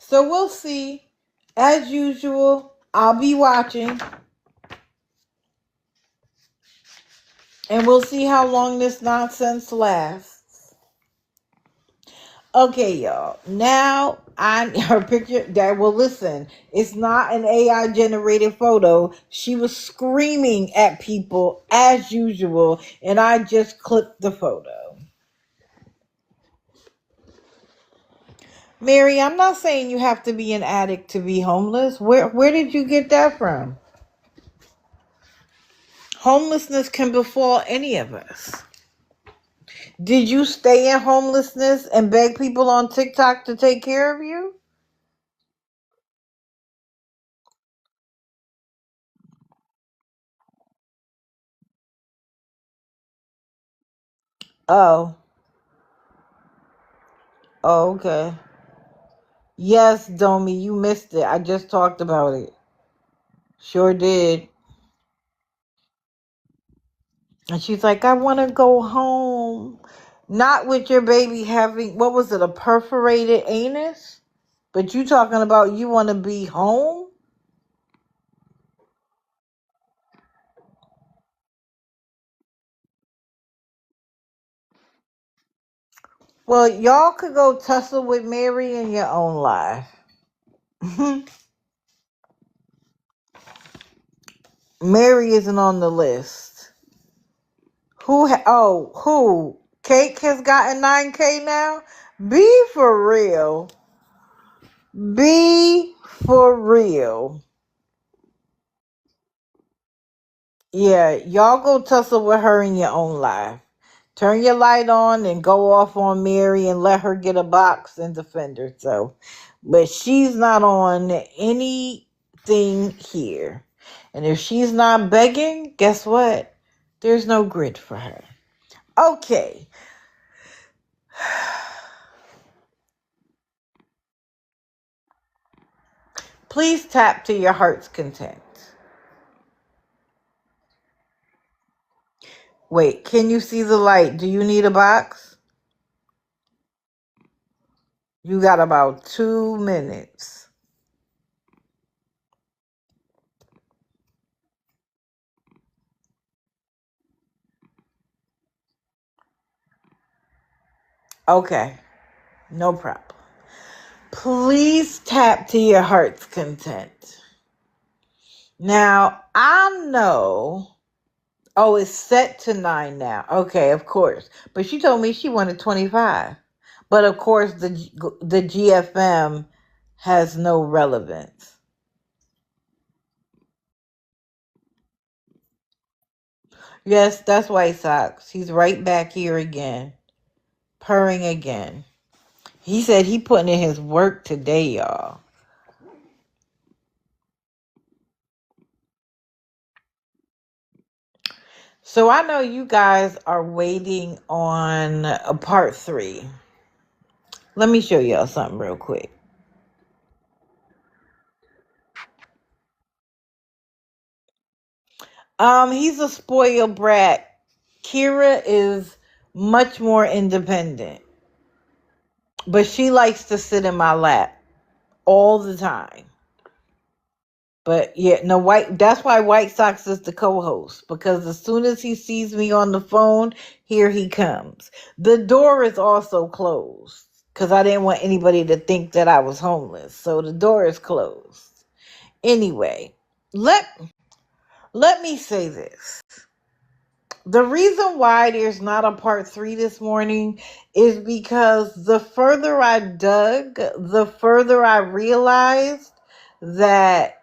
So we'll see. As usual, I'll be watching. And we'll see how long this nonsense lasts. Okay, y'all. Now her picture that will listen. It's not an AI generated photo. She was screaming at people as usual, and I just clipped the photo. Mary, I'm not saying you have to be an addict to be homeless. Where did you get that from? Homelessness can befall any of us. Did you stay in homelessness and beg people on TikTok to take care of you? Oh. Oh, okay. Yes, Domi, you missed it. I just talked about it. Sure did. And she's like, I want to go home. Not with your baby having, what was it, a perforated anus? But you talking about you want to be home? Well, y'all could go tussle with Mary in your own life. Mary isn't on the list. Who? Cake has gotten 9K now? Be for real. Be for real. Yeah, y'all go tussle with her in your own life. Turn your light on and go off on Mary and let her get a box and defend herself. But she's not on anything here. And if she's not begging, guess what? There's no grid for her. Okay. Please tap to your heart's content. Wait, can you see the light? Do you need a box? You got about 2 minutes. Okay, no problem. Please tap to your heart's content. Now, I know. Oh, it's set to 9 now. Okay, of course. But she told me she wanted 25. But of course, the GFM has no relevance. Yes, that's White Sox. He's right back here again, purring again. He said he putting in his work today, y'all. So I know you guys are waiting on a part 3. Let me show y'all something real quick. He's a spoiled brat. Kira is much more independent, but she likes to sit in my lap all the time. But yeah, no, that's why White Sox is the co-host, because as soon as he sees me on the phone, here he comes. The door is also closed because I didn't want anybody to think that I was homeless. So the door is closed. Anyway, let me say this. The reason why there's not a part 3 this morning is because the further I dug, the further I realized that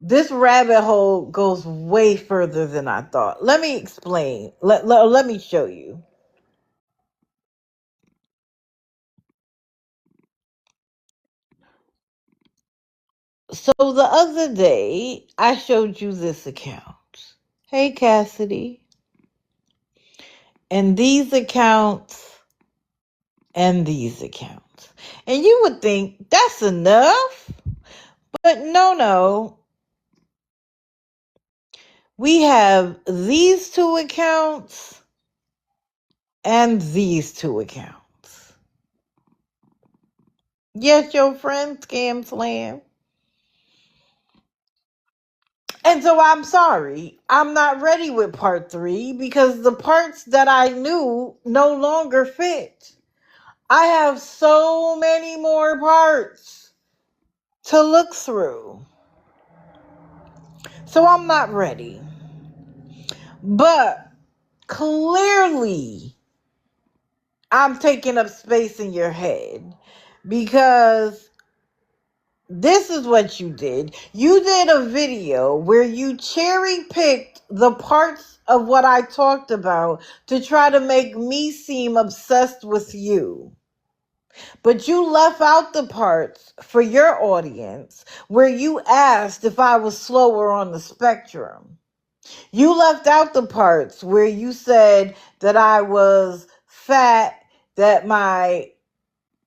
this rabbit hole goes way further than I thought. Let me explain. Let me show you. So the other day, I showed you this account. Hey, Cassidy. And these accounts and these accounts. And you would think that's enough. But no. We have these 2 accounts and these 2 accounts. Yes, your friend Scam Slam. And so I'm sorry, I'm not ready with part 3 because the parts that I knew no longer fit. I have so many more parts to look through. So I'm not ready. But clearly, I'm taking up space in your head because This is what you did. You did a video where you cherry picked the parts of what I talked about to try to make me seem obsessed with you. But you left out the parts for your audience where you asked if I was slower on the spectrum. You left out the parts where you said that I was fat, that my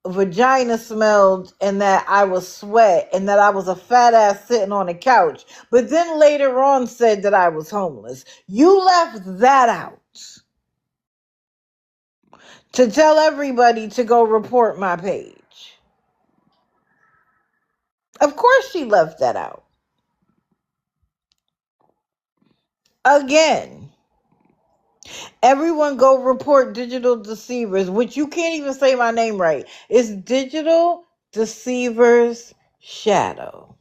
vagina smelled, and that I was sweat, and that I was a fat ass sitting on a couch. But then later on said that I was homeless. You left that out to tell everybody to go report my page. Of course she left that out. Again, everyone go report Digital Deceivers, which you can't even say my name right. It's Digital Deceivers Shadow.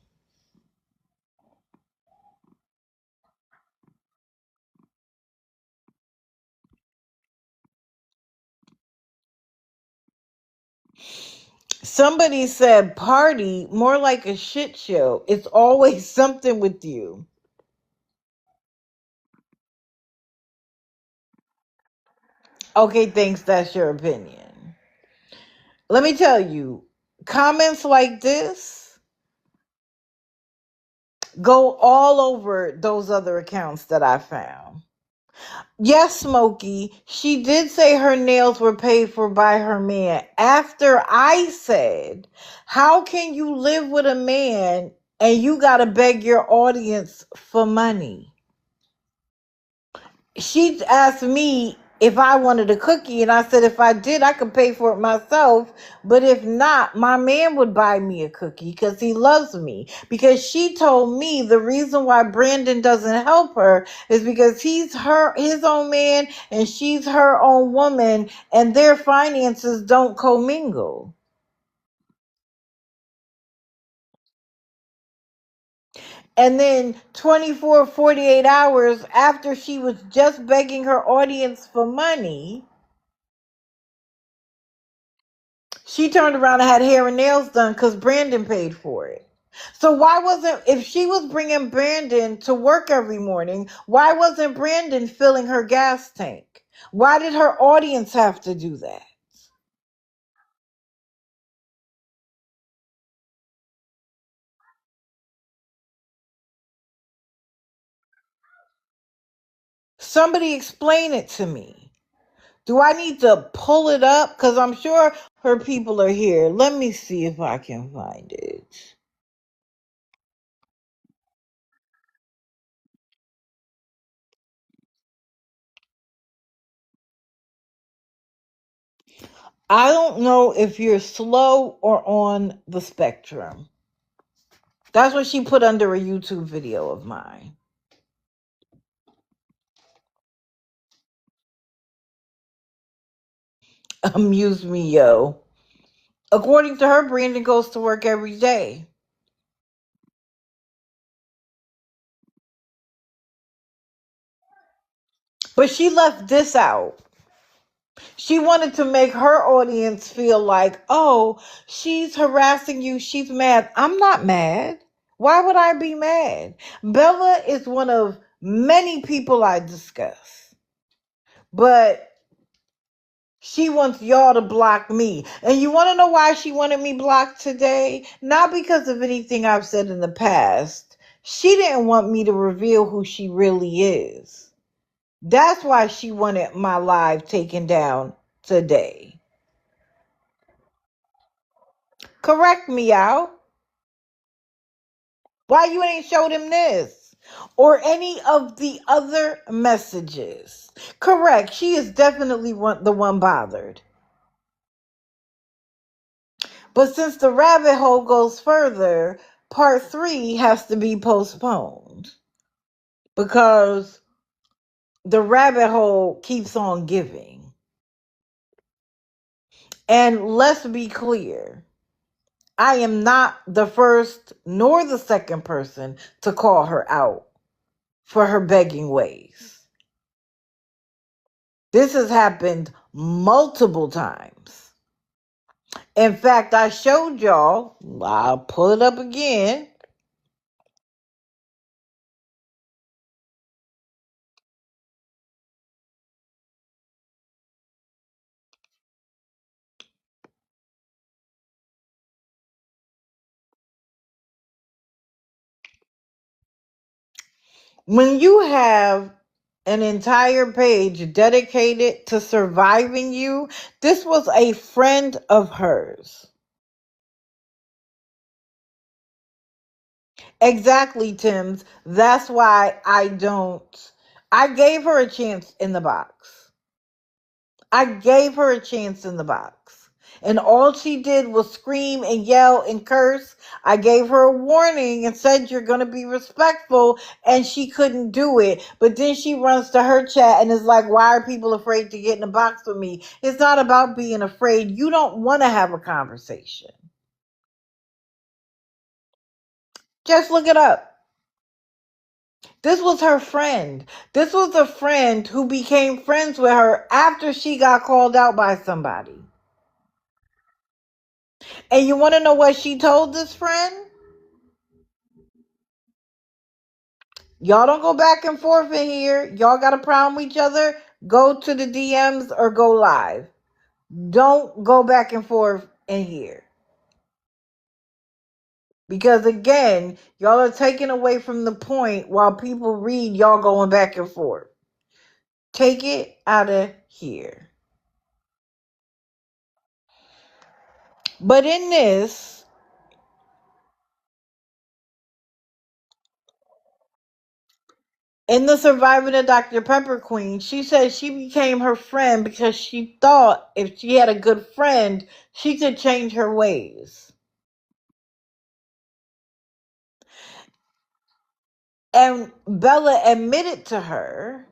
Somebody said party, more like a shit show. It's always something with you. Okay, thanks. That's your opinion. Let me tell you, comments like this go all over those other accounts that I found. Yes, Smokey, she did say her nails were paid for by her man. After I said, how can you live with a man and you got to beg your audience for money? She asked me if I wanted a cookie, and I said if I did, I could pay for it myself. But if not, my man would buy me a cookie because he loves me. Because she told me the reason why Brandon doesn't help her is because he's his own man and she's her own woman, and their finances don't commingle. And then 24, 48 hours after she was just begging her audience for money, she turned around and had hair and nails done because Brandon paid for it. So why wasn't, if she was bringing Brandon to work every morning, why wasn't Brandon filling her gas tank? Why did her audience have to do that? Somebody explain it to me. Do I need to pull it up? Because I'm sure her people are here. Let me see if I can find it. I don't know if you're slow or on the spectrum. That's what she put under a YouTube video of mine. Amuse me, yo. According to her, Brandon goes to work every day. But she left this out. She wanted to make her audience feel like, oh, she's harassing you. She's mad. I'm not mad. Why would I be mad? Bella is one of many people I discuss. But she wants y'all to block me. And you want to know why she wanted me blocked today? Not because of anything I've said in the past. She didn't want me to reveal who she really is. That's why she wanted my live taken down today. Correct me out. Why you ain't showed him this? Or any of the other messages. Correct. She is definitely the one bothered. But since the rabbit hole goes further, part 3 has to be postponed. Because the rabbit hole keeps on giving. And let's be clear. I am not the first nor the second person to call her out for her begging ways. This has happened multiple times. In fact, I showed y'all, I'll pull it up again. When you have an entire page dedicated to surviving you, this was a friend of hers. Exactly, Tim's. That's why I don't. I gave her a chance in the box. I gave her a chance in the box. And all she did was scream and yell and curse. I gave her a warning and said, you're going to be respectful. And she couldn't do it. But then she runs to her chat and is like, why are people afraid to get in the box with me? It's not about being afraid. You don't want to have a conversation. Just look it up. This was her friend. This was a friend who became friends with her after she got called out by somebody. And you want to know what she told this friend? Y'all don't go back and forth in here. Y'all got a problem with each other? Go to the DMs or go live. Don't go back and forth in here. Because again, y'all are taking away from the point while people read y'all going back and forth. Take it out of here. But in this, in the Surviving the Dr. Pepper Queen, she said she became her friend because she thought if she had a good friend, she could change her ways. And Bella admitted to her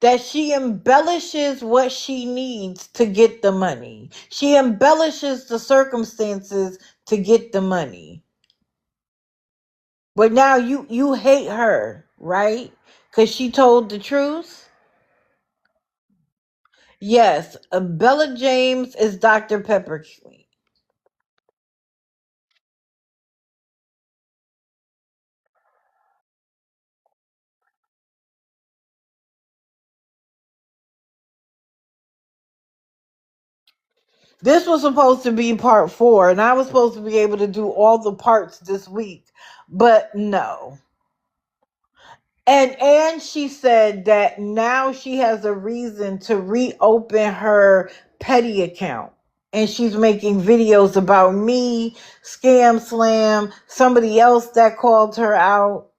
that she embellishes what she needs to get the money. She embellishes the circumstances to get the money. But now you hate her, right? Because she told the truth? Yes, Bella James is Dr. Pepper Queen. This was supposed to be part 4, and I was supposed to be able to do all the parts this week, but no. And she said that now she has a reason to reopen her petty account. And she's making videos about me, Scam Slam, somebody else that called her out.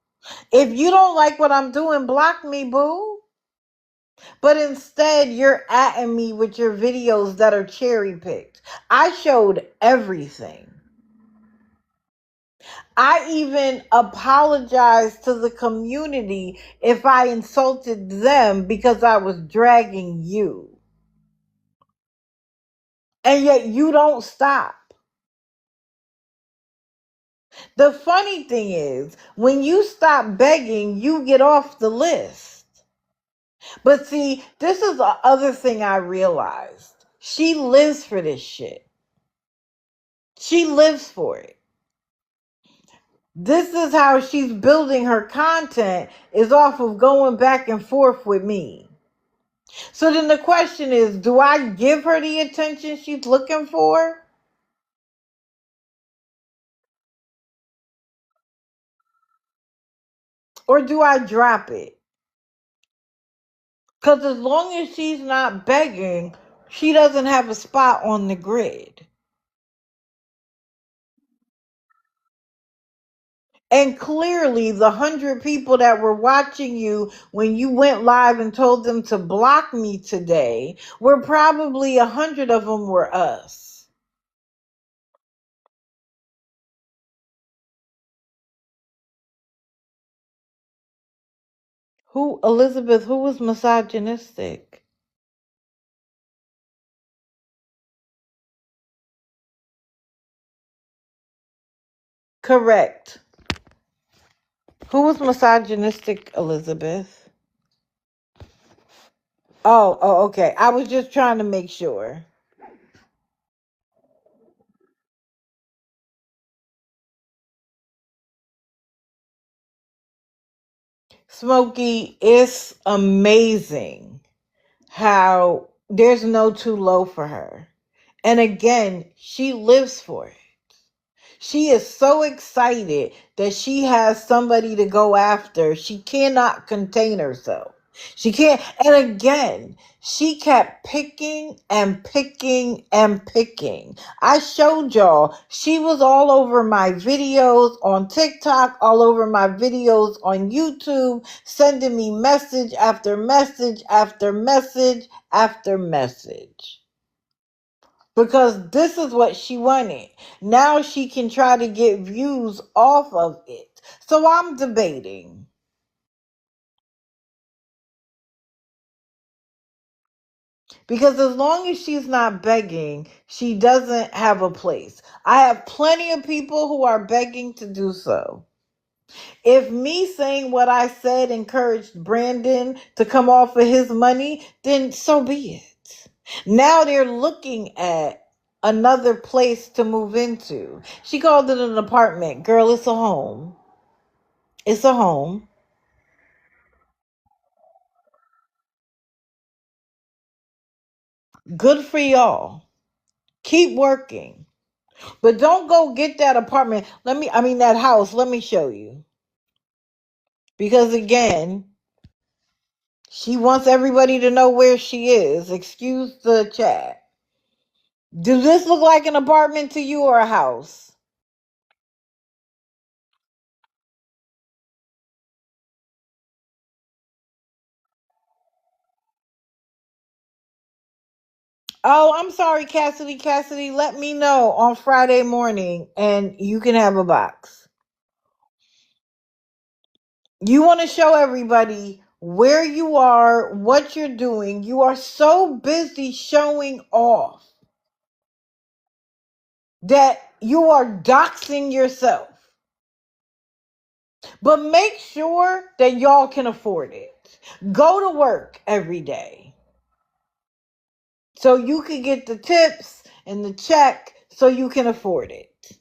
If you don't like what I'm doing, block me, boo. But instead, you're atting me with your videos that are cherry picked. I showed everything. I even apologized to the community if I insulted them because I was dragging you. And yet you don't stop. The funny thing is, when you stop begging, you get off the list. But see, this is the other thing I realized. She lives for this shit. She lives for it. This is how she's building her content, is off of going back and forth with me. So then the question is, do I give her the attention she's looking for? Or do I drop it? Because as long as she's not begging, she doesn't have a spot on the grid. And clearly, the 100 people that were watching you when you went live and told them to block me today, were probably 100 of them were us. Who, Elizabeth, who was misogynistic? Correct. Who was misogynistic, Elizabeth? Oh, okay. I was just trying to make sure. Smokey, it's amazing how there's no too low for her. And again, she lives for it. She is so excited that she has somebody to go after. She cannot contain herself. She can't. And again, she kept picking and picking and picking. I showed y'all, she was all over my videos on TikTok, all over my videos on YouTube, sending me message after message after message after message. Because this is what she wanted. Now she can try to get views off of it. So I'm debating. Because as long as she's not begging, she doesn't have a place. I have plenty of people who are begging to do so. If me saying what I said encouraged Brandon to come off of his money, then so be it. Now they're looking at another place to move into. She called it an apartment. Girl, it's a home. It's a home. Good for y'all. Keep working. But don't go get that apartment. That house. Let me show you. Because again, she wants everybody to know where she is. Excuse the chat. Does this look like an apartment to you or a house? Oh, I'm sorry, Cassidy. Cassidy, let me know on Friday morning and you can have a box. You want to show everybody where you are, what you're doing. You are so busy showing off that you are doxing yourself. But make sure that y'all can afford it. Go to work every day so you can get the tips and the check so you can afford it.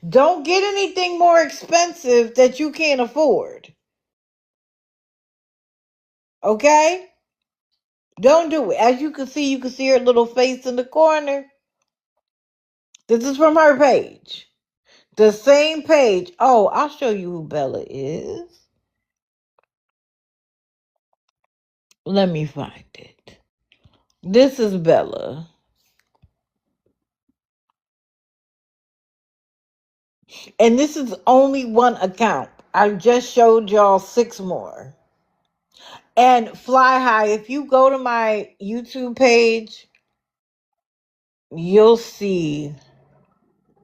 Don't get anything more expensive that you can't afford. Okay? Don't do it. As you can see her little face in the corner. This is from her page. The same page. Oh, I'll show you who Bella is. Let me find it. This is Bella. And this is only one account. I just showed y'all 6 more. And Fly High, if you go to my YouTube page, you'll see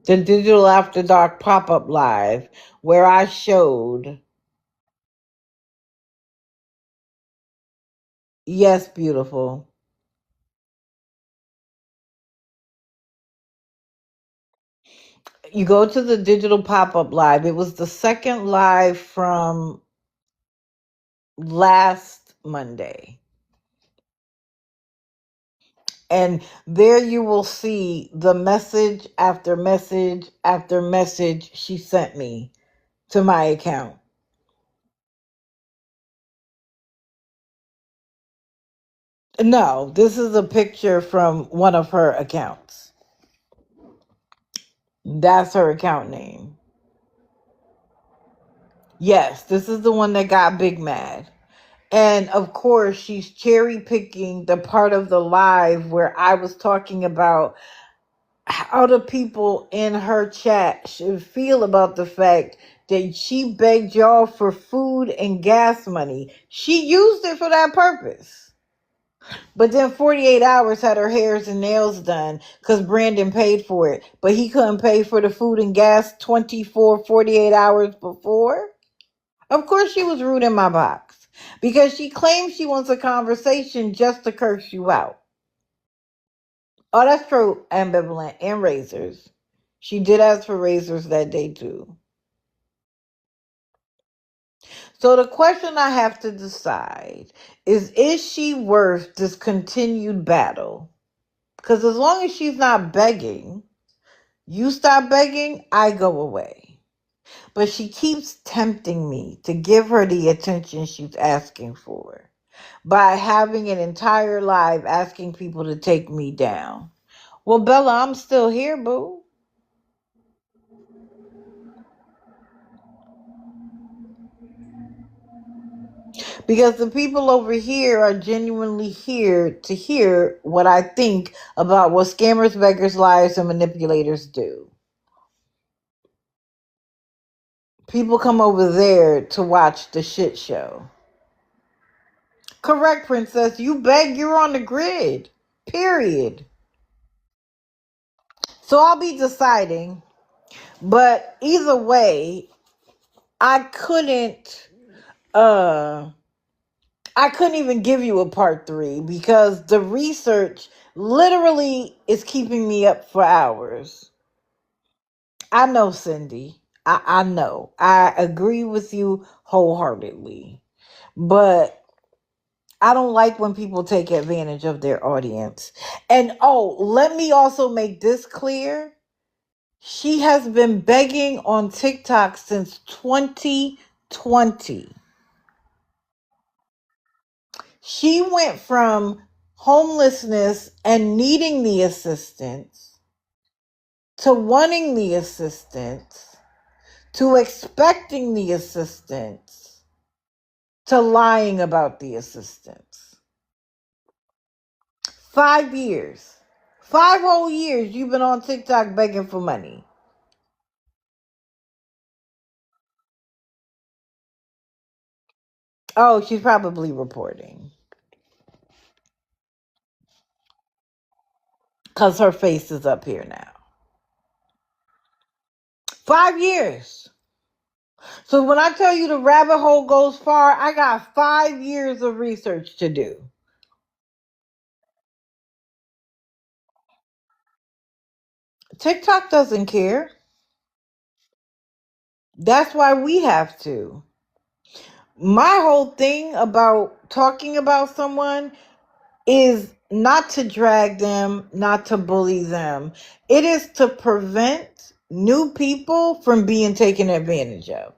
the Digital After Dark pop-up live where I showed. Yes, beautiful. You go to the digital pop-up live. It was the second live from last Monday. And there you will see the message after message after message she sent me to my account. No, this is a picture from one of her accounts. That's her account name. Yes, this is the one that got big mad. And of course, she's cherry picking the part of the live where I was talking about how the people in her chat should feel about the fact that she begged y'all for food and gas money. She used it for that purpose. But then 48 hours had her hairs and nails done because Brandon paid for it. But he couldn't pay for the food and gas 48 hours before. Of course she was rude in my box because she claims she wants a conversation just to curse you out. Oh, that's true. Ambivalent and razors. She did ask for razors that day too. So the question I have to decide is she worth this continued battle? Because as long as she's not begging, you stop begging, I go away. But she keeps tempting me to give her the attention she's asking for by having an entire live asking people to take me down. Well, Bella, I'm still here, boo. Because the people over here are genuinely here to hear what I think about what scammers, beggars, liars, and manipulators do. People come over there to watch the shit show. Correct, princess. You beg, you're on the grid. Period. So I'll be deciding. But either way, I couldn't even give you a part 3 because the research literally is keeping me up for hours. I know, Cindy. I know. I agree with you wholeheartedly. But I don't like when people take advantage of their audience. And let me also make this clear. She has been begging on TikTok since 2020. She went from homelessness and needing the assistance to wanting the assistance to expecting the assistance to lying about the assistance. 5 years. 5 whole years you've been on TikTok begging for money. Oh, she's probably reporting. Because her face is up here now. 5 years. So when I tell you the rabbit hole goes far, I got 5 years of research to do. TikTok doesn't care. That's why we have to. My whole thing about talking about someone is not to drag them, not to bully them. It is to prevent new people from being taken advantage of.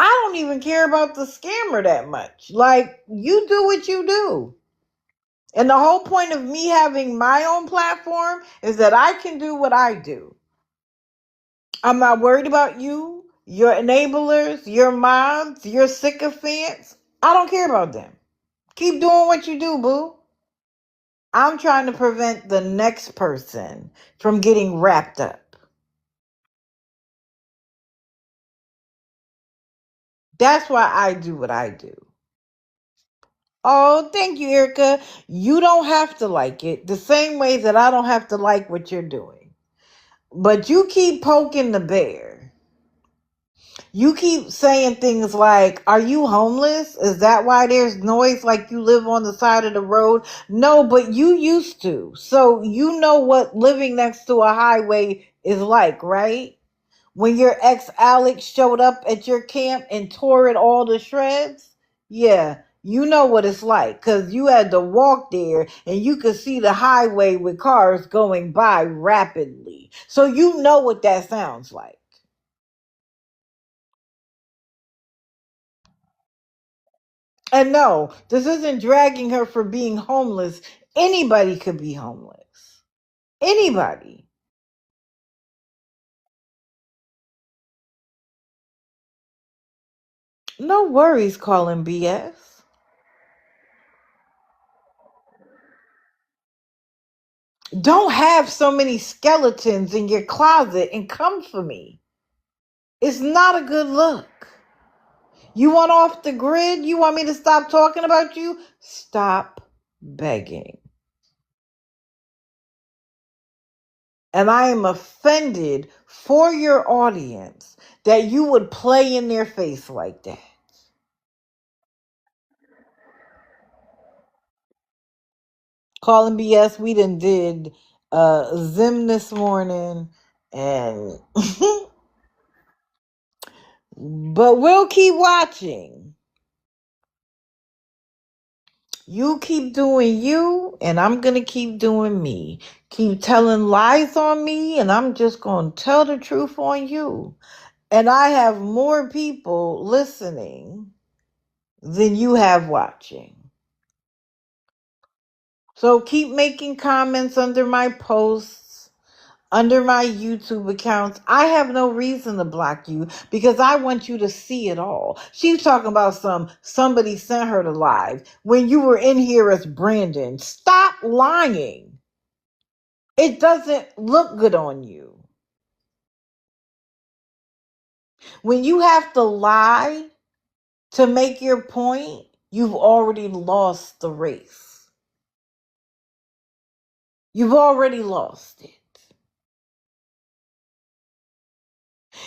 I don't even care about the scammer that much. Like, you do what you do. And the whole point of me having my own platform is that I can do what I do. I'm not worried about you, your enablers, your moms, your sycophants. I don't care about them. Keep doing what you do, boo. I'm trying to prevent the next person from getting wrapped up. That's why I do what I do. Oh, thank you, Erica. You don't have to like it the same way that I don't have to like what you're doing. But you keep poking the bear. You keep saying things like, are you homeless? Is that why there's noise like you live on the side of the road? No, but you used to. So you know what living next to a highway is like, right? When your ex Alex showed up at your camp and tore it all to shreds? Yeah, you know what it's like because you had to walk there and you could see the highway with cars going by rapidly. So you know what that sounds like. And no, this isn't dragging her for being homeless. Anybody could be homeless. Anybody. No worries, calling BS. Don't have so many skeletons in your closet and come for me. It's not a good look. You want off the grid? You want me to stop talking about you? Stop begging. And I am offended for your audience that you would play in their face like that. Calling BS, we done did Zim this morning and but we'll keep watching. You keep doing you, and I'm going to keep doing me. Keep telling lies on me, and I'm just going to tell the truth on you. And I have more people listening than you have watching. So keep making comments under my posts, under my YouTube accounts. I have no reason to block you because I want you to see it all. She's talking about somebody sent her to live when you were in here as Brandon. Stop lying. It doesn't look good on you. When you have to lie to make your point, you've already lost the race. You've already lost it.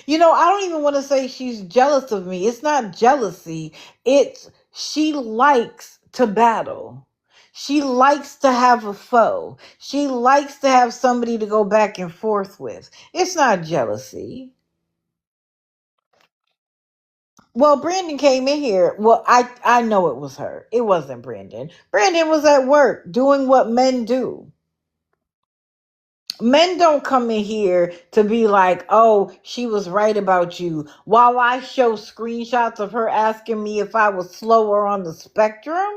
You know, I don't even want to say she's jealous of me. It's not jealousy. It's she likes to battle. She likes to have a foe. She likes to have somebody to go back and forth with. It's not jealousy. Well, Brandon came in here. Well, I know it was her. It wasn't Brandon. Brandon was at work doing what men do. Men don't come in here to be like, oh, she was right about you, while I show screenshots of her asking me if I was slower on the spectrum.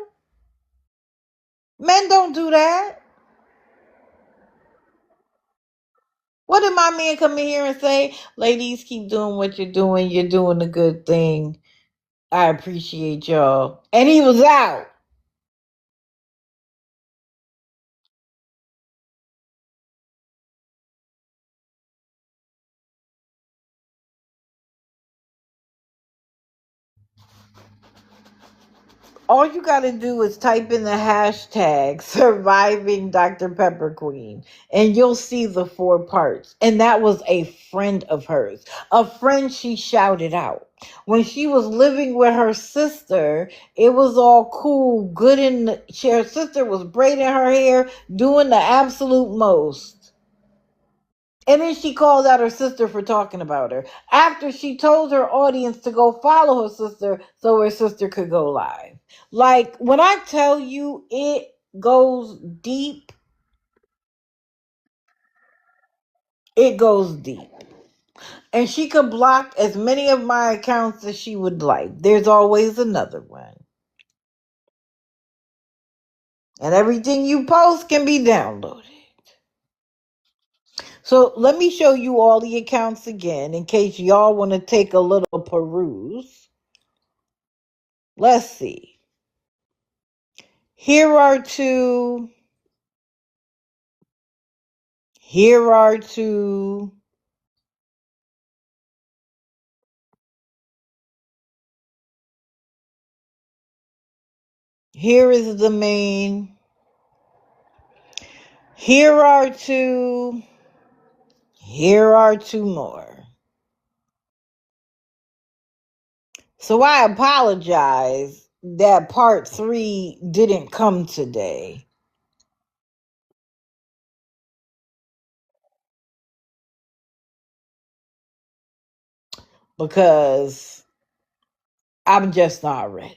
Men don't do that. What did my man come in here and say? Ladies, keep doing what you're doing. You're doing a good thing. I appreciate y'all. And he was out. All you got to do is type in the hashtag surviving Dr. Pepper Queen and you'll see the 4 parts. And that was a friend of hers, a friend she shouted out. When she was living with her sister, it was all cool, good, and her sister was braiding her hair, doing the absolute most. And then she called out her sister for talking about her after she told her audience to go follow her sister so her sister could go live. Like, when I tell you it goes deep, it goes deep. And she could block as many of my accounts as she would like. There's always another one. And everything you post can be downloaded. So let me show you all the accounts again in case y'all want to take a little peruse. Let's see. Here are 2. Here are 2. Here is the main. Here are 2. Here are 2 more. So I apologize that part 3 didn't come today. Because I'm just not ready.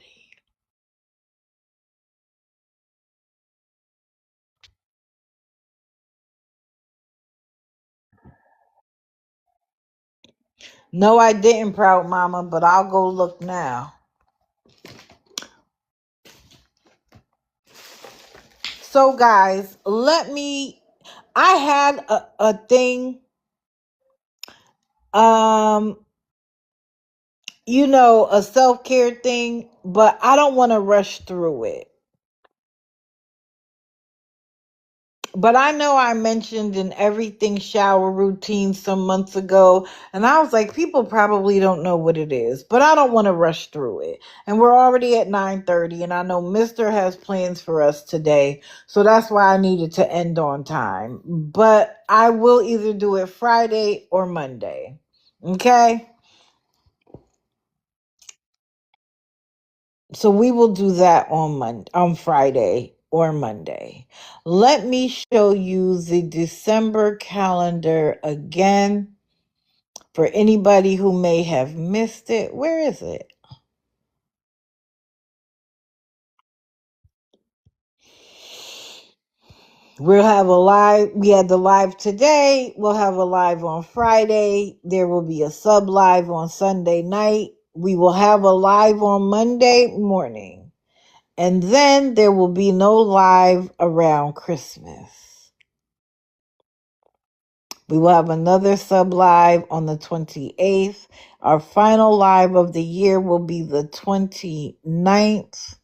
No, I didn't, Proud Mama, but I'll go look now. So, guys, I had a thing, a self-care thing, but I don't want to rush through it. But I know I mentioned an everything shower routine some months ago, and I was like, people probably don't know what it is, but I don't want to rush through it. And we're already at 9:30, and I know Mr. has plans for us today, so that's why I needed to end on time. But I will either do it Friday or Monday. Okay? So we will do that on Friday or Monday. Let me show you the December calendar again for anybody who may have missed it. Where is it? We'll have a live. We had the live today. We'll have a live on Friday. There will be a sub live on Sunday night. We will have a live on Monday morning. And then there will be no live around Christmas. We will have another sub live on the 28th. Our final live of the year will be the 29th.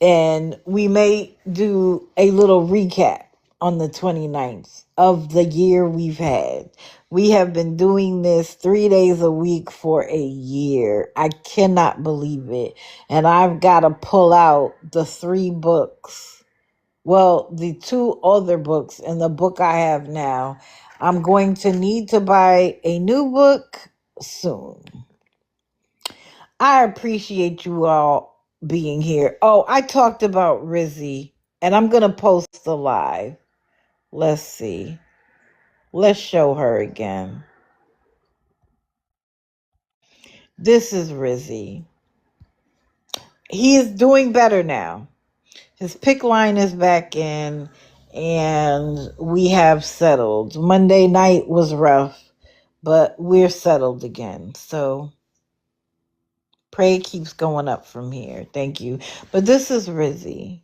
And we may do a little recap on the 29th of the year we've had. We have been doing this 3 days a week for a year. I cannot believe it. And I've got to pull out the 3 books. Well, the 2 other books and the book I have now. I'm going to need to buy a new book soon. I appreciate you all being here. Oh, I talked about Rizzy, and I'm going to post the live. Let's see. Let's show her again. This is Rizzy. He is doing better now. His pick line is back in, and we have settled. Monday night was rough, but we're settled again. So pray keeps going up from here. Thank you. But this is Rizzy.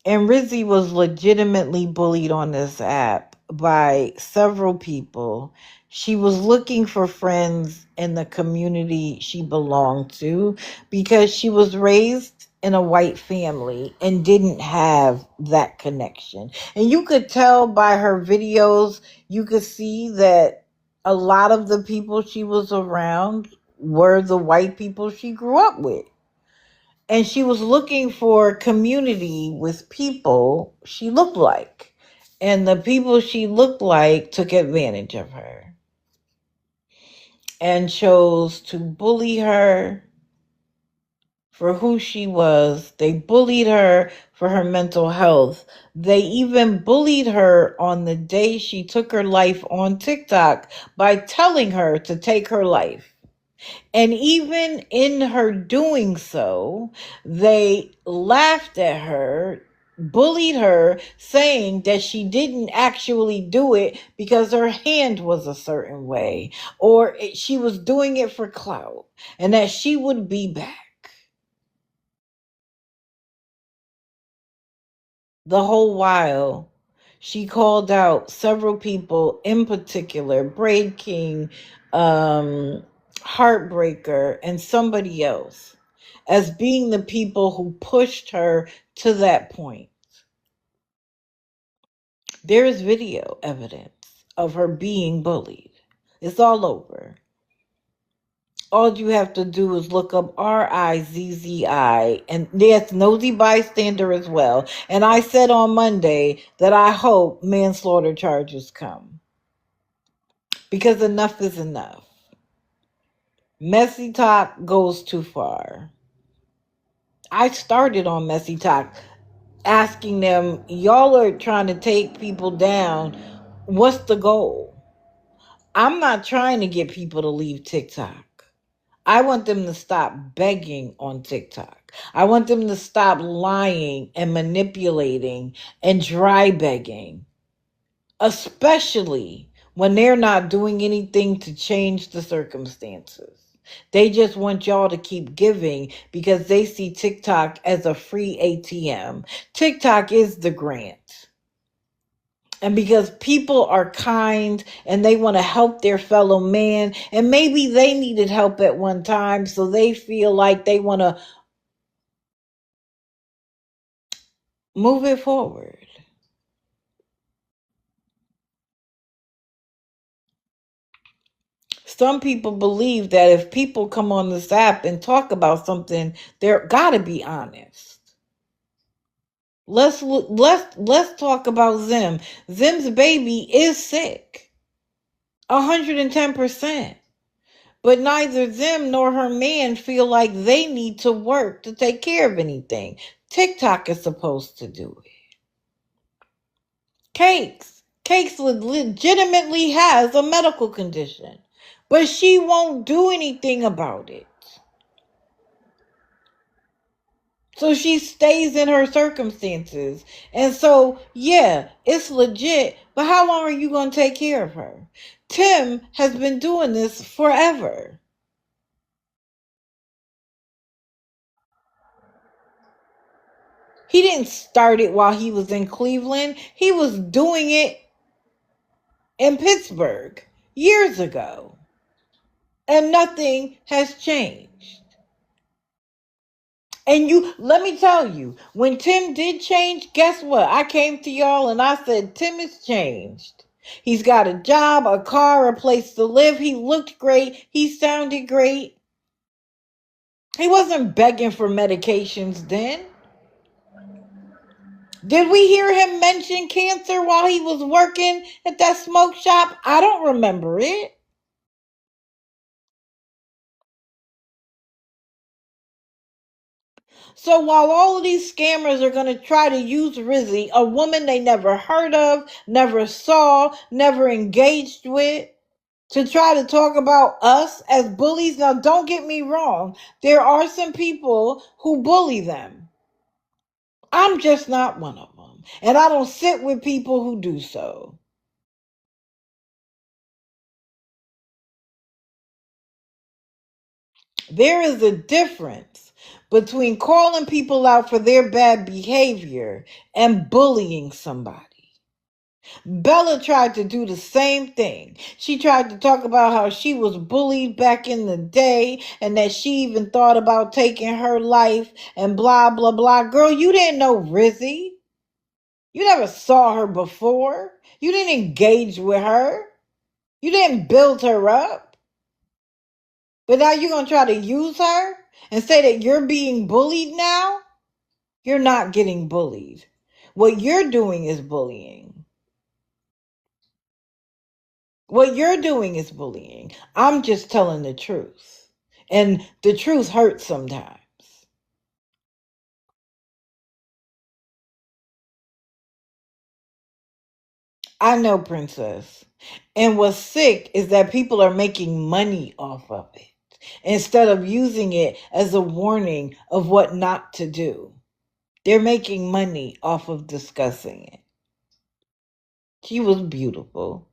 And Rizzy was legitimately bullied on this app by several people. She was looking for friends in the community she belonged to because she was raised in a white family and didn't have that connection. And you could tell by her videos, you could see that a lot of the people she was around were the white people she grew up with. And she was looking for community with people she looked like. And the people she looked like took advantage of her and chose to bully her for who she was. They bullied her for her mental health. They even bullied her on the day she took her life on TikTok by telling her to take her life. And even in her doing so, they laughed at her, bullied her, saying that she didn't actually do it because her hand was a certain way, or she was doing it for clout, and that she would be back. The whole while, she called out several people, in particular, Braid King, Heartbreaker, and somebody else, as being the people who pushed her to that point. There is video evidence of her being bullied. It's all over. All you have to do is look up RIZZI, and there's nosy bystander as well. And I said on Monday that I hope manslaughter charges come, because enough is enough. Messy Talk goes too far. I started on Messy Talk asking them, y'all are trying to take people down. What's the goal? I'm not trying to get people to leave TikTok. I want them to stop begging on TikTok. I want them to stop lying and manipulating and dry begging, especially when they're not doing anything to change the circumstances. They just want y'all to keep giving because they see TikTok as a free ATM. TikTok is the grant. And because people are kind and they want to help their fellow man, and maybe they needed help at one time, so they feel like they want to move it forward. Some people believe that if people come on this app and talk about something, they're gotta be honest. Let's talk about Zim. Zim's baby is sick, 110%. But neither them nor her man feel like they need to work to take care of anything. TikTok is supposed to do it. Cakes legitimately has a medical condition, but she won't do anything about it. So she stays in her circumstances. And so, yeah, it's legit. But how long are you going to take care of her? Tim has been doing this forever. He didn't start it while he was in Cleveland. He was doing it in Pittsburgh years ago. And nothing has changed. And let me tell you, when Tim did change, guess what? I came to y'all and I said, Tim has changed. He's got a job, a car, a place to live. He looked great. He sounded great. He wasn't begging for medications then. Did we hear him mention cancer while he was working at that smoke shop? I don't remember it. So while all of these scammers are going to try to use Rizzy, a woman they never heard of, never saw, never engaged with, to try to talk about us as bullies. Now, don't get me wrong. There are some people who bully them. I'm just not one of them. And I don't sit with people who do so. There is a difference between calling people out for their bad behavior and bullying somebody. Bella tried to do the same thing. She tried to talk about how she was bullied back in the day and that she even thought about taking her life and blah, blah, blah. Girl, you didn't know Rizzy. You never saw her before. You didn't engage with her. You didn't build her up. But now you're going to try to use her and say that you're being bullied now? You're not getting bullied. What you're doing is bullying. What you're doing is bullying. I'm just telling the truth. And the truth hurts sometimes. I know, Princess. And what's sick is that people are making money off of it instead of using it as a warning of what not to do. They're making money off of discussing it. She was beautiful.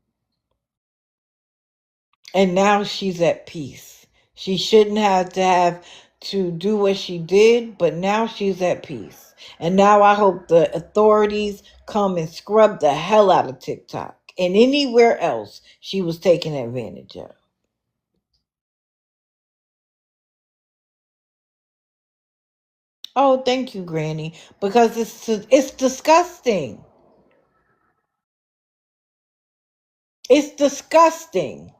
And now she's at peace. She shouldn't have to do what she did, but now she's at peace. And now I hope the authorities come and scrub the hell out of TikTok and anywhere else she was taken advantage of. Oh, thank you, Granny, because it's disgusting. It's disgusting.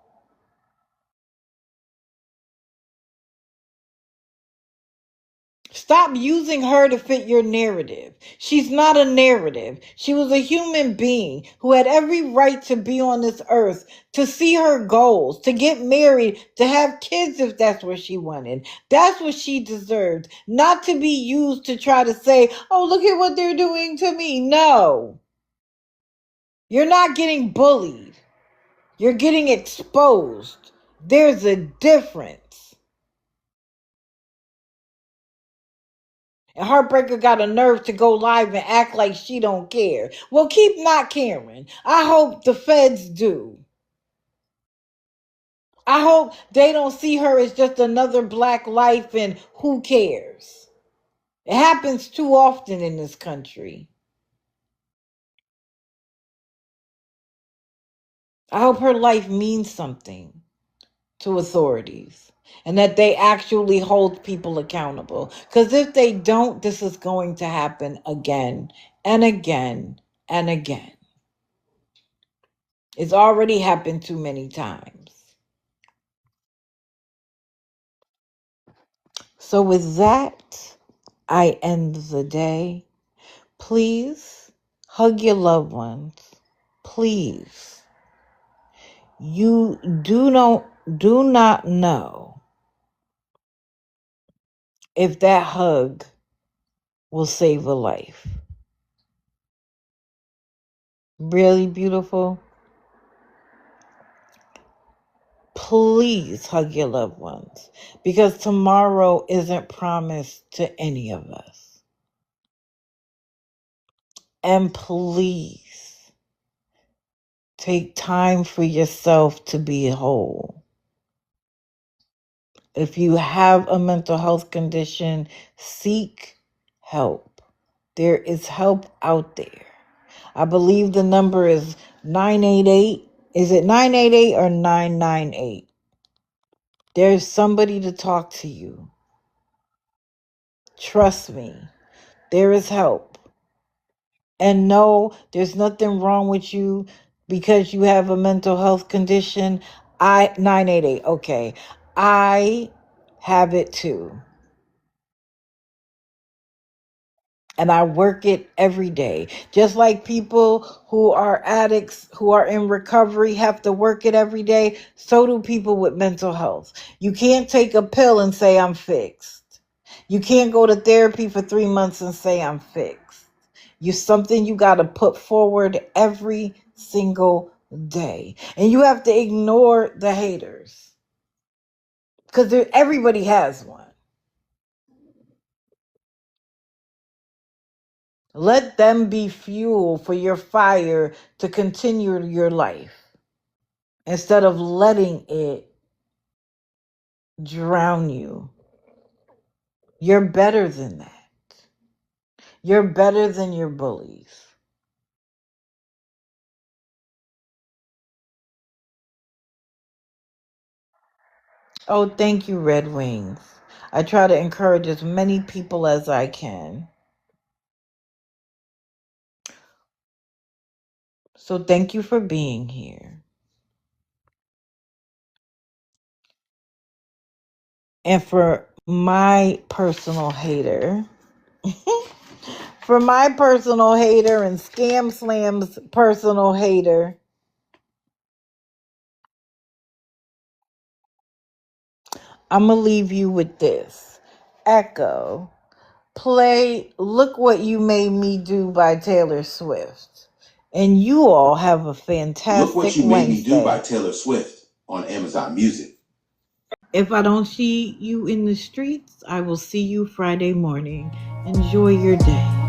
Stop using her to fit your narrative. She's not a narrative. She was a human being who had every right to be on this earth, to see her goals, to get married, to have kids if that's what she wanted. That's what she deserved. Not to be used to try to say, oh, look at what they're doing to me. No. You're not getting bullied. You're getting exposed. There's a difference. And Heartbreaker got a nerve to go live and act like she don't care. Well, keep not caring. I hope the feds do. I hope they don't see her as just another black life and who cares. It happens too often in this country. I hope her life means something to authorities and that they actually hold people accountable. Because if they don't, this is going to happen again and again and again. It's already happened too many times. So with that, I end the day. Please hug your loved ones. Please. You do not know if that hug will save a life. Really beautiful. Please hug your loved ones because tomorrow isn't promised to any of us. And please take time for yourself to be whole. If you have a mental health condition, seek help. There is help out there. I believe the number is 988. Is it 988 or 998? There's somebody to talk to you. Trust me, there is help. And no, there's nothing wrong with you because you have a mental health condition. 988, okay. I have it too. And I work it every day. Just like people who are addicts, who are in recovery, have to work it every day, so do people with mental health. You can't take a pill and say, I'm fixed. You can't go to therapy for 3 months and say, I'm fixed. Something you got to put forward every single day. And you have to ignore the haters. Because everybody has one. Let them be fuel for your fire to continue your life instead of letting it drown you. You're better than that. You're better than your bullies. Oh, thank you, Red Wings. I try to encourage as many people as I can. So thank you for being here. And for my personal hater, for my personal hater and Scam Slam's personal hater, I'm going to leave you with this. Echo, play Look What You Made Me Do by Taylor Swift. And you all have a fantastic Look What You Wednesday. Made Me Do by Taylor Swift on Amazon Music. If I don't see you in the streets, I will see you Friday morning. Enjoy your day.